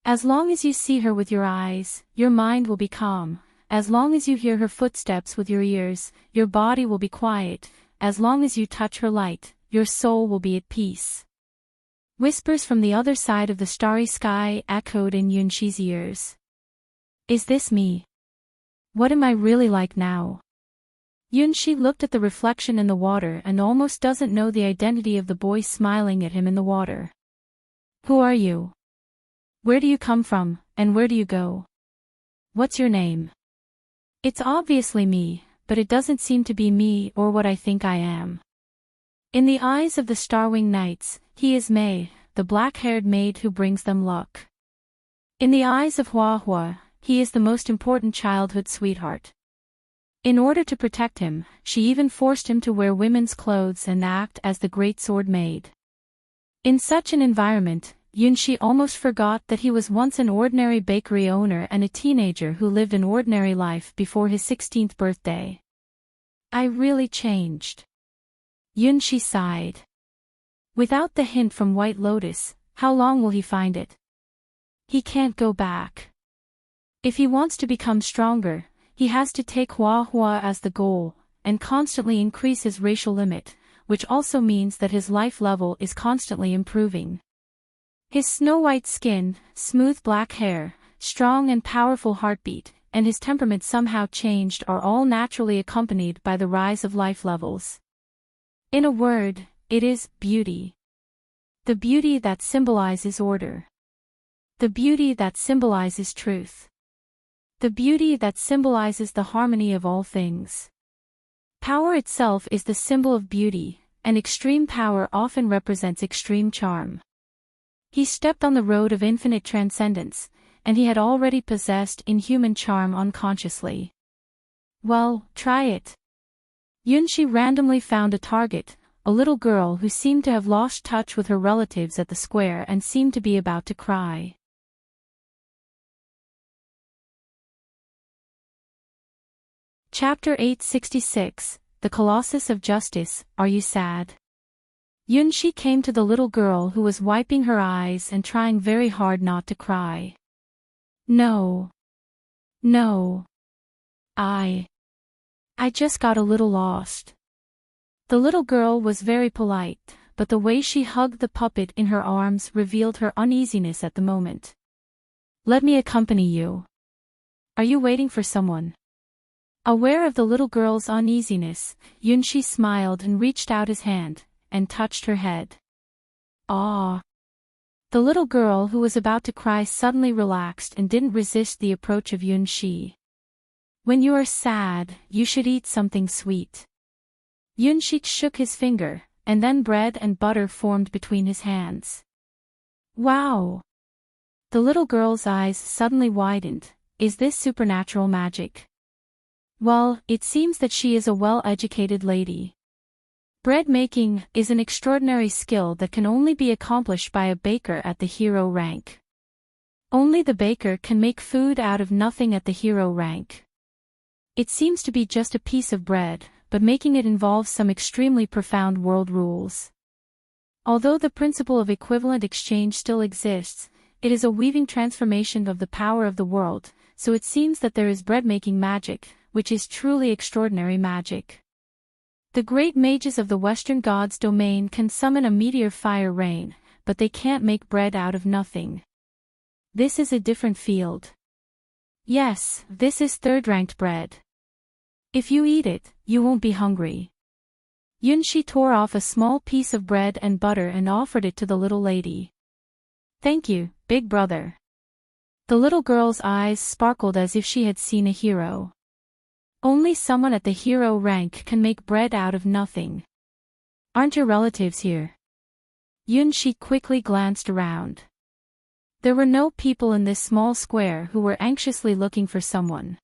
As long as you see her with your eyes, your mind will be calm. As long as you hear her footsteps with your ears, your body will be quiet. As long as you touch her light, your soul will be at peace. Whispers from the other side of the starry sky echoed in Yunxi's ears. Is this me? What am I really like now? Yunxi looked at the reflection in the water and almost doesn't know the identity of the boy smiling at him in the water. Who are you? Where do you come from, and where do you go? What's your name? It's obviously me, but it doesn't seem to be me or what I think I am. In the eyes of the Starwing Knights, he is May, the black-haired maid who brings them luck. In the eyes of Hua Hua, he is the most important childhood sweetheart. In order to protect him, she even forced him to wear women's clothes and act as the Great Sword Maid. In such an environment, Yunshi almost forgot that he was once an ordinary bakery owner and a teenager who lived an ordinary life before his 16th birthday. I really changed. Yunshi sighed. Without the hint from White Lotus, how long will he find it? He can't go back. If he wants to become stronger, he has to take Hua Hua as the goal, and constantly increase his racial limit, which also means that his life level is constantly improving. His snow-white skin, smooth black hair, strong and powerful heartbeat, and his temperament somehow changed are all naturally accompanied by the rise of life levels. In a word, it is beauty. The beauty that symbolizes order. The beauty that symbolizes truth. The beauty that symbolizes the harmony of all things. Power itself is the symbol of beauty, and extreme power often represents extreme charm. He stepped on the road of infinite transcendence, and he had already possessed inhuman charm unconsciously. Well, try it. Yunshi randomly found a target, a little girl who seemed to have lost touch with her relatives at the square and seemed to be about to cry. Chapter 866, The Colossus of Justice, Are You Sad? Yunshi came to the little girl who was wiping her eyes and trying very hard not to cry. No. No. I just got a little lost. The little girl was very polite, but the way she hugged the puppet in her arms revealed her uneasiness at the moment. Let me accompany you. Are you waiting for someone? Aware of the little girl's uneasiness, Yunshi smiled and reached out his hand, and touched her head. Ah! The little girl who was about to cry suddenly relaxed and didn't resist the approach of Yunshi. When you are sad, you should eat something sweet. Yunshi shook his finger, and then bread and butter formed between his hands. Wow! The little girl's eyes suddenly widened. Is this supernatural magic? Well, it seems that she is a well-educated lady. Bread making is an extraordinary skill that can only be accomplished by a baker at the hero rank. Only the baker can make food out of nothing at the hero rank. It seems to be just a piece of bread, but making it involves some extremely profound world rules. Although the principle of equivalent exchange still exists, it is a weaving transformation of the power of the world, so it seems that there is bread-making magic, which is truly extraordinary magic. The great mages of the Western Gods' domain can summon a meteor fire rain, but they can't make bread out of nothing. This is a different field. Yes, this is third-ranked bread. If you eat it, you won't be hungry. Yunshi tore off a small piece of bread and butter and offered it to the little lady. Thank you, big brother. The little girl's eyes sparkled as if she had seen a hero. Only someone at the hero rank can make bread out of nothing. Aren't your relatives here? Yunshi quickly glanced around. There were no people in this small square who were anxiously looking for someone.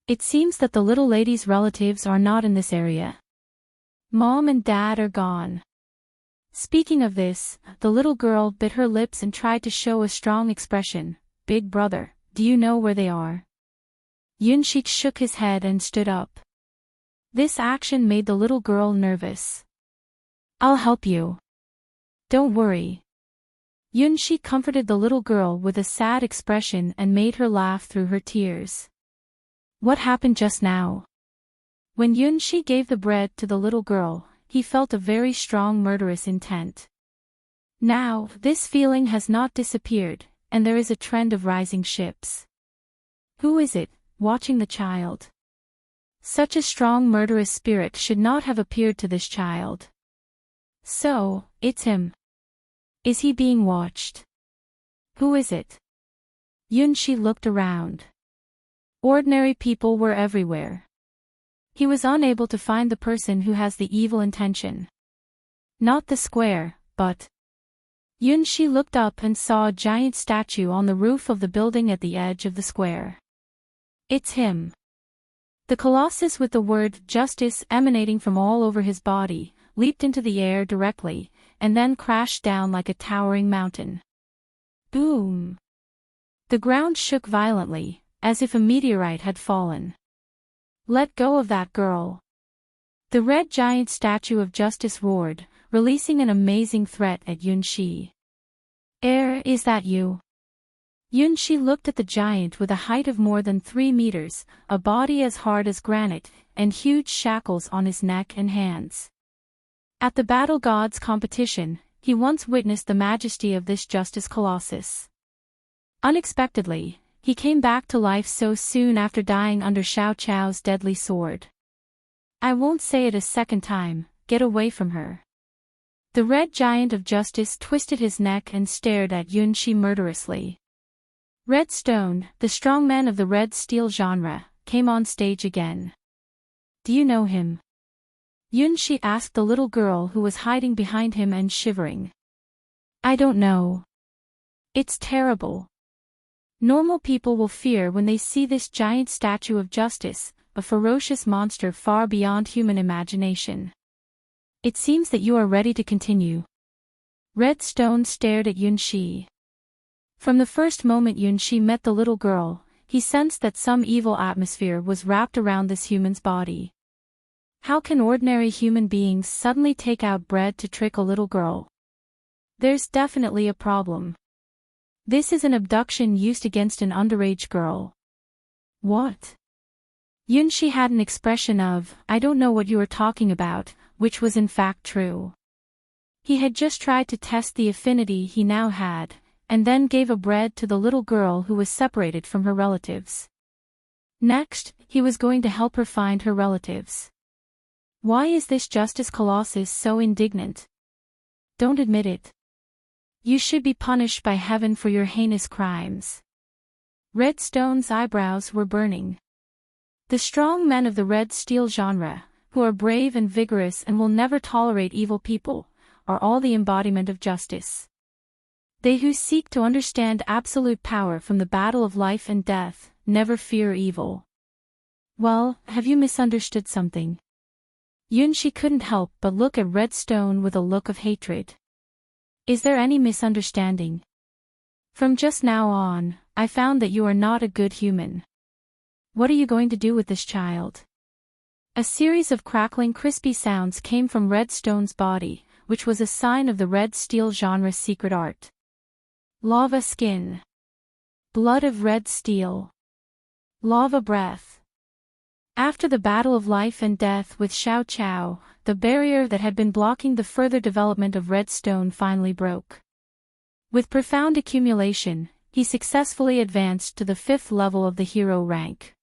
It seems that the little lady's relatives are not in this area. Mom and Dad are gone. Speaking of this, the little girl bit her lips and tried to show a strong expression. Big brother, do you know where they are? Yunshi shook his head and stood up. This action made the little girl nervous. I'll help you. Don't worry. Yunshi comforted the little girl with a sad expression and made her laugh through her tears. What happened just now? When Yunshi gave the bread to the little girl, he felt a very strong murderous intent. Now, this feeling has not disappeared, and there is a trend of rising ships. Who is it, watching the child? Such a strong murderous spirit should not have appeared to this child. So, it's him. Is he being watched? Who is it? Yunshi looked around. Ordinary people were everywhere. He was unable to find the person who has the evil intention. Not the square, but... Yunshi looked up and saw a giant statue on the roof of the building at the edge of the square. It's him. The colossus, with the word justice emanating from all over his body, leaped into the air directly, and then crashed down like a towering mountain. Boom! The ground shook violently, as if a meteorite had fallen. Let go of that girl! The red giant statue of justice roared, releasing an amazing threat at Yunshi. Is that you? Yunshi looked at the giant with a height of more than 3 meters, a body as hard as granite, and huge shackles on his neck and hands. At the Battle Gods competition, he once witnessed the majesty of this justice colossus. Unexpectedly, he came back to life so soon after dying under Xiao Chao's deadly sword. I won't say it a second time, get away from her. The red giant of justice twisted his neck and stared at Yunshi murderously. Red Stone, the strongman of the red steel genre, came on stage again. Do you know him? Yunshi asked the little girl who was hiding behind him and shivering. I don't know. It's terrible. Normal people will fear when they see this giant statue of justice, a ferocious monster far beyond human imagination. It seems that you are ready to continue. Red Stone stared at Yunshi. From the first moment Yunshi met the little girl, he sensed that some evil atmosphere was wrapped around this human's body. How can ordinary human beings suddenly take out bread to trick a little girl? There's definitely a problem. This is an abduction used against an underage girl. What? Yunshi had an expression of, I don't know what you are talking about, which was in fact true. He had just tried to test the affinity he now had, and then gave a bread to the little girl who was separated from her relatives. Next, he was going to help her find her relatives. Why is this Justice Colossus so indignant? Don't admit it. You should be punished by heaven for your heinous crimes. Red Stone's eyebrows were burning. The strong men of the red steel genre, who are brave and vigorous and will never tolerate evil people, are all the embodiment of justice. They who seek to understand absolute power from the battle of life and death, never fear evil. Well, have you misunderstood something? Yunshi couldn't help but look at Red Stone with a look of hatred. Is there any misunderstanding? From just now on, I found that you are not a good human. What are you going to do with this child? A series of crackling crispy sounds came from Red Stone's body, which was a sign of the red steel genre's secret art. Lava skin. Blood of red steel. Lava breath. After the battle of life and death with Xiao Chao, the barrier that had been blocking the further development of Red Stone finally broke. With profound accumulation, he successfully advanced to the 5th level of the hero rank.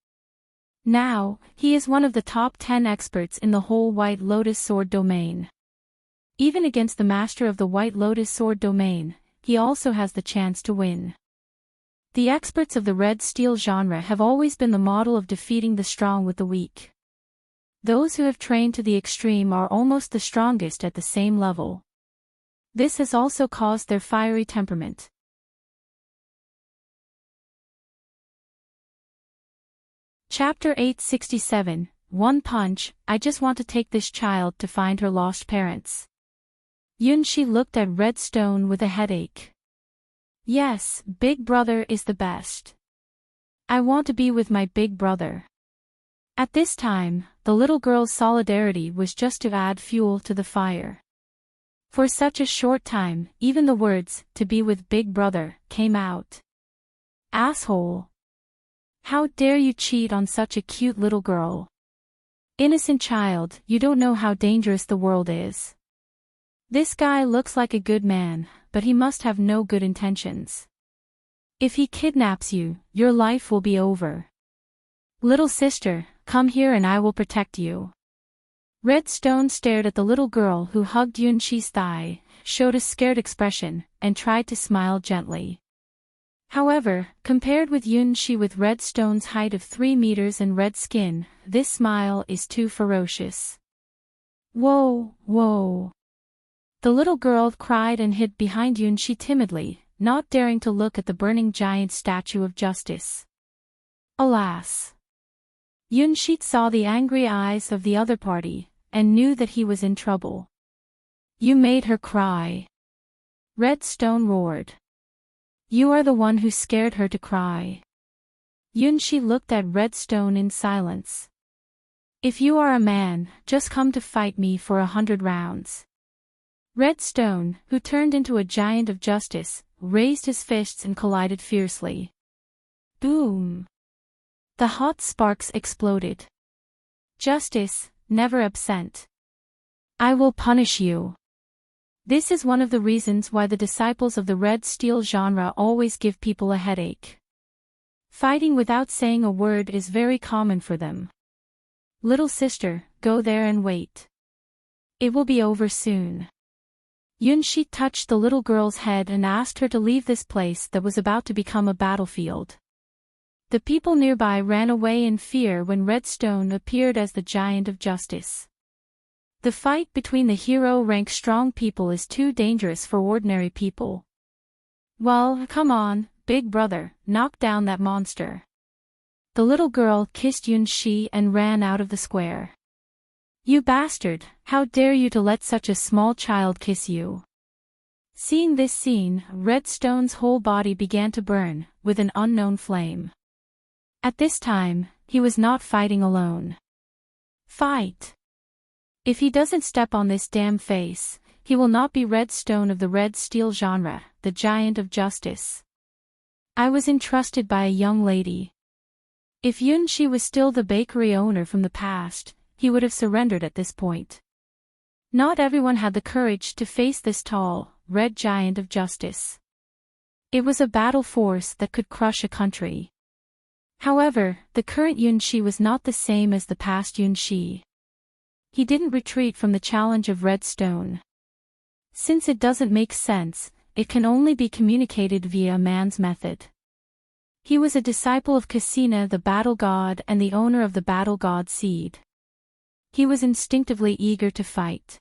Now, he is one of the top 10 experts in the whole White Lotus Sword domain. Even against the master of the White Lotus Sword domain, he also has the chance to win. The experts of the red steel genre have always been the model of defeating the strong with the weak. Those who have trained to the extreme are almost the strongest at the same level. This has also caused their fiery temperament. Chapter 867, One Punch, I just want to take this child to find her lost parents. Yunshi looked at Red Stone with a headache. Yes, Big Brother is the best. I want to be with my big brother. At this time, the little girl's solidarity was just to add fuel to the fire. For such a short time, even the words, to be with Big Brother, came out. Asshole. How dare you cheat on such a cute little girl? Innocent child, you don't know how dangerous the world is. This guy looks like a good man, but he must have no good intentions. If he kidnaps you, your life will be over. Little sister, come here and I will protect you. Red Stone stared at the little girl who hugged Yunshi's thigh, showed a scared expression, and tried to smile gently. However, compared with Yunshi with Red Stone's height of 3 meters and red skin, this smile is too ferocious. Whoa, whoa. The little girl cried and hid behind Yunshi timidly, not daring to look at the burning giant statue of justice. Alas! Yunshi saw the angry eyes of the other party, and knew that he was in trouble. You made her cry. Redstone roared. You are the one who scared her to cry. Yunshi looked at Redstone in silence. If you are a man, just come to fight me for 100 rounds. Redstone, who turned into a giant of justice, raised his fists and collided fiercely. Boom! The hot sparks exploded. Justice, never absent. I will punish you. This is one of the reasons why the disciples of the Red Steel genre always give people a headache. Fighting without saying a word is very common for them. Little sister, go there and wait. It will be over soon. Yunshi touched the little girl's head and asked her to leave this place that was about to become a battlefield. The people nearby ran away in fear when Redstone appeared as the giant of justice. The fight between the hero-rank strong people is too dangerous for ordinary people. Well, come on, big brother, knock down that monster. The little girl kissed Yunshi and ran out of the square. You bastard, how dare you to let such a small child kiss you? Seeing this scene, Redstone's whole body began to burn, with an unknown flame. At this time, he was not fighting alone. Fight! If he doesn't step on this damn face, he will not be Redstone of the Red Steel genre, the giant of justice. I was entrusted by a young lady. If Yunshi was still the bakery owner from the past, he would have surrendered at this point. Not everyone had the courage to face this tall, red giant of justice. It was a battle force that could crush a country. However, the current Yunshi was not the same as the past Yunshi. He didn't retreat from the challenge of Redstone. Since it doesn't make sense, it can only be communicated via a man's method. He was a disciple of Cassina the battle god and the owner of the battle god seed. He was instinctively eager to fight.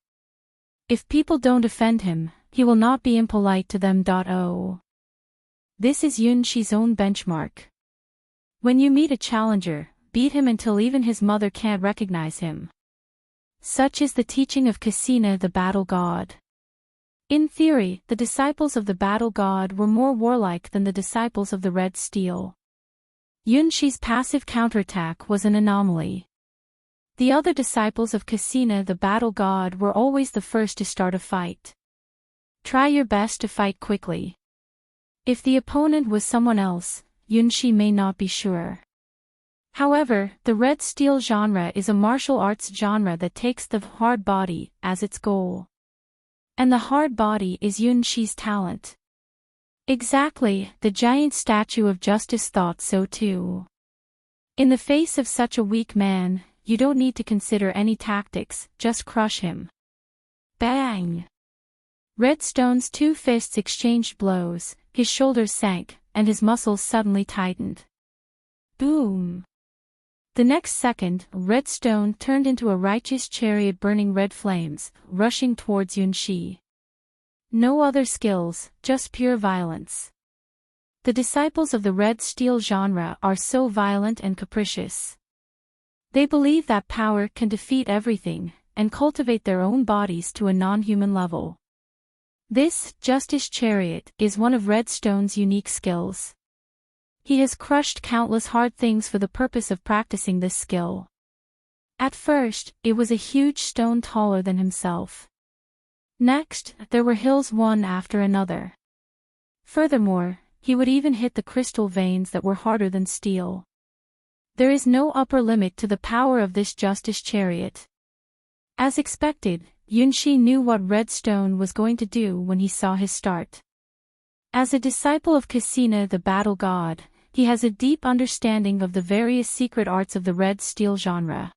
If people don't offend him, he will not be impolite to them. This is Yunshi's own benchmark. When you meet a challenger, beat him until even his mother can't recognize him. Such is the teaching of Cassina the battle god. In theory, the disciples of the battle god were more warlike than the disciples of the Red Steel. Yunshi's passive counterattack was an anomaly. The other disciples of Cassina the battle god were always the first to start a fight. Try your best to fight quickly. If the opponent was someone else, Yunshi may not be sure. However, the Red Steel genre is a martial arts genre that takes the hard body as its goal. And the hard body is Yunshi's talent. Exactly, the giant statue of justice thought so too. In the face of such a weak man, you don't need to consider any tactics, just crush him. Bang! Redstone's two fists exchanged blows, his shoulders sank, and his muscles suddenly tightened. Boom! The next second, Redstone turned into a righteous chariot burning red flames, rushing towards Yunshi. No other skills, just pure violence. The disciples of the Red Steel genre are so violent and capricious. They believe that power can defeat everything, and cultivate their own bodies to a non-human level. This, Justice Chariot, is one of Redstone's unique skills. He has crushed countless hard things for the purpose of practicing this skill. At first, it was a huge stone taller than himself. Next, there were hills one after another. Furthermore, he would even hit the crystal veins that were harder than steel. There is no upper limit to the power of this Justice Chariot. As expected, Yunshi knew what Redstone was going to do when he saw his start. As a disciple of Cassina the battle god, he has a deep understanding of the various secret arts of the Red Steel genre.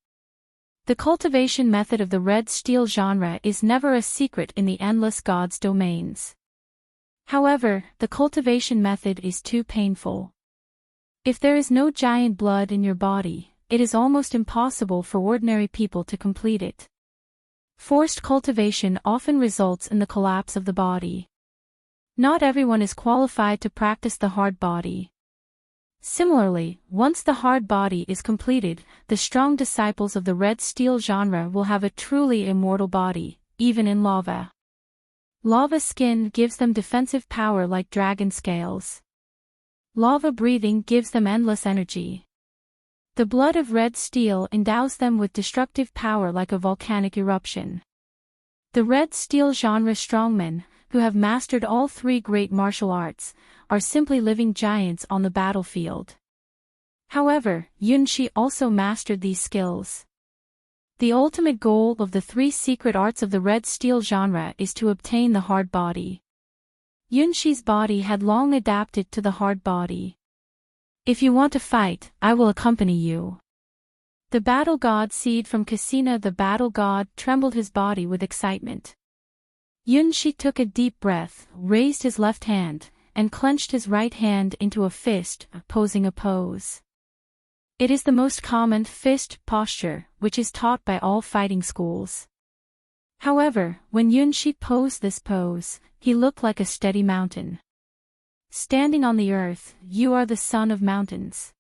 The cultivation method of the Red Steel genre is never a secret in the Endless Gods domains. However, the cultivation method is too painful. If there is no giant blood in your body, it is almost impossible for ordinary people to complete it. Forced cultivation often results in the collapse of the body. Not everyone is qualified to practice the hard body. Similarly, once the hard body is completed, the strong disciples of the red steel genre will have a truly immortal body, even in lava. Lava skin gives them defensive power like dragon scales. Lava breathing gives them endless energy. The blood of red steel endows them with destructive power like a volcanic eruption. The red steel genre strongmen, who have mastered all three great martial arts, are simply living giants on the battlefield. However, Yunshi also mastered these skills. The ultimate goal of the three secret arts of the red steel genre is to obtain the hard body. Yunshi's body had long adapted to the hard body. If you want to fight, I will accompany you. The battle god seed from Casina, the battle god, trembled his body with excitement. Yunshi took a deep breath, raised his left hand, and clenched his right hand into a fist, posing a pose. It is the most common fist posture, which is taught by all fighting schools. However, when Yunshi posed this pose, he looked like a steady mountain. Standing on the earth, you are the son of mountains.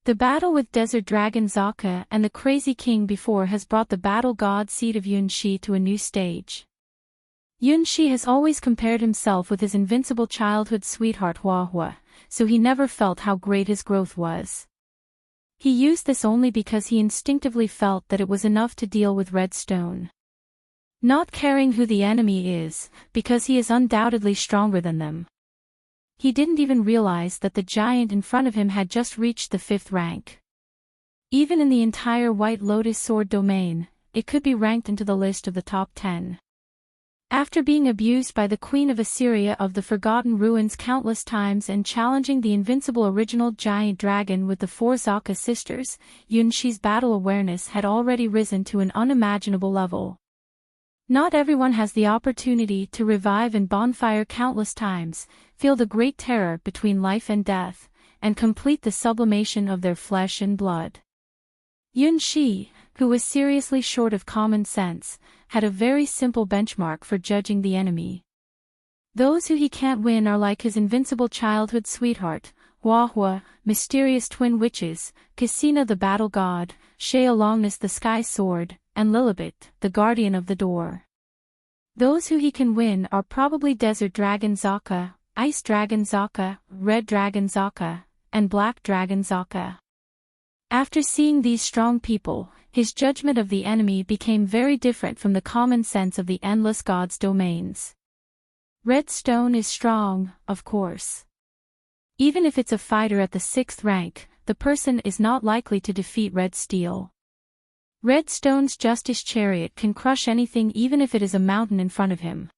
The battle with Desert Dragon Zaka and the Crazy King before has brought the battle god seed of Yunshi to a new stage. Yunshi has always compared himself with his invincible childhood sweetheart Huahua, so he never felt how great his growth was. He used this only because he instinctively felt that it was enough to deal with Redstone. Not caring who the enemy is, because he is undoubtedly stronger than them. He didn't even realize that the giant in front of him had just reached the 5th rank. Even in the entire White Lotus Sword domain, it could be ranked into the list of the top 10. After being abused by the Queen of Assyria of the Forgotten Ruins countless times and challenging the invincible original giant dragon with the 4 Zaka sisters, Yunshi's battle awareness had already risen to an unimaginable level. Not everyone has the opportunity to revive in bonfire countless times, feel the great terror between life and death, and complete the sublimation of their flesh and blood. Yunshi, who was seriously short of common sense, had a very simple benchmark for judging the enemy. Those who he can't win are like his invincible childhood sweetheart, Huahua, mysterious twin witches, Casina the battle god, Sheolongness the sky sword, and Lilibet, the guardian of the door. Those who he can win are probably Desert Dragon Zaka, Ice Dragon Zaka, Red Dragon Zaka, and Black Dragon Zaka. After seeing these strong people, his judgment of the enemy became very different from the common sense of the endless gods' domains. Redstone is strong, of course. Even if it's a fighter at the 6th rank, the person is not likely to defeat Red Steel. Redstone's Justice Chariot can crush anything even if it is a mountain in front of him.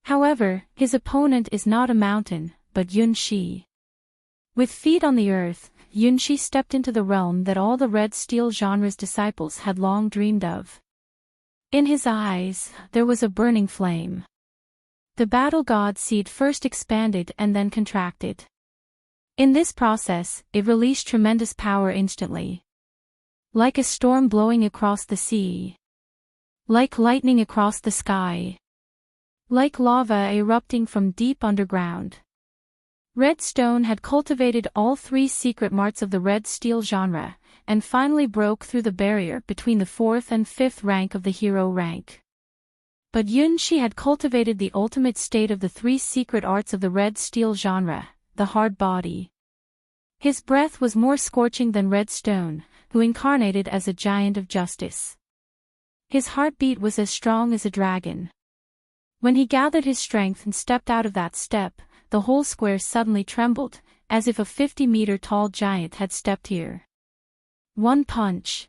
However, his opponent is not a mountain, but Yunshi. With feet on the earth, Yunshi stepped into the realm that all the Red Steel genre's disciples had long dreamed of. In his eyes, there was a burning flame. The battle god seed first expanded and then contracted. In this process, it released tremendous power instantly. Like a storm blowing across the sea. Like lightning across the sky. Like lava erupting from deep underground. Redstone had cultivated all 3 secret marts of the red steel genre, and finally broke through the barrier between the 4th and 5th rank of the hero rank. But Yunshi had cultivated the ultimate state of the 3 secret arts of the red steel genre, the hard body. His breath was more scorching than Redstone, who incarnated as a giant of justice. His heartbeat was as strong as a dragon. When he gathered his strength and stepped out of that step, the whole square suddenly trembled, as if a 50-meter-tall giant had stepped here. One punch.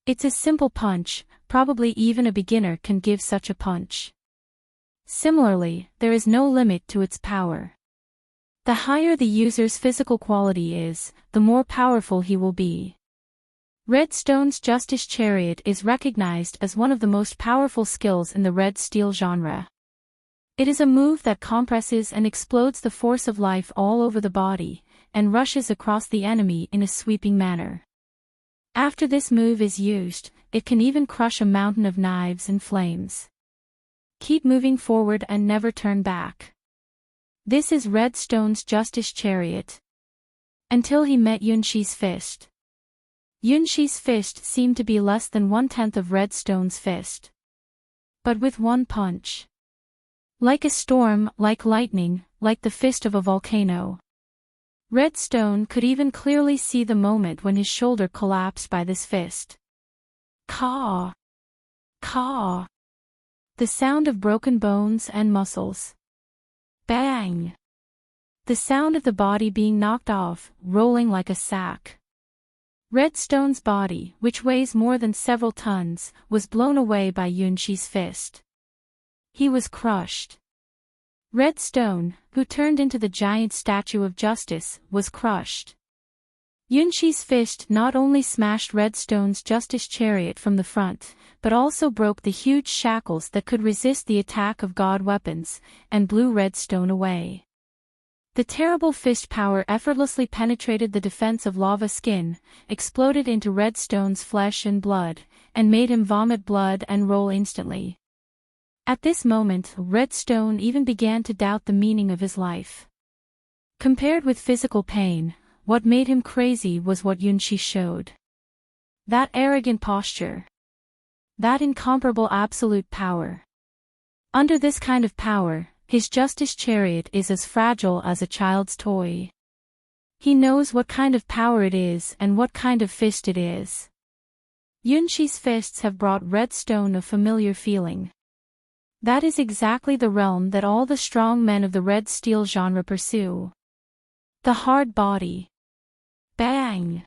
It's a simple punch, probably even a beginner can give such a punch. Similarly, there is no limit to its power. The higher the user's physical quality is, the more powerful he will be. Redstone's Justice Chariot is recognized as one of the most powerful skills in the red steel genre. It is a move that compresses and explodes the force of life all over the body, and rushes across the enemy in a sweeping manner. After this move is used, it can even crush a mountain of knives and flames. Keep moving forward and never turn back. This is Red Stone's Justice Chariot. Until he met Yunshi's fist. Yunshi's fist seemed to be less than 1/10 of Red Stone's fist. But with one punch. Like a storm, like lightning, like the fist of a volcano. Red Stone could even clearly see the moment when his shoulder collapsed by this fist. Caw! Caw! The sound of broken bones and muscles. Bang! The sound of the body being knocked off, rolling like a sack. Red Stone's body, which weighs more than several tons, was blown away by Yunshi's fist. He was crushed. Red Stone, who turned into the giant statue of justice, was crushed. Yunshi's fist not only smashed Red Stone's Justice Chariot from the front, but also broke the huge shackles that could resist the attack of god weapons, and blew Red Stone away. The terrible fist power effortlessly penetrated the defense of lava skin, exploded into Red Stone's flesh and blood, and made him vomit blood and roll instantly. At this moment, Red Stone even began to doubt the meaning of his life. Compared with physical pain, what made him crazy was what Yunshi showed. That arrogant posture. That incomparable absolute power. Under this kind of power, his Justice Chariot is as fragile as a child's toy. He knows what kind of power it is and what kind of fist it is. Yunshi's fists have brought Red Stone a familiar feeling. That is exactly the realm that all the strong men of the red steel genre pursue. The hard body. Bang!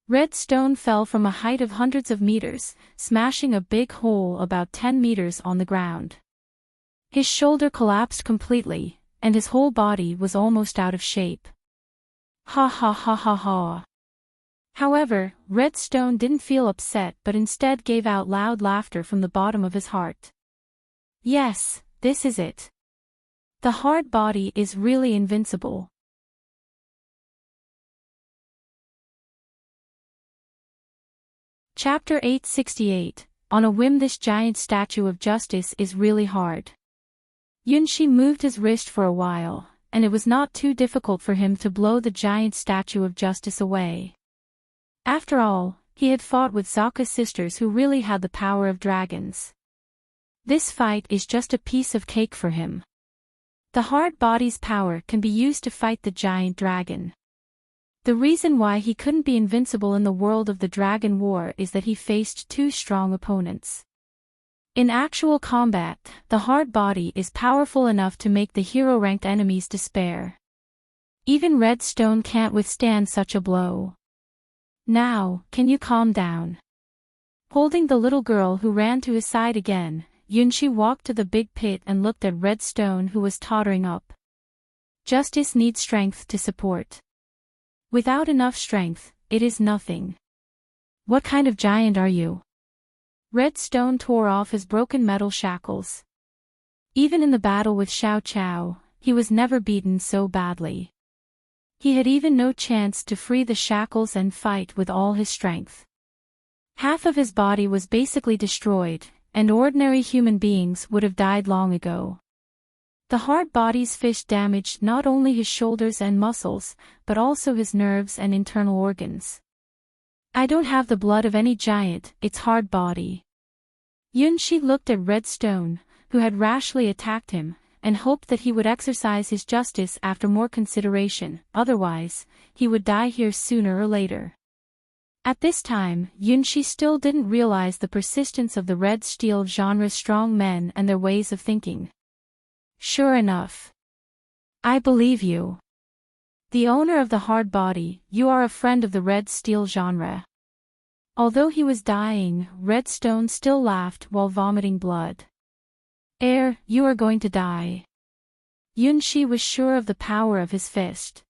Red Stone fell from a height of hundreds of meters, smashing a big hole about 10 meters on the ground. His shoulder collapsed completely, and his whole body was almost out of shape. Ha ha ha ha ha. However, Red Stone didn't feel upset but instead gave out loud laughter from the bottom of his heart. Yes, this is it. The hard body is really invincible. Chapter 868. On a whim, this giant statue of justice is really hard. Yunshi moved his wrist for a while, and it was not too difficult for him to blow the giant statue of justice away. After all, he had fought with Zaka's sisters who really had the power of dragons. This fight is just a piece of cake for him. The hard body's power can be used to fight the giant dragon. The reason why he couldn't be invincible in the world of the Dragon War is that he faced two strong opponents. In actual combat, the hard body is powerful enough to make the hero-ranked enemies despair. Even Red Stone can't withstand such a blow. Now, can you calm down? Holding the little girl who ran to his side again, Yunshi walked to the big pit and looked at Red Stone who was tottering up. Justice needs strength to support. Without enough strength, it is nothing. What kind of giant are you? Red Stone tore off his broken metal shackles. Even in the battle with Xiao Chao, he was never beaten so badly. He had even no chance to free the shackles and fight with all his strength. Half of his body was basically destroyed, and ordinary human beings would have died long ago. The hard body's fist damaged not only his shoulders and muscles, but also his nerves and internal organs. I don't have the blood of any giant, it's hard body. Yunshi looked at Red Stone, who had rashly attacked him, and hoped that he would exercise his justice after more consideration, otherwise, he would die here sooner or later. At this time, Yunshi still didn't realize the persistence of the red steel genre's strong men and their ways of thinking. Sure enough. I believe you. The owner of the hard body, you are a friend of the red steel genre. Although he was dying, Red Stone still laughed while vomiting blood. You are going to die. Yunshi was sure of the power of his fist.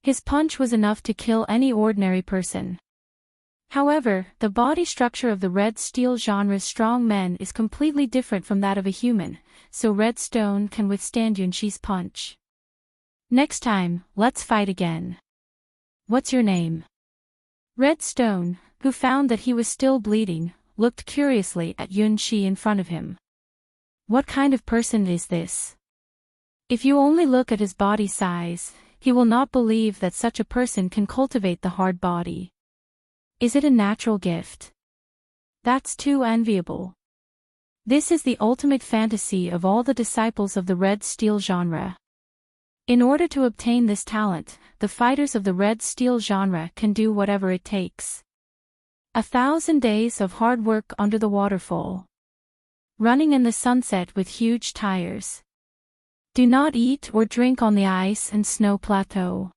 His punch was enough to kill any ordinary person. However, the body structure of the red steel genre's strong men is completely different from that of a human, so Red Stone can withstand Yunshi's punch. Next time, let's fight again. What's your name? Red Stone, who found that he was still bleeding, looked curiously at Yunxi in front of him. What kind of person is this? If you only look at his body size, he will not believe that such a person can cultivate the hard body. Is it a natural gift? That's too enviable. This is the ultimate fantasy of all the disciples of the Red Steel genre. In order to obtain this talent, the fighters of the Red Steel genre can do whatever it takes. 1,000 days of hard work under the waterfall. Running in the sunset with huge tires. Do not eat or drink on the ice and snow plateau.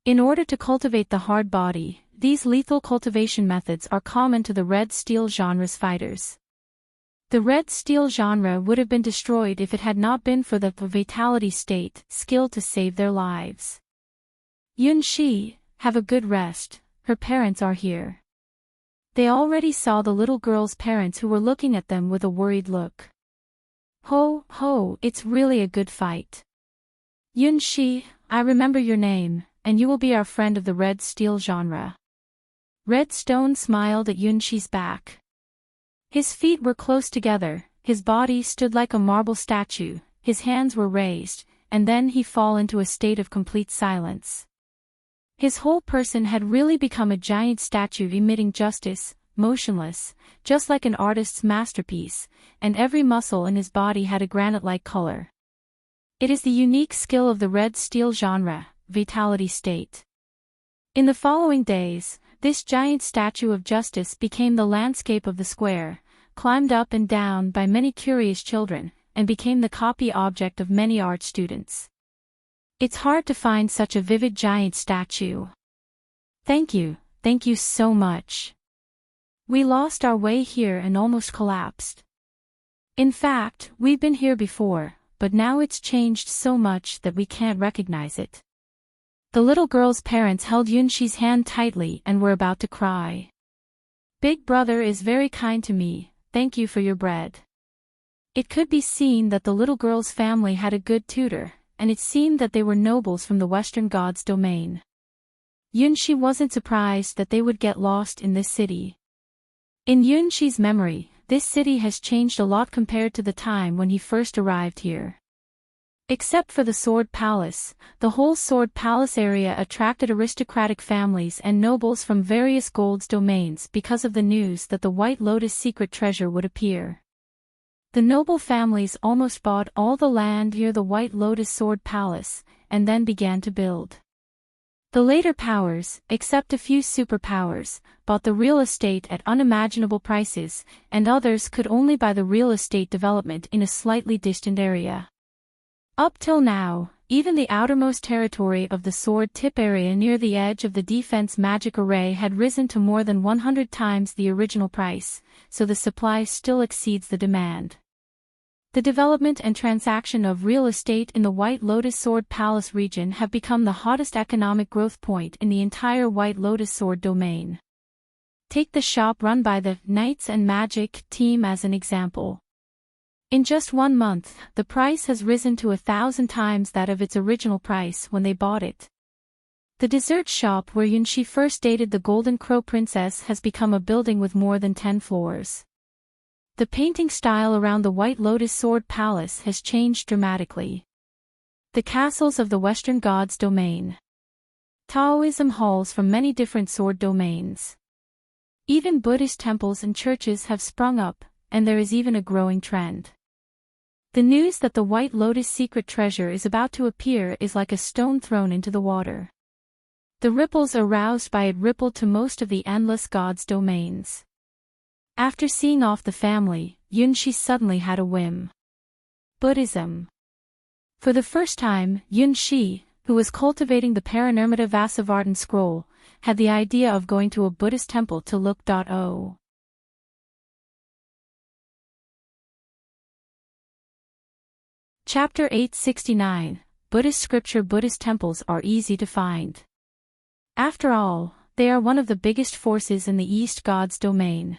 In order to cultivate the hard body, these lethal cultivation methods are common to the Red Steel genre's fighters. The Red Steel genre would have been destroyed if it had not been for the vitality state, skill to save their lives. Yunxi, have a good rest, her parents are here. They already saw the little girl's parents who were looking at them with a worried look. Ho, ho, it's really a good fight. Yunxi, I remember your name, and you will be our friend of the Red Steel genre. Redstone smiled at Yunxi's back. His feet were close together, his body stood like a marble statue, his hands were raised, and then he fell into a state of complete silence. His whole person had really become a giant statue emitting justice, motionless, just like an artist's masterpiece, and every muscle in his body had a granite-like color. It is the unique skill of the Red Steel genre, vitality state. In the following days, this giant statue of justice became the landscape of the square, climbed up and down by many curious children, and became the copy object of many art students. It's hard to find such a vivid giant statue. Thank you so much. We lost our way here and almost collapsed. In fact, we've been here before, but now it's changed so much that we can't recognize it. The little girl's parents held Yunxi's hand tightly and were about to cry. Big brother is very kind to me, thank you for your bread. It could be seen that the little girl's family had a good tutor, and it seemed that they were nobles from the Western God's domain. Yunxi wasn't surprised that they would get lost in this city. In Yunxi's memory, this city has changed a lot compared to the time when he first arrived here. Except for the Sword Palace, the whole Sword Palace area attracted aristocratic families and nobles from various Gold's domains because of the news that the White Lotus secret treasure would appear. The noble families almost bought all the land near the White Lotus Sword Palace, and then began to build. The later powers, except a few superpowers, bought the real estate at unimaginable prices, and others could only buy the real estate development in a slightly distant area. Up till now, even the outermost territory of the sword tip area near the edge of the defense magic array had risen to more than 100 times the original price, so the supply still exceeds the demand. The development and transaction of real estate in the White Lotus Sword Palace region have become the hottest economic growth point in the entire White Lotus Sword domain. Take the shop run by the Knights and Magic team as an example. In just 1 month, the price has risen to 1,000 times that of its original price when they bought it. The dessert shop where Yunxi first dated the Golden Crow Princess has become a building with more than 10 floors. The painting style around the White Lotus Sword Palace has changed dramatically. The castles of the Western God's domain. Taoism halls from many different sword domains. Even Buddhist temples and churches have sprung up, and there is even a growing trend. The news that the White Lotus secret treasure is about to appear is like a stone thrown into the water. The ripples aroused by it rippled to most of the endless God's domains. After seeing off the family, Yunxi suddenly had a whim. Buddhism. For the first time, Yunxi, who was cultivating the Paranirmata Vasavartan scroll, had the idea of going to a Buddhist temple to look.o. Chapter 869, Buddhist Scripture. Buddhist temples are easy to find. After all, they are one of the biggest forces in the East God's domain.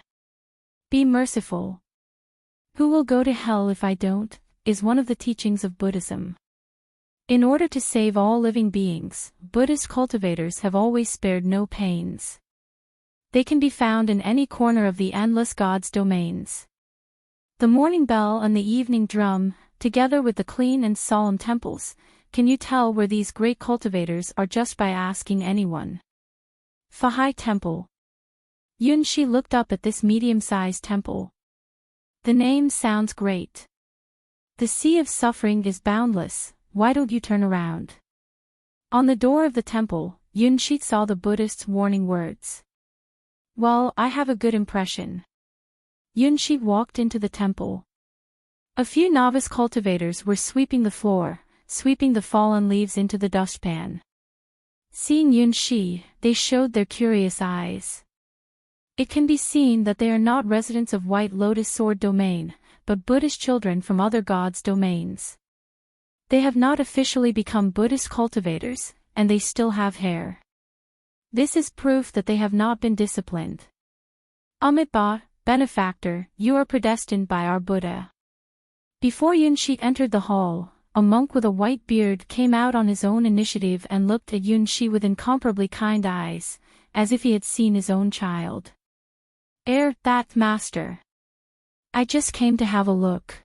Be merciful. Who will go to hell if I don't, is one of the teachings of Buddhism. In order to save all living beings, Buddhist cultivators have always spared no pains. They can be found in any corner of the endless God's domains. The morning bell and the evening drum, together with the clean and solemn temples, can you tell where these great cultivators are just by asking anyone? Fahai Temple. Yunshi looked up at this medium-sized temple. The name sounds great. The sea of suffering is boundless, why don't you turn around? On the door of the temple, Yunshi saw the Buddhist's warning words. Well, I have a good impression. Yunshi walked into the temple. A few novice cultivators were sweeping the floor, sweeping the fallen leaves into the dustpan. Seeing Yunshi, they showed their curious eyes. It can be seen that they are not residents of White Lotus Sword Domain, but Buddhist children from other gods' domains. They have not officially become Buddhist cultivators, and they still have hair. This is proof that they have not been disciplined. Amitabha, benefactor, you are predestined by our Buddha. Before Yunshi entered the hall, a monk with a white beard came out on his own initiative and looked at Yunshi with incomparably kind eyes, as if he had seen his own child. That master. I just came to have a look.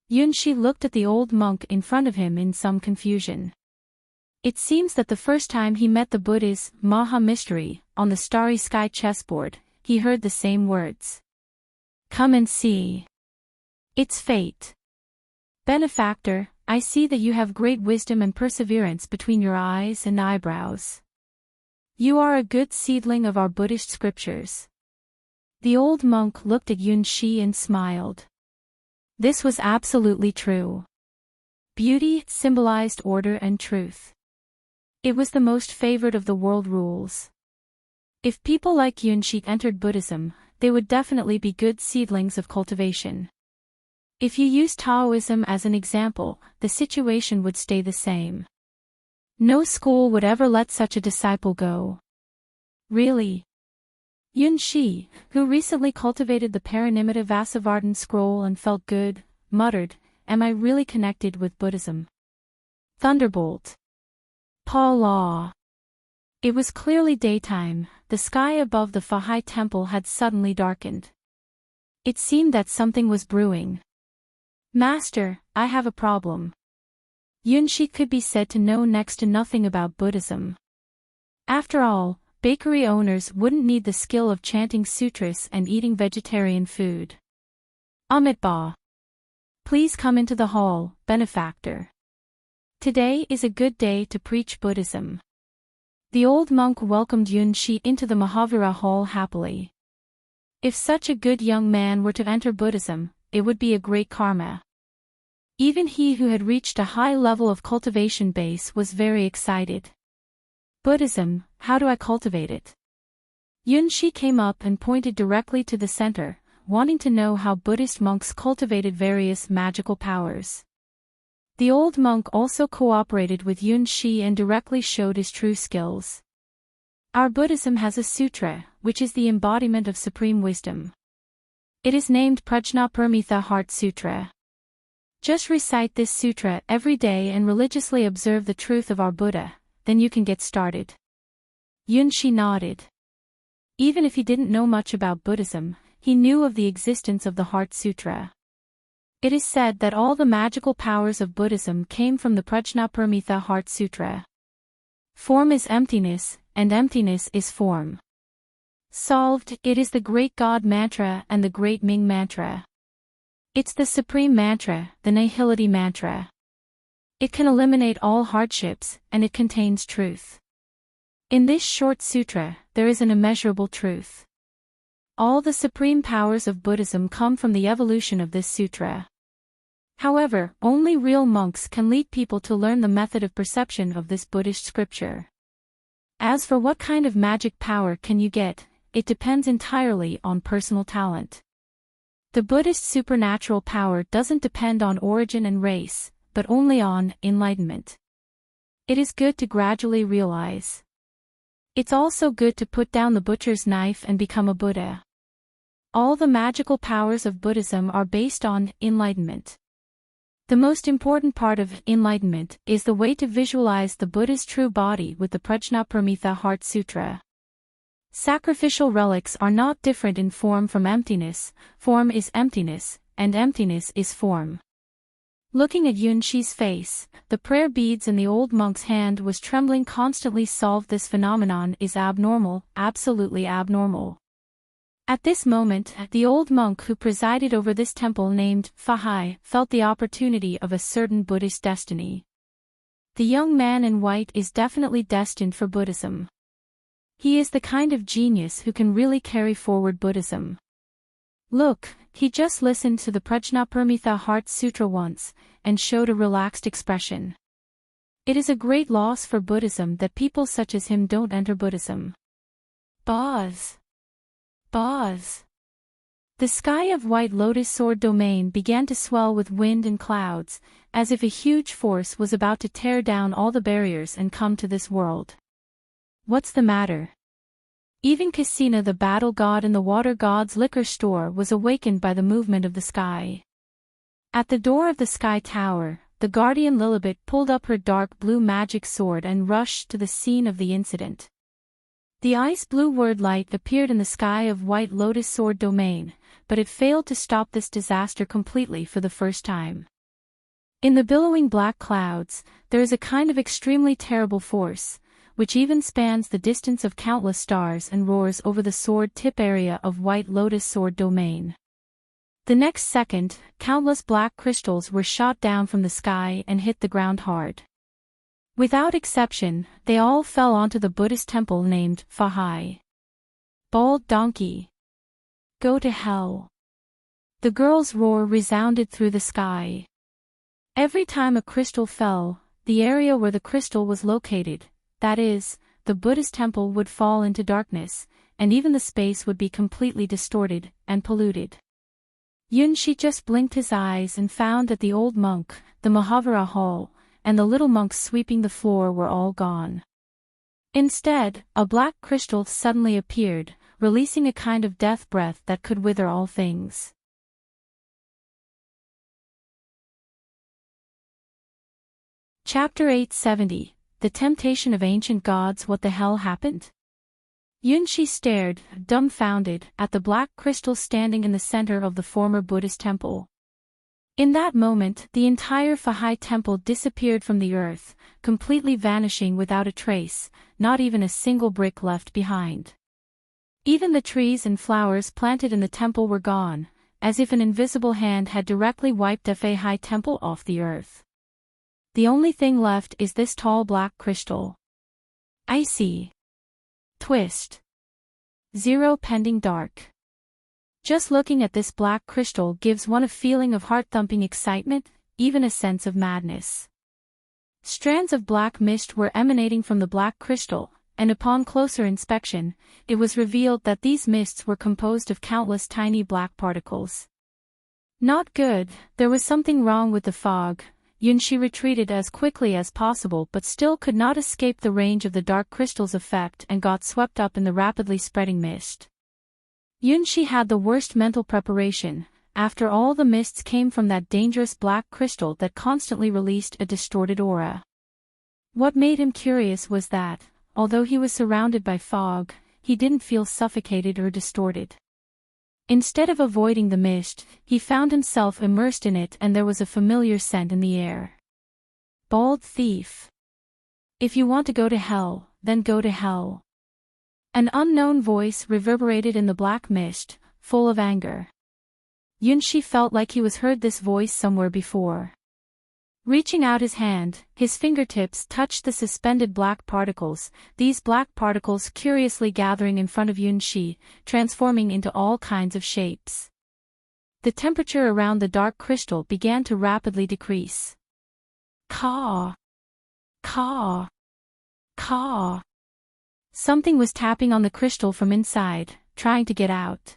Yunshi looked at the old monk in front of him in some confusion. It seems that the first time he met the Buddha's Maha Mystery, on the starry sky chessboard, he heard the same words. Come and see. It's fate. Benefactor, I see that you have great wisdom and perseverance between your eyes and eyebrows. You are a good seedling of our Buddhist scriptures. The old monk looked at Yunshi and smiled. This was absolutely true. Beauty symbolized order and truth. It was the most favored of the world rules. If people like Yunshi entered Buddhism, they would definitely be good seedlings of cultivation. If you use Taoism as an example, the situation would stay the same. No school would ever let such a disciple go. Really? Yunshi, who recently cultivated the Parinimita Vasavardhan scroll and felt good, muttered, Am I really connected with Buddhism? Thunderbolt. Pa La. It was clearly daytime, the sky above the Fahai temple had suddenly darkened. It seemed that something was brewing. Master, I have a problem. Yunshi could be said to know next to nothing about Buddhism. After all, bakery owners wouldn't need the skill of chanting sutras and eating vegetarian food. Amitabha. Please come into the hall, benefactor. Today is a good day to preach Buddhism. The old monk welcomed Yunshi into the Mahavira hall happily. If such a good young man were to enter Buddhism, it would be a great karma. Even he who had reached a high level of cultivation base was very excited. Buddhism, how do I cultivate it? Yunshi came up and pointed directly to the center, wanting to know how Buddhist monks cultivated various magical powers. The old monk also cooperated with Yunshi and directly showed his true skills. Our Buddhism has a sutra, which is the embodiment of supreme wisdom. It is named Prajnaparamita Heart Sutra. Just recite this sutra every day and religiously observe the truth of our Buddha, then you can get started. Yunshi nodded. Even if he didn't know much about Buddhism, he knew of the existence of the Heart Sutra. It is said that all the magical powers of Buddhism came from the Prajnaparamita Heart Sutra. Form is emptiness, and emptiness is form. Solved, it is the great God mantra and the great Ming mantra. It's the supreme mantra, the nihility mantra. It can eliminate all hardships, and it contains truth. In this short sutra, there is an immeasurable truth. All the supreme powers of Buddhism come from the evolution of this sutra. However, only real monks can lead people to learn the method of perception of this Buddhist scripture. As for what kind of magic power can you get, it depends entirely on personal talent. The Buddhist supernatural power doesn't depend on origin and race, but only on enlightenment. It is good to gradually realize. It's also good to put down the butcher's knife and become a Buddha. All the magical powers of Buddhism are based on enlightenment. The most important part of enlightenment is the way to visualize the Buddha's true body with the Prajnaparamita Heart Sutra. Sacrificial relics are not different in form from emptiness, form is emptiness, and emptiness is form. Looking at Yunshi's face, the prayer beads in the old monk's hand was trembling constantly. Solve this phenomenon is abnormal, absolutely abnormal. At this moment, the old monk who presided over this temple named Fahai felt the opportunity of a certain Buddhist destiny. The young man in white is definitely destined for Buddhism. He is the kind of genius who can really carry forward Buddhism. Look, he just listened to the Prajnaparamita Heart Sutra once, and showed a relaxed expression. It is a great loss for Buddhism that people such as him don't enter Buddhism. Buzz. Buzz. The sky of White Lotus Sword domain began to swell with wind and clouds, as if a huge force was about to tear down all the barriers and come to this world. What's the matter? Even Casina, the battle god in the water god's liquor store, was awakened by the movement of the sky. At the door of the sky tower, the guardian Lilibet pulled up her dark blue magic sword and rushed to the scene of the incident. The ice blue word light appeared in the sky of White Lotus Sword domain, but it failed to stop this disaster completely for the first time. In the billowing black clouds, there is a kind of extremely terrible force, which even spans the distance of countless stars and roars over the sword tip area of White Lotus Sword domain. The next second, countless black crystals were shot down from the sky and hit the ground hard. Without exception, they all fell onto the Buddhist temple named Fahai. Bald donkey. Go to hell. The girl's roar resounded through the sky. Every time a crystal fell, the area where the crystal was located, that is, the Buddhist temple, would fall into darkness, and even the space would be completely distorted and polluted. Yunshi just blinked his eyes and found that the old monk, the Mahavira hall, and the little monks sweeping the floor were all gone. Instead, a black crystal suddenly appeared, releasing a kind of death breath that could wither all things. Chapter 870, The Temptation of Ancient Gods. What the hell happened? Yunshi stared, dumbfounded, at the black crystal standing in the center of the former Buddhist temple. In that moment, the entire Fahai temple disappeared from the earth, completely vanishing without a trace, not even a single brick left behind. Even the trees and flowers planted in the temple were gone, as if an invisible hand had directly wiped the Fahai temple off the earth. The only thing left is this tall black crystal. Icy. Twist. Zero pending dark. Just looking at this black crystal gives one a feeling of heart-thumping excitement, even a sense of madness. Strands of black mist were emanating from the black crystal, and upon closer inspection, it was revealed that these mists were composed of countless tiny black particles. Not good, there was something wrong with the fog. Yunshi retreated as quickly as possible but still could not escape the range of the dark crystal's effect and got swept up in the rapidly spreading mist. Yunshi had the worst mental preparation. After all, the mists came from that dangerous black crystal that constantly released a distorted aura. What made him curious was that, although he was surrounded by fog, he didn't feel suffocated or distorted. Instead of avoiding the mist, he found himself immersed in it, and there was a familiar scent in the air. Bald thief. If you want to go to hell, then go to hell. An unknown voice reverberated in the black mist, full of anger. Yunshi felt like he was heard this voice somewhere before. Reaching out his hand, his fingertips touched the suspended black particles, these black particles curiously gathering in front of Yunshi, transforming into all kinds of shapes. The temperature around the dark crystal began to rapidly decrease. Caw! Caw! Caw! Something was tapping on the crystal from inside, trying to get out.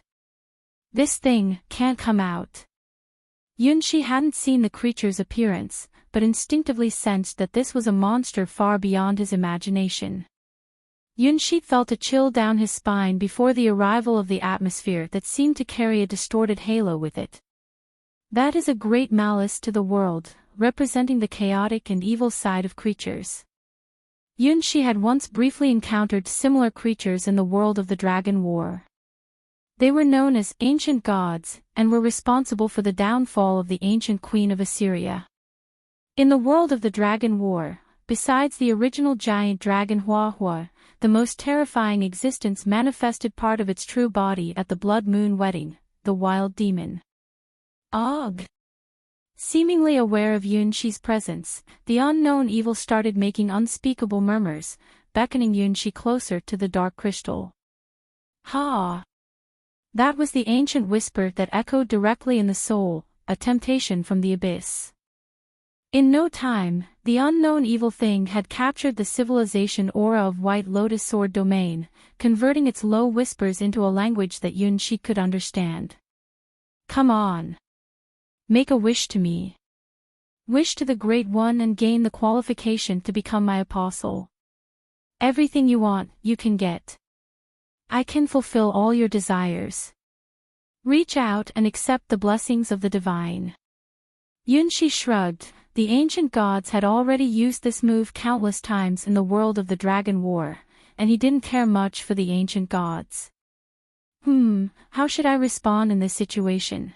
This thing can't come out. Yunshi hadn't seen the creature's appearance, but instinctively sensed that this was a monster far beyond his imagination. Yunshi felt a chill down his spine before the arrival of the atmosphere that seemed to carry a distorted halo with it. That is a great malice to the world, representing the chaotic and evil side of creatures. Yunshi had once briefly encountered similar creatures in the world of the Dragon War. They were known as ancient gods, and were responsible for the downfall of the ancient queen of Assyria. In the world of the Dragon War, besides the original giant dragon Hua, the most terrifying existence manifested part of its true body at the Blood Moon wedding, the wild demon. Og. Seemingly aware of Yunshi's presence, the unknown evil started making unspeakable murmurs, beckoning Yunshi closer to the dark crystal. Ha! That was the ancient whisper that echoed directly in the soul, a temptation from the abyss. In no time, the unknown evil thing had captured the civilization aura of White Lotus Sword domain, converting its low whispers into a language that Yunshi could understand. Come on. Make a wish to me. Wish to the Great One and gain the qualification to become my apostle. Everything you want, you can get. I can fulfill all your desires. Reach out and accept the blessings of the divine. Yunshi shrugged. The ancient gods had already used this move countless times in the world of the Dragon War, and he didn't care much for the ancient gods. How should I respond in this situation?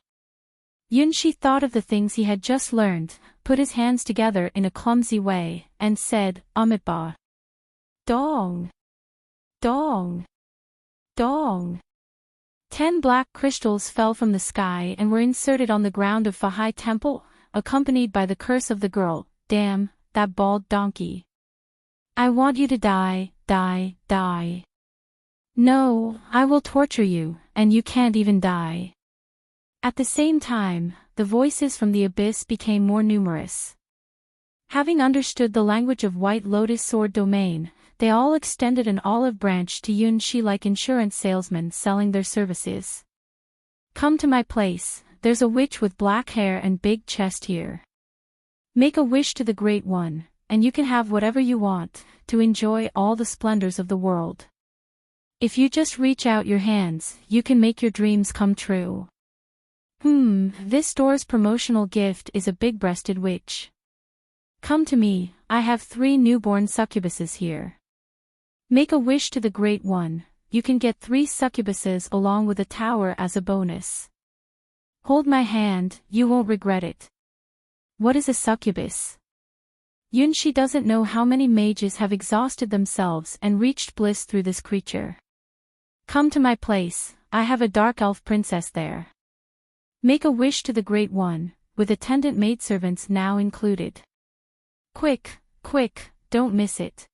Yunshi thought of the things he had just learned, put his hands together in a clumsy way, and said, Amitba. Dong. Dong. Dong. 10 black crystals fell from the sky and were inserted on the ground of Fahai Temple, accompanied by the curse of the girl, damn, that bald donkey. I want you to die, die, die. No, I will torture you, and you can't even die. At the same time, the voices from the abyss became more numerous. Having understood the language of White Lotus Sword domain, they all extended an olive branch to Yunshi like insurance salesmen selling their services. Come to my place, there's a witch with black hair and big chest here. Make a wish to the Great One, and you can have whatever you want, to enjoy all the splendors of the world. If you just reach out your hands, you can make your dreams come true. This store's promotional gift is a big-breasted witch. Come to me, I have 3 newborn succubuses here. Make a wish to the Great One, you can get 3 succubuses along with a tower as a bonus. Hold my hand, you won't regret it. What is a succubus? Yunshi doesn't know how many mages have exhausted themselves and reached bliss through this creature. Come to my place, I have a dark elf princess there. Make a wish to the Great One, with attendant maidservants now included. Quick, quick, don't miss it.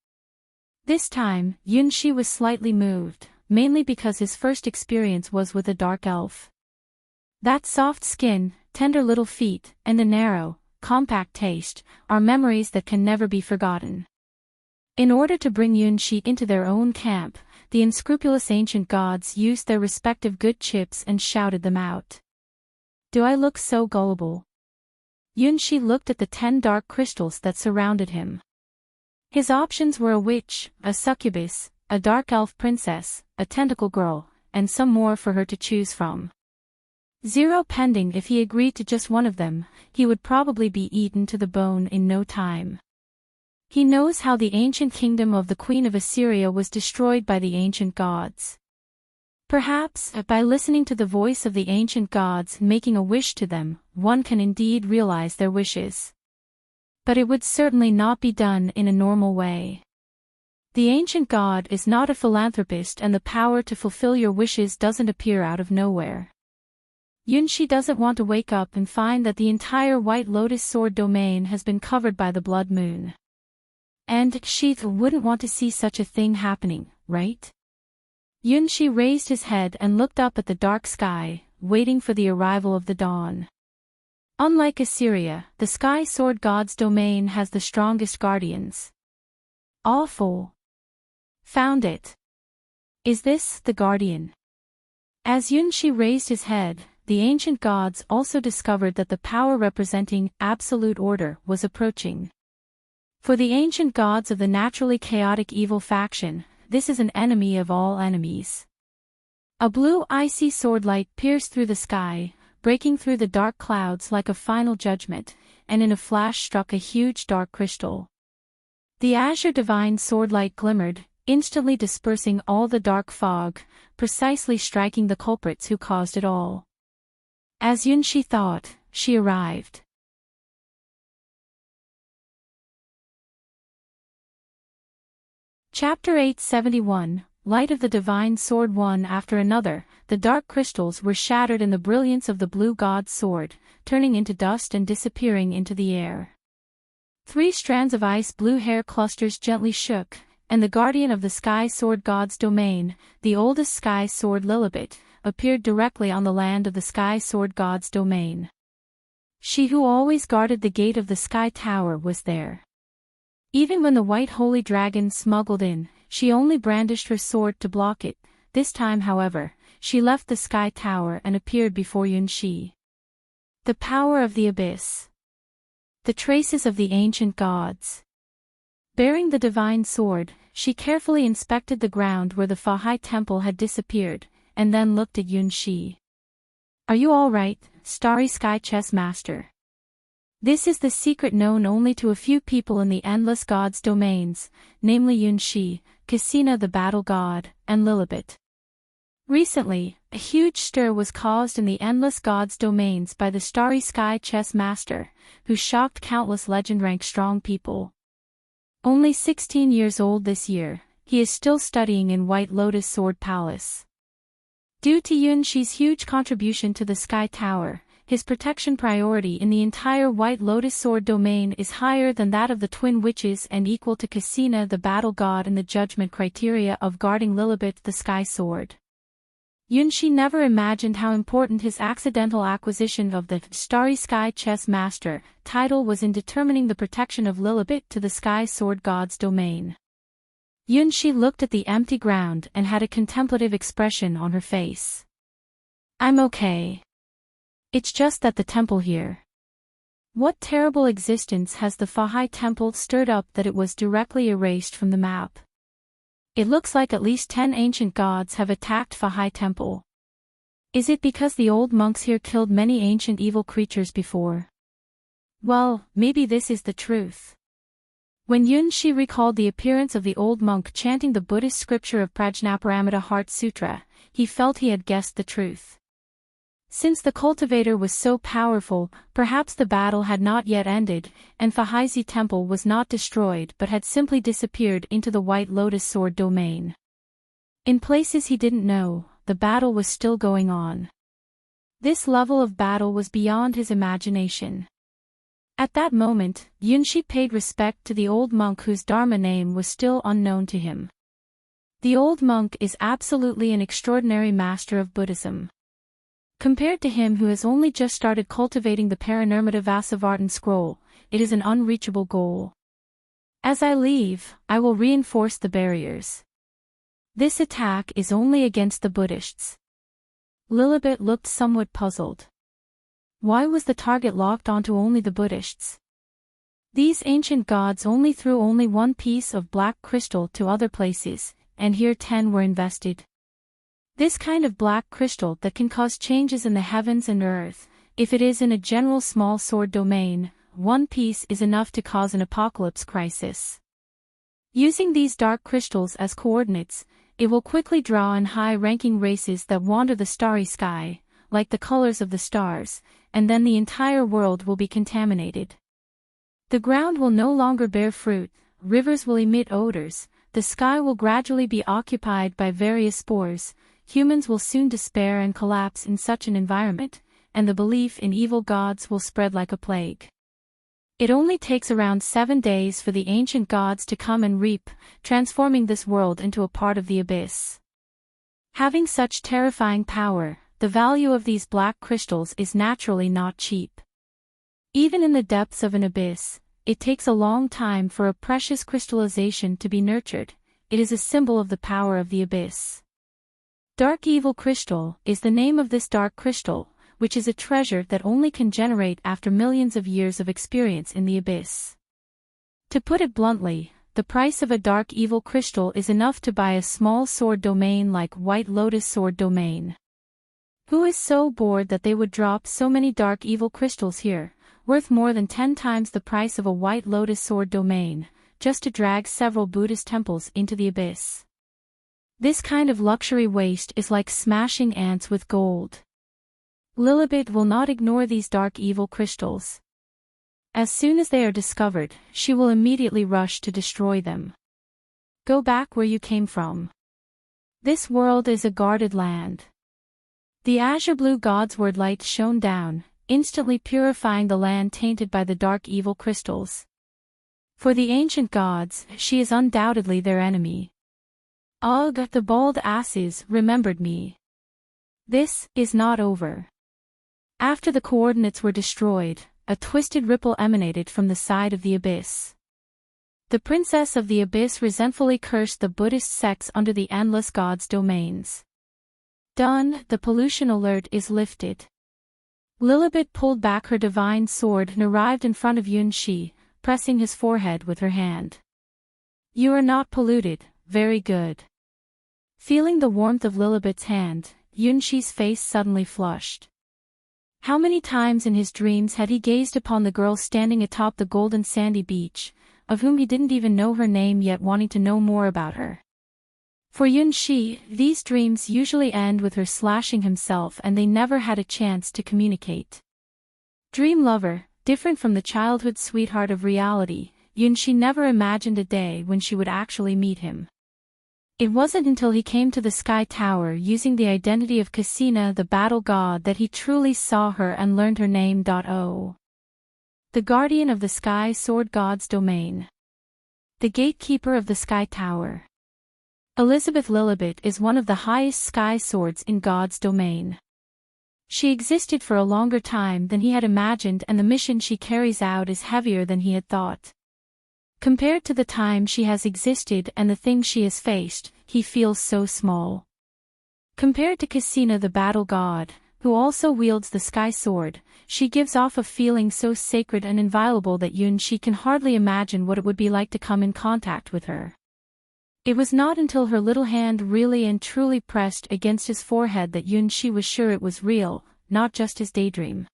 This time, Yunshi was slightly moved, mainly because his first experience was with a dark elf. That soft skin, tender little feet, and a narrow, compact taste, are memories that can never be forgotten. In order to bring Yunshi into their own camp, the unscrupulous ancient gods used their respective good chips and shouted them out. Do I look so gullible? Yunshi looked at the 10 dark crystals that surrounded him. His options were a witch, a succubus, a dark elf princess, a tentacle girl, and some more for her to choose from. 0 pending. If he agreed to just one of them, he would probably be eaten to the bone in no time. He knows how the ancient kingdom of the Queen of Assyria was destroyed by the ancient gods. Perhaps, by listening to the voice of the ancient gods making a wish to them, one can indeed realize their wishes. But it would certainly not be done in a normal way. The ancient god is not a philanthropist, and the power to fulfill your wishes doesn't appear out of nowhere. Yunshi doesn't want to wake up and find that the entire White Lotus Sword domain has been covered by the Blood Moon. And she wouldn't want to see such a thing happening, right? Yunshi raised his head and looked up at the dark sky, waiting for the arrival of the dawn. Unlike Assyria, the Sky Sword God's domain has the strongest guardians. Awful. Found it. Is this the guardian? As Yunshi raised his head, the ancient gods also discovered that the power representing absolute order was approaching. For the ancient gods of the naturally chaotic evil faction, this is an enemy of all enemies. A blue icy sword light pierced through the sky, breaking through the dark clouds like a final judgment, and in a flash struck a huge dark crystal. The azure divine sword light glimmered, instantly dispersing all the dark fog, precisely striking the culprits who caused it all. As Yunxi thought, she arrived. Chapter 871, Light of the Divine Sword. One after another, the dark crystals were shattered in the brilliance of the blue god's sword, turning into dust and disappearing into the air. 3 strands of ice blue hair clusters gently shook, and the guardian of the sky sword god's domain, the oldest sky sword Lilibet, appeared directly on the land of the sky sword god's domain. She who always guarded the gate of the sky tower was there. Even when the white holy dragon smuggled in, she only brandished her sword to block it. This time, however, she left the sky tower and appeared before Yunxi. The power of the abyss. The traces of the ancient gods. Bearing the divine sword, she carefully inspected the ground where the Fahai temple had disappeared, and then looked at Yunxi. Are you all right, Starry Sky Chess Master? This is the secret known only to a few people in the Endless Gods' domains, namely Yunxi, Cassina the Battle God, and Lilibet. Recently, a huge stir was caused in the Endless Gods' domains by the Starry Sky Chess Master, who shocked countless legend-rank strong people. Only 16 years old this year, he is still studying in White Lotus Sword Palace. Due to Yunxi's huge contribution to the Sky Tower, his protection priority in the entire White Lotus Sword domain is higher than that of the Twin Witches and equal to Cassina the Battle God in the judgment criteria of guarding Lilibet the Sky Sword. Yunxi never imagined how important his accidental acquisition of the Starry Sky Chess Master title was in determining the protection of Lilibet to the Sky Sword God's domain. Yunxi looked at the empty ground and had a contemplative expression on her face. I'm okay. It's just that the temple here. What terrible existence has the Fahai temple stirred up that it was directly erased from the map? It looks like at least 10 ancient gods have attacked Fahai temple. Is it because the old monks here killed many ancient evil creatures before? Well, maybe this is the truth. When Yunxi recalled the appearance of the old monk chanting the Buddhist scripture of Prajnaparamita Heart Sutra, he felt he had guessed the truth. Since the cultivator was so powerful, perhaps the battle had not yet ended, and Fahai's temple was not destroyed but had simply disappeared into the White Lotus Sword domain. In places he didn't know, the battle was still going on. This level of battle was beyond his imagination. At that moment, Yunxi paid respect to the old monk whose Dharma name was still unknown to him. The old monk is absolutely an extraordinary master of Buddhism. Compared to him who has only just started cultivating the Parinirmita Vasavartan scroll, it is an unreachable goal. As I leave, I will reinforce the barriers. This attack is only against the Buddhists. Lilibet looked somewhat puzzled. Why was the target locked onto only the Buddhists? These ancient gods only threw only one piece of black crystal to other places, and here 10 were invested. This kind of black crystal that can cause changes in the heavens and earth, if it is in a general small sword domain, one piece is enough to cause an apocalypse crisis. Using these dark crystals as coordinates, it will quickly draw in high-ranking races that wander the starry sky, like the colors of the stars, and then the entire world will be contaminated. The ground will no longer bear fruit, rivers will emit odors, the sky will gradually be occupied by various spores. Humans will soon despair and collapse in such an environment, and the belief in evil gods will spread like a plague. It only takes around 7 days for the ancient gods to come and reap, transforming this world into a part of the abyss. Having such terrifying power, the value of these black crystals is naturally not cheap. Even in the depths of an abyss, it takes a long time for a precious crystallization to be nurtured. It is a symbol of the power of the abyss. Dark Evil Crystal is the name of this dark crystal, which is a treasure that only can generate after millions of years of experience in the abyss. To put it bluntly, the price of a Dark Evil Crystal is enough to buy a small sword domain like White Lotus Sword domain. Who is so bored that they would drop so many Dark Evil Crystals here, worth more than 10 times the price of a White Lotus Sword domain, just to drag several Buddhist temples into the abyss. This kind of luxury waste is like smashing ants with gold. Lilibet will not ignore these dark evil crystals. As soon as they are discovered, she will immediately rush to destroy them. Go back where you came from. This world is a guarded land. The azure blue god's word light shone down, instantly purifying the land tainted by the dark evil crystals. For the ancient gods, she is undoubtedly their enemy. Ugh, the bald asses remembered me. This is not over. After the coordinates were destroyed, a twisted ripple emanated from the side of the abyss. The princess of the abyss resentfully cursed the Buddhist sects under the endless gods' domains. Done, the pollution alert is lifted. Lilibet pulled back her divine sword and arrived in front of Yun Shi, pressing his forehead with her hand. You are not polluted, very good. Feeling the warmth of Lilibet's hand, Yun Shi's face suddenly flushed. How many times in his dreams had he gazed upon the girl standing atop the golden sandy beach, of whom he didn't even know her name yet wanting to know more about her. For Yun Shi, these dreams usually end with her slashing himself and they never had a chance to communicate. Dream lover, different from the childhood sweetheart of reality, Yun Shi never imagined a day when she would actually meet him. It wasn't until he came to the Sky Tower using the identity of Cassina the battle god that he truly saw her and learned her name. The guardian of the Sky Sword God's domain. The gatekeeper of the Sky Tower. Elizabeth Lilibet is one of the highest sky swords in God's domain. She existed for a longer time than he had imagined and the mission she carries out is heavier than he had thought. Compared to the time she has existed and the things she has faced, he feels so small. Compared to Cassina the battle god, who also wields the sky sword, she gives off a feeling so sacred and inviolable that Yun Shi can hardly imagine what it would be like to come in contact with her. It was not until her little hand really and truly pressed against his forehead that Yun Shi was sure it was real, not just his daydream.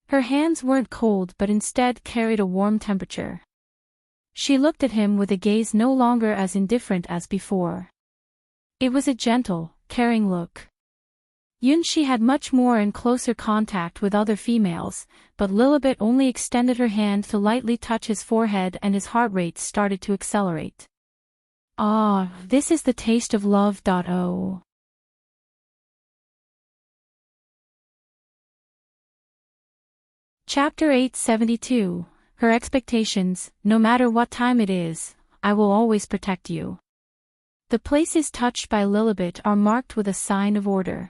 Her hands weren't cold but instead carried a warm temperature. She looked at him with a gaze no longer as indifferent as before. It was a gentle, caring look. Yun Shi had much more and closer contact with other females, but Lilibet only extended her hand to lightly touch his forehead and his heart rate started to accelerate. Ah, this is the taste of love. Chapter 872. Her expectations, no matter what time it is, I will always protect you. The places touched by Lilibet are marked with a sign of order.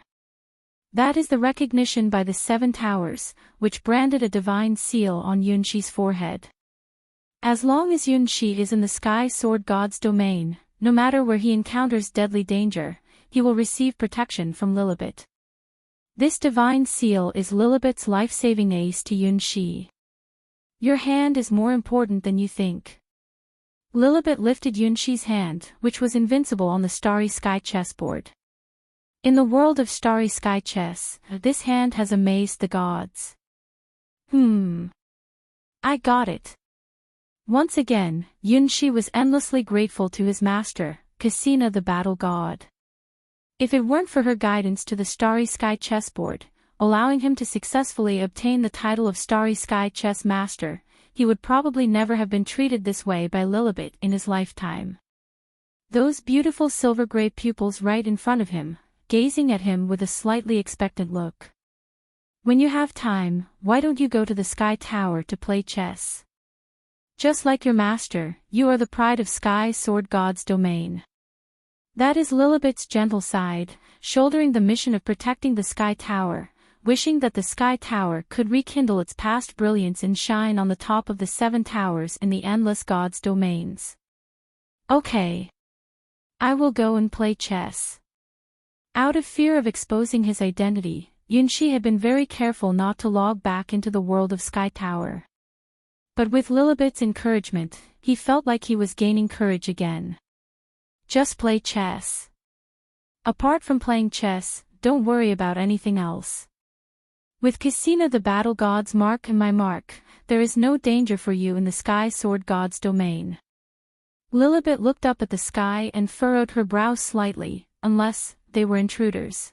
That is the recognition by the 7 towers, which branded a divine seal on Yun Shi's forehead. As long as Yun Shi is in the Sky Sword God's domain, no matter where he encounters deadly danger, he will receive protection from Lilibet. This divine seal is Lilibet's life-saving ace to Yun Shi. Your hand is more important than you think. Lilibet lifted Yun Shi's hand, which was invincible on the starry sky chessboard. In the world of starry sky chess, this hand has amazed the gods. I got it. Once again, Yun Shi was endlessly grateful to his master, Cassina the battle god. If it weren't for her guidance to the starry sky chessboard, allowing him to successfully obtain the title of Starry Sky Chess Master, he would probably never have been treated this way by Lilibet in his lifetime. Those beautiful silver-gray pupils right in front of him, gazing at him with a slightly expectant look. When you have time, why don't you go to the Sky Tower to play chess? Just like your master, you are the pride of Sky Sword God's domain. That is Lilibet's gentle side, shouldering the mission of protecting the Sky Tower, wishing that the Sky Tower could rekindle its past brilliance and shine on the top of the 7 towers in the endless gods' domains. Okay. I will go and play chess. Out of fear of exposing his identity, Yun Shi had been very careful not to log back into the world of Sky Tower. But with Lilibet's encouragement, he felt like he was gaining courage again. Just play chess. Apart from playing chess, don't worry about anything else. With Cassina the battle god's mark and my mark, there is no danger for you in the Sky Sword God's domain. Lilibet looked up at the sky and furrowed her brows slightly, unless they were intruders.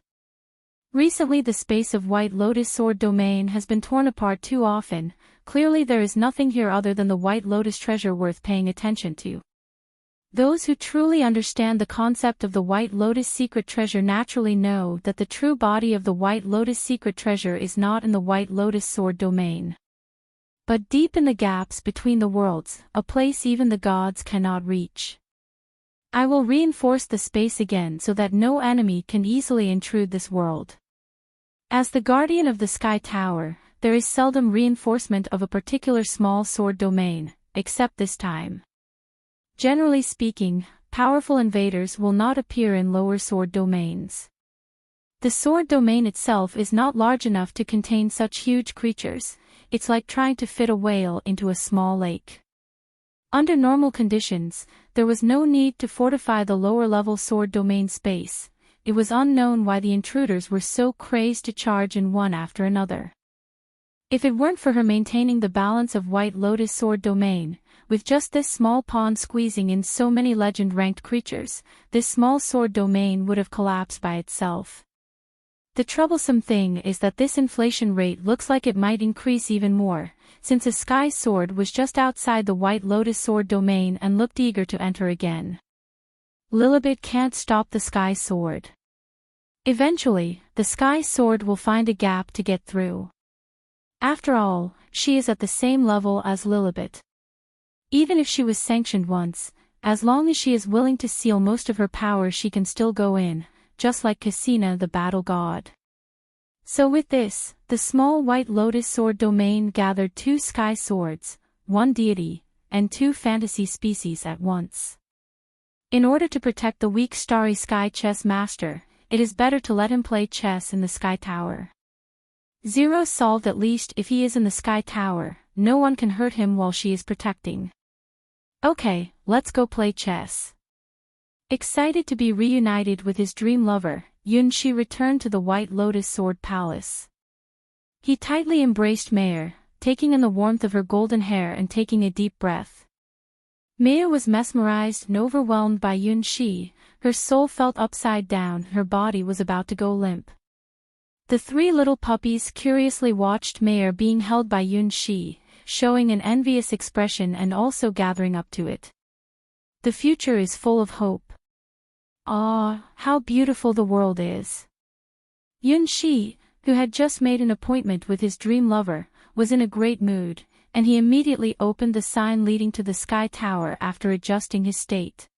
Recently the space of White Lotus Sword domain has been torn apart too often. Clearly there is nothing here other than the White Lotus treasure worth paying attention to. Those who truly understand the concept of the White Lotus secret treasure naturally know that the true body of the White Lotus secret treasure is not in the White Lotus Sword domain, but deep in the gaps between the worlds, a place even the gods cannot reach. I will reinforce the space again so that no enemy can easily intrude this world. As the guardian of the Sky Tower, there is seldom reinforcement of a particular small sword domain, except this time. Generally speaking, powerful invaders will not appear in lower sword domains. The sword domain itself is not large enough to contain such huge creatures. It's like trying to fit a whale into a small lake. Under normal conditions, there was no need to fortify the lower-level sword domain space. It was unknown why the intruders were so crazed to charge in one after another. If it weren't for her maintaining the balance of White Lotus Sword domain, with just this small pond squeezing in so many legend-ranked creatures, this small sword domain would have collapsed by itself. The troublesome thing is that this inflation rate looks like it might increase even more, since a Sky Sword was just outside the White Lotus Sword domain and looked eager to enter again. Lilibet can't stop the Sky Sword. Eventually, the Sky Sword will find a gap to get through. After all, she is at the same level as Lilibet. Even if she was sanctioned once, as long as she is willing to seal most of her power she can still go in, just like Cassina the battle god. So with this, the small White Lotus Sword domain gathered 2 Sky Swords, 1 deity, and 2 fantasy species at once. In order to protect the weak Starry Sky Chess Master, it is better to let him play chess in the Sky Tower. Zero solved. At least if he is in the Sky Tower, no one can hurt him while she is protecting. Okay, let's go play chess. Excited to be reunited with his dream lover, Yunshi returned to the White Lotus Sword Palace. He tightly embraced Meyer, taking in the warmth of her golden hair and taking a deep breath. Meyer was mesmerized and overwhelmed by Yunshi. Her soul felt upside down, her body was about to go limp. The 3 little puppies curiously watched Meyer being held by Yunshi, showing an envious expression and also gathering up to it. The future is full of hope. Ah, how beautiful the world is. Yunshi, who had just made an appointment with his dream lover, was in a great mood, and he immediately opened the sign leading to the Sky Tower after adjusting his state.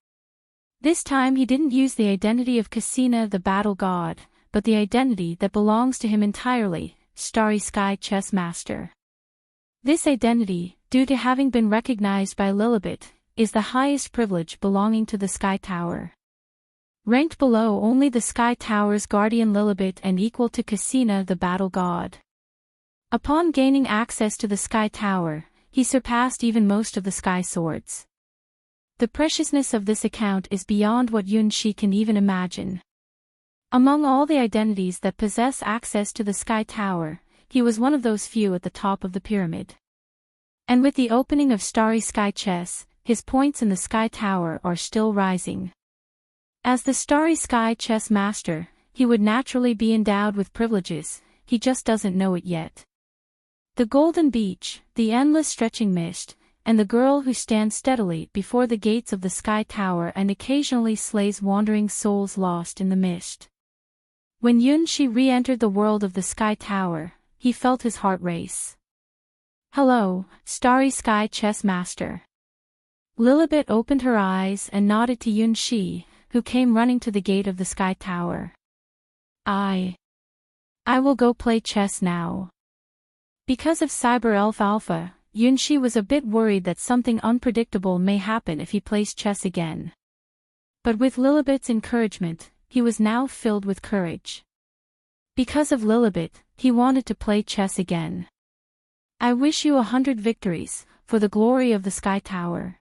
This time he didn't use the identity of Cassina the battle god, but the identity that belongs to him entirely, Starry Sky Chess Master. This identity, due to having been recognized by Lilibet, is the highest privilege belonging to the Sky Tower. Ranked below only the Sky Tower's guardian Lilibet and equal to Cassina the battle god. Upon gaining access to the Sky Tower, he surpassed even most of the Sky Swords. The preciousness of this account is beyond what Yunshi can even imagine. Among all the identities that possess access to the Sky Tower, he was one of those few at the top of the pyramid. And with the opening of Starry Sky Chess, his points in the Sky Tower are still rising. As the Starry Sky Chess Master, he would naturally be endowed with privileges, he just doesn't know it yet. The golden beach, the endless stretching mist, and the girl who stands steadily before the gates of the Sky Tower and occasionally slays wandering souls lost in the mist. When Yunshi re-entered the world of the Sky Tower, he felt his heart race. Hello, Starry Sky Chess Master. Lilibet opened her eyes and nodded to Yunshi, who came running to the gate of the Sky Tower. I will go play chess now. Because of Cyber Elf Alpha, Yunshi was a bit worried that something unpredictable may happen if he plays chess again. But with Lilibet's encouragement, he was now filled with courage. Because of Lilibet, he wanted to play chess again. I wish you 100 victories, for the glory of the Sky Tower.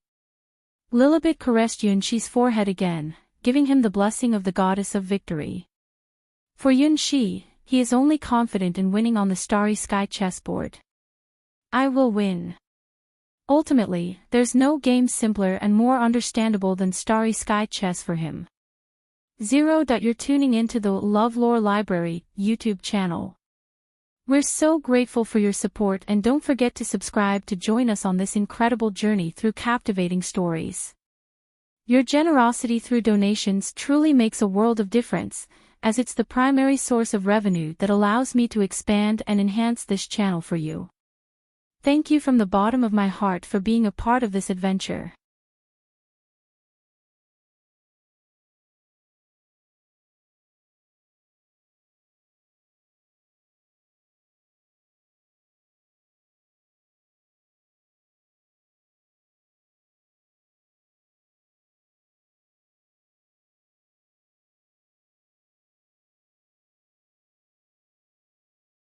Lilibet caressed Yunshi's forehead again, giving him the blessing of the goddess of victory. For Yunshi, he is only confident in winning on the Starry Sky chessboard. I will win. Ultimately, there's no game simpler and more understandable than Starry Sky Chess for him. 0. You're tuning into the LoveLore Library YouTube channel. We're so grateful for your support, and don't forget to subscribe to join us on this incredible journey through captivating stories. Your generosity through donations truly makes a world of difference, as it's the primary source of revenue that allows me to expand and enhance this channel for you. Thank you from the bottom of my heart for being a part of this adventure.